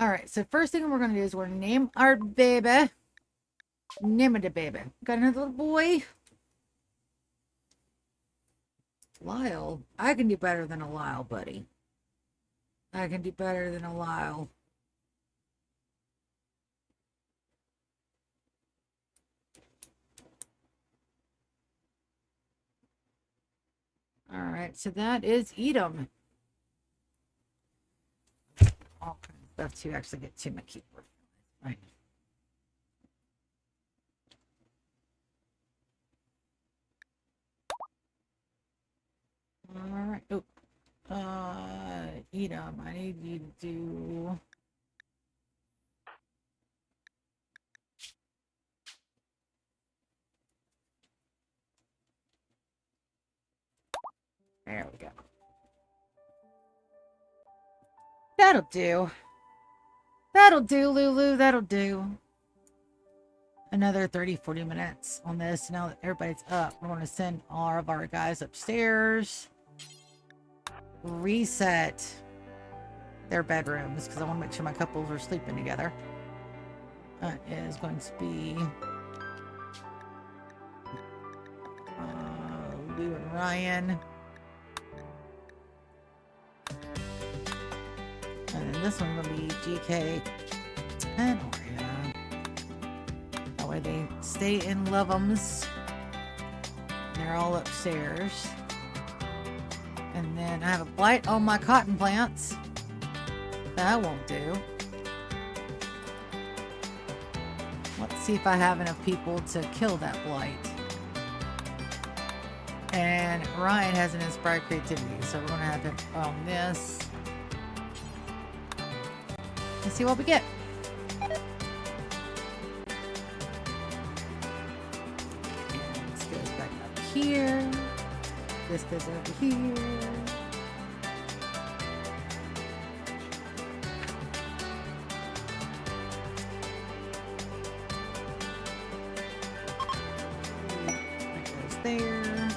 Alright, so first thing we're gonna do is we're gonna name our baby. Name of the baby. Got another little boy. Lyle? I can do better than a Lyle, buddy. I can do better than a Lyle. Alright, so that is Edom. All kinds of stuff to actually get to my keyboard. Right. Alright. Oh. Edom, I need you to do. There we go. That'll do. That'll do, Lulu. That'll do. Another 30-40 minutes on this. Now that everybody's up, we're going to send all of our guys upstairs. Reset their bedrooms because I want to make sure my couples are sleeping together. That is going to be Lou and Ryan. And then this one will be GK and Aria. That way they stay in Love'ems. They're all upstairs. And then I have a blight on my cotton plants. That won't do. Let's see if I have enough people to kill that blight. And Ryan has an inspired creativity, so we're going to have him on this. Let's see what we get. And this goes back up here. This goes over here. That goes there.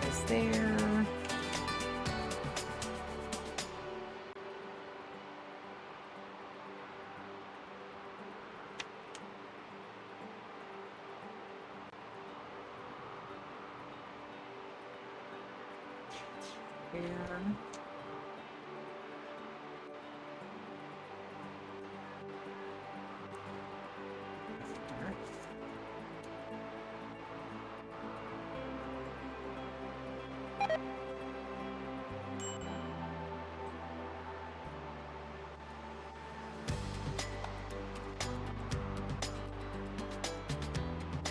Goes there. Here.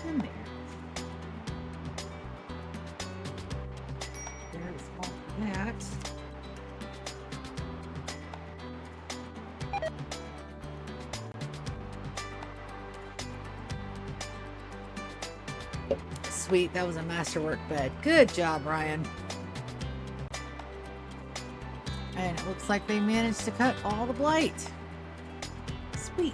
And there. There's all that. Sweet, that was a masterwork bed. Good job, Ryan. And it looks like they managed to cut all the blight. Sweet.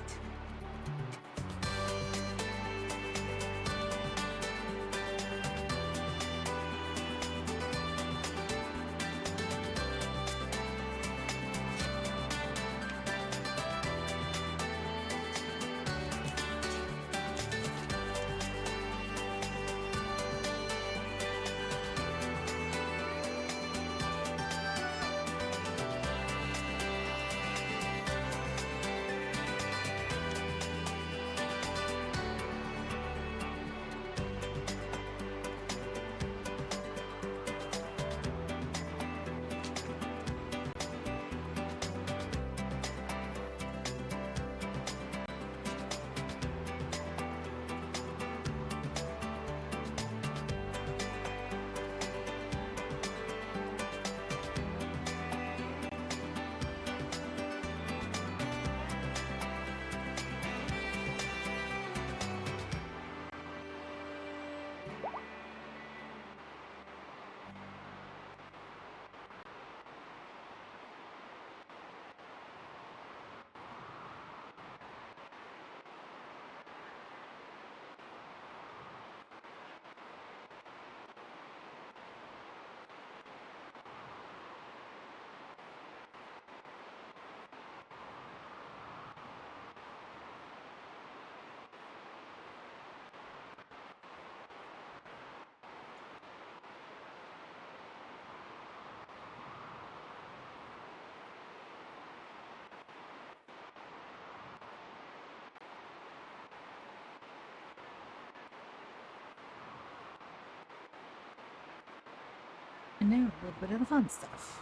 And now a little bit of the fun stuff.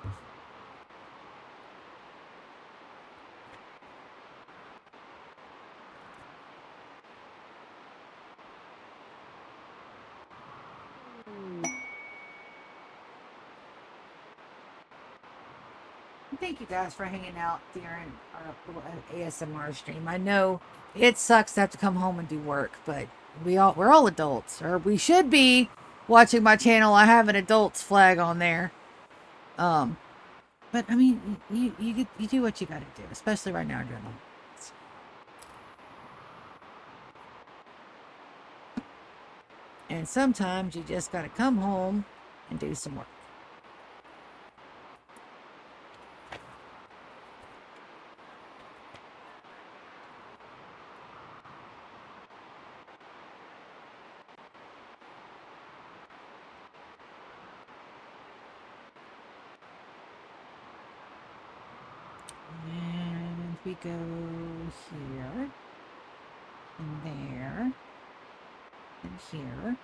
Thank you guys for hanging out during our little ASMR stream. I know it sucks to have to come home and do work, but we're all adults, or we should be. Watching my channel, I have an adults flag on there. But I mean, you do what you got to do, especially right now during the holidays. And sometimes you just got to come home and do some work. And we go here, and there, and here.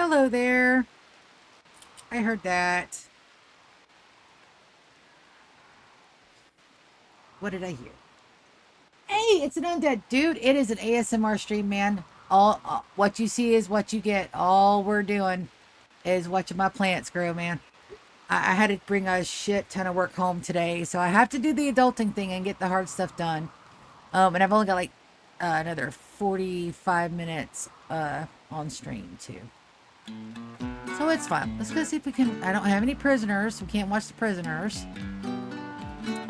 Hello there. I heard that. What did I hear? Hey, it's an undead dude. It is an ASMR stream, man. All what you see is what you get. All we're doing is watching my plants grow, man. I had to bring a shit ton of work home today, so I have to do the adulting thing and get the hard stuff done. And I've only got like another 45 minutes on stream too. So it's fun. Let's go see if we can. I don't have any prisoners. We can't watch the prisoners.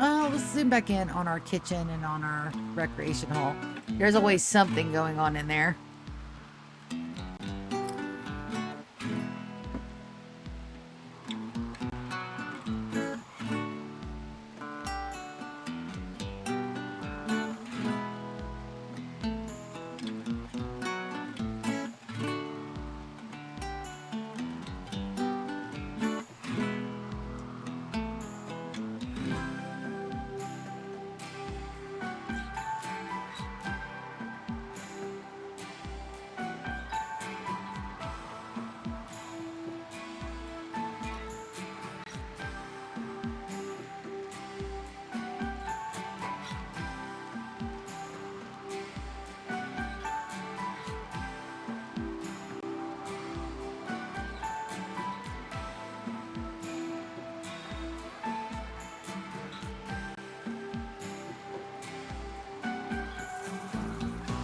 Let's zoom back in on our kitchen and on our recreation hall. There's always something going on in there.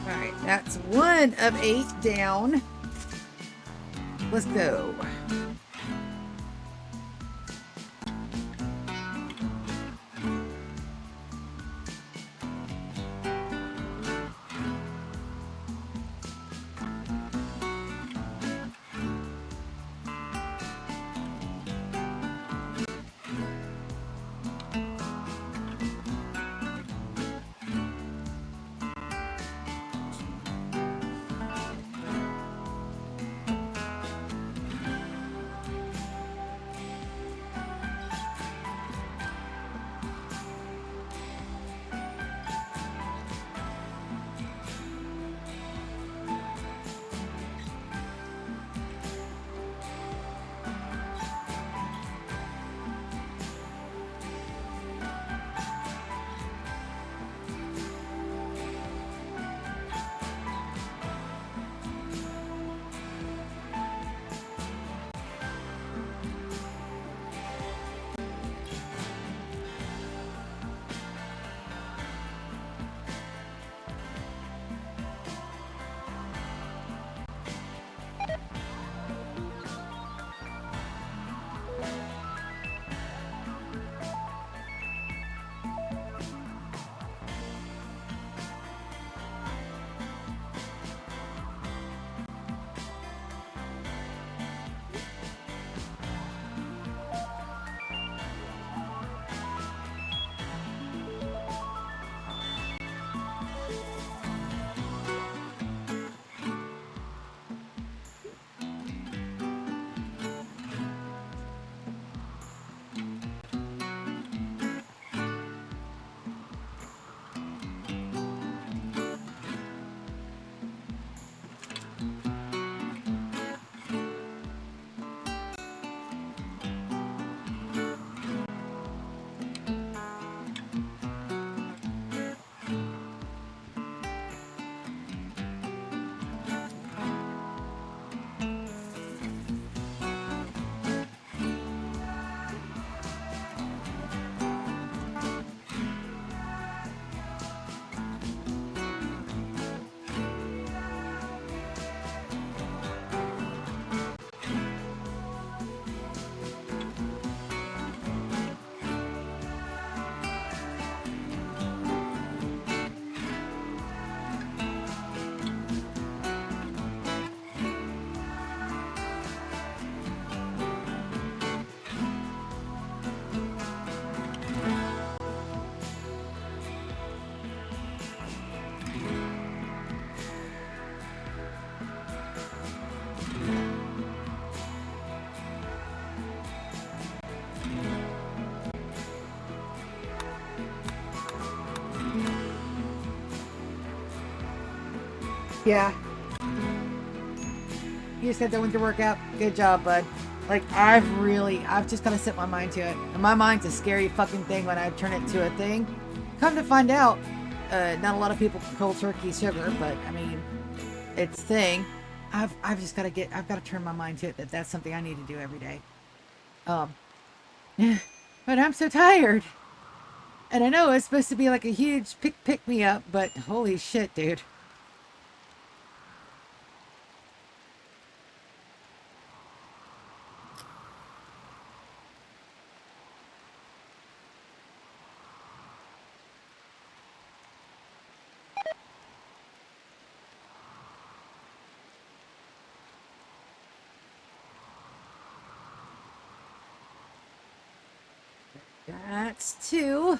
Alright, that's 1 of 8 down. Let's go. Yeah. You just got done with your workout. Good job, bud. Like, I've just gotta set my mind to it. And my mind's a scary fucking thing when I turn it to a thing. Come to find out, not a lot of people can cold turkey sugar, but I mean, it's a thing. I've just gotta I've gotta turn my mind to it that that's something I need to do every day. Yeah, but I'm so tired. And I know it's supposed to be like a huge pick me up, but holy shit, dude. That's two.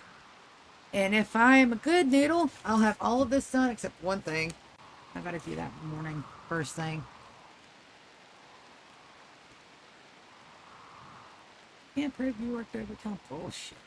And if I'm a good noodle, I'll have all of this done except one thing. I gotta do that morning, first thing. Can't prove you worked overtime. Bullshit.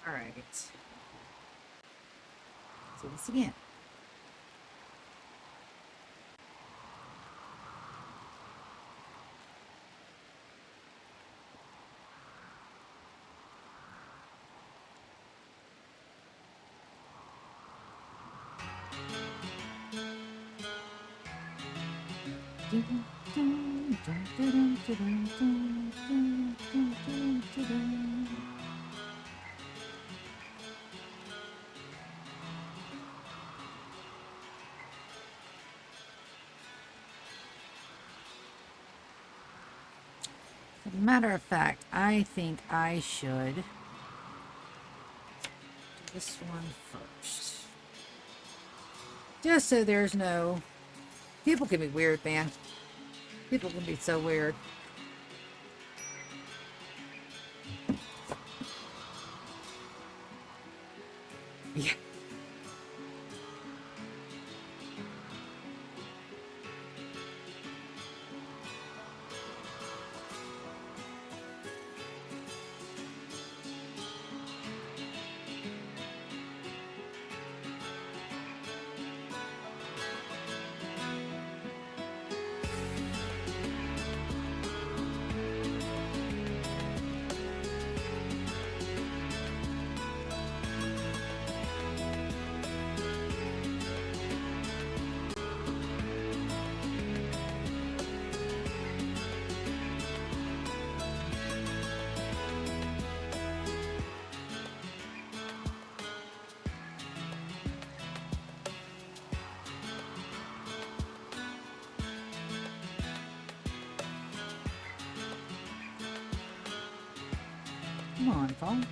All right. Let's do this again. As a matter of fact, I think I should do this one first. Just so there's no... People can be weird, man. People can be so weird. Yeah. Come on, phone.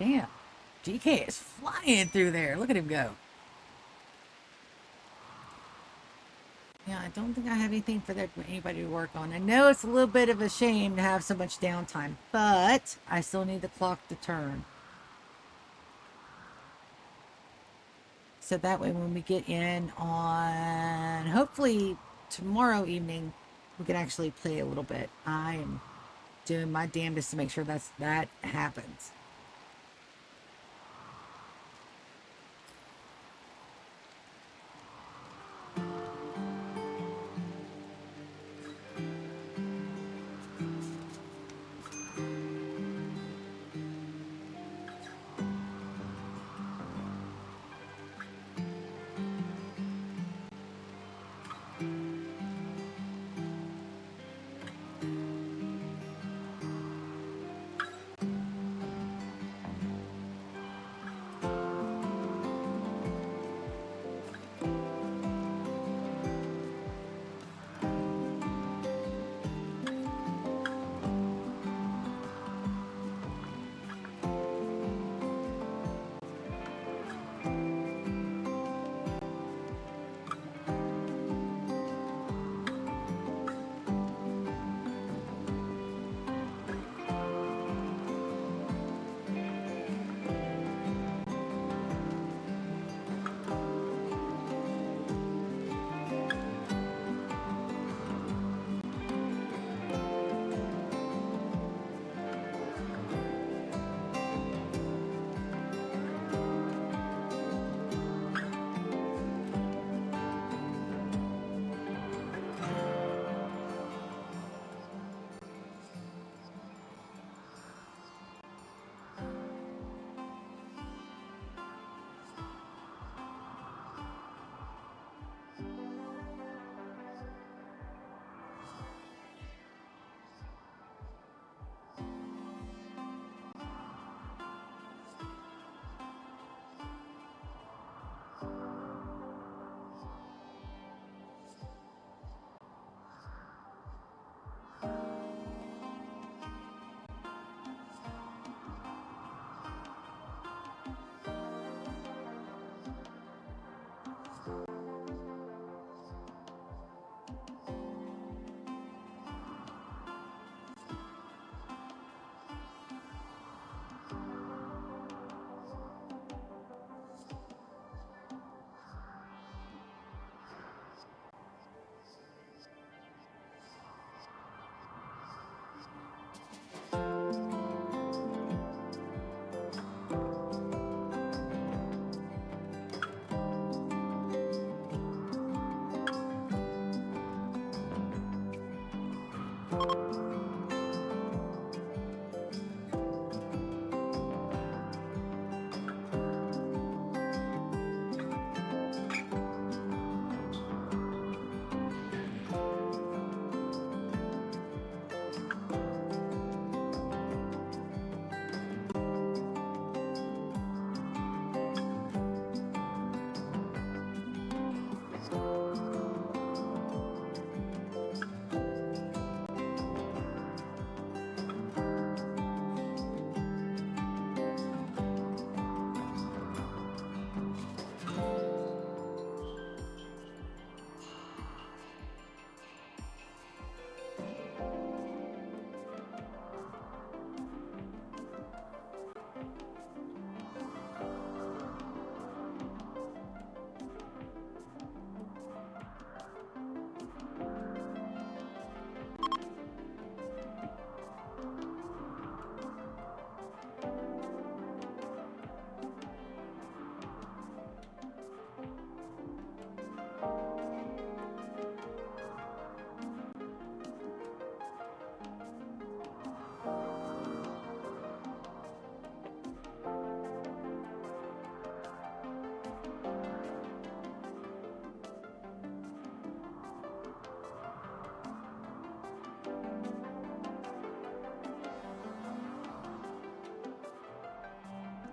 Damn. GK is flying through there. Look at him go. Yeah, I don't think I have anything for anybody to work on. I know it's a little bit of a shame to have so much downtime, but I still need the clock to turn. So that way when we get in on, hopefully tomorrow evening, we can actually play a little bit. I am doing my damnedest to make sure that happens.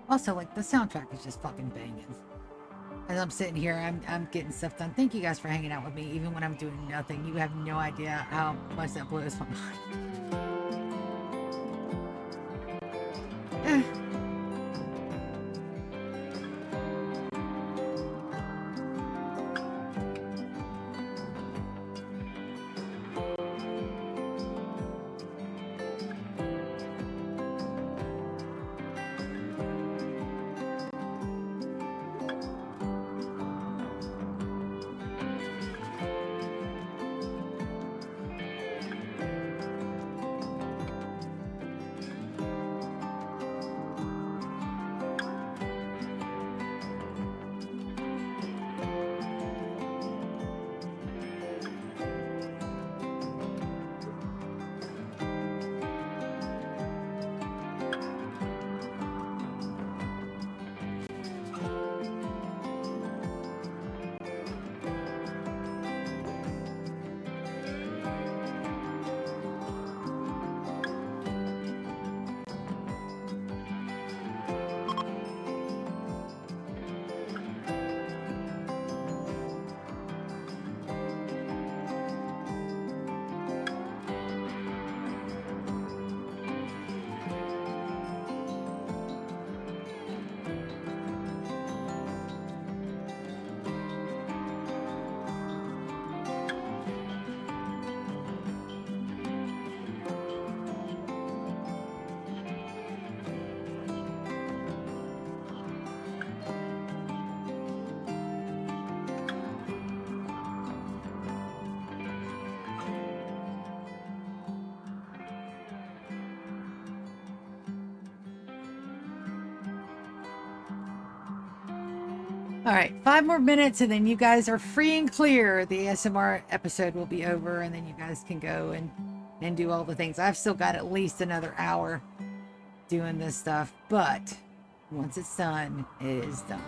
Also, like, the soundtrack is just fucking banging. As I'm sitting here, I'm getting stuff done. Thank you guys for hanging out with me, even when I'm doing nothing. You have no idea how much that blows my mind. All right, 5 more minutes, and then you guys are free and clear. The ASMR episode will be over, and then you guys can go and do all the things. I've still got at least another hour doing this stuff, but once it's done, it is done.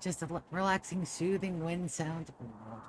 Just a relaxing, soothing wind sounds of the world.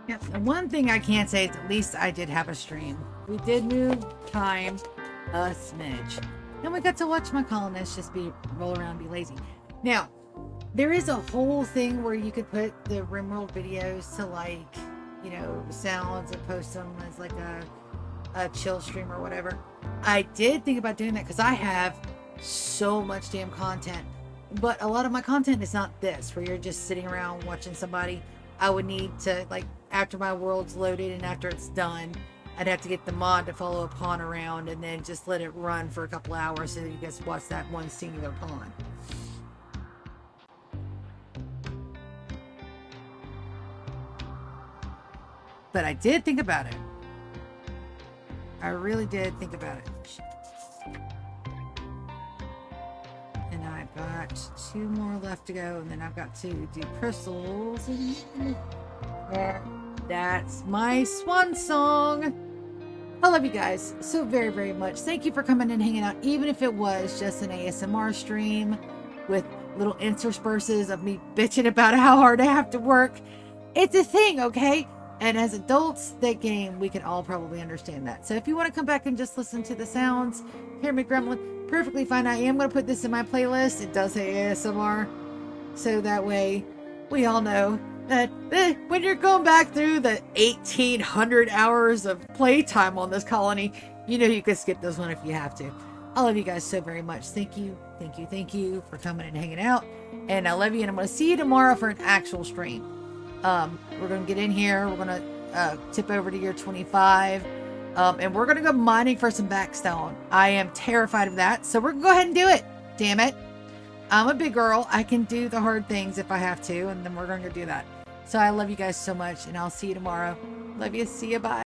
Yep. And one thing I can say is at least I did have a stream. We did move time a smidge. And we got to watch my colonists just roll around and be lazy. Now, there is a whole thing where you could put the Rimworld videos to like, you know, sounds and post them as like a chill stream or whatever. I did think about doing that because I have so much damn content. But a lot of my content is not this, where you're just sitting around watching somebody. I would need to, like, after my world's loaded and after it's done, I'd have to get the mod to follow a pawn around and then just let it run for a couple hours so that you guys watch that one singular pawn. But I did think about it. I really did think about it. And I've got 2 more left to go, and then I've got to do crystals. And that's my swan song. I love you guys so very, very much. Thank you for coming and hanging out, even if it was just an ASMR stream with little intersperses of me bitching about how hard I have to work. It's a thing, okay? And as adults that game, we can all probably understand that. So if you want to come back and just listen to the sounds, hear me grumbling, perfectly fine. I am going to put this in my playlist. It does say ASMR. So that way we all know that when you're going back through the 1,800 hours of playtime on this colony, you know you can skip this one if you have to. I love you guys so very much. Thank you for coming and hanging out. And I love you, and I'm going to see you tomorrow for an actual stream. We're going to get in here. We're going to tip over to year 25. And we're going to go mining for some backstone. I am terrified of that. So we're going to go ahead and do it. Damn it. I'm a big girl. I can do the hard things if I have to. And then we're going to do that. So I love you guys so much. And I'll see you tomorrow. Love you. See you. Bye.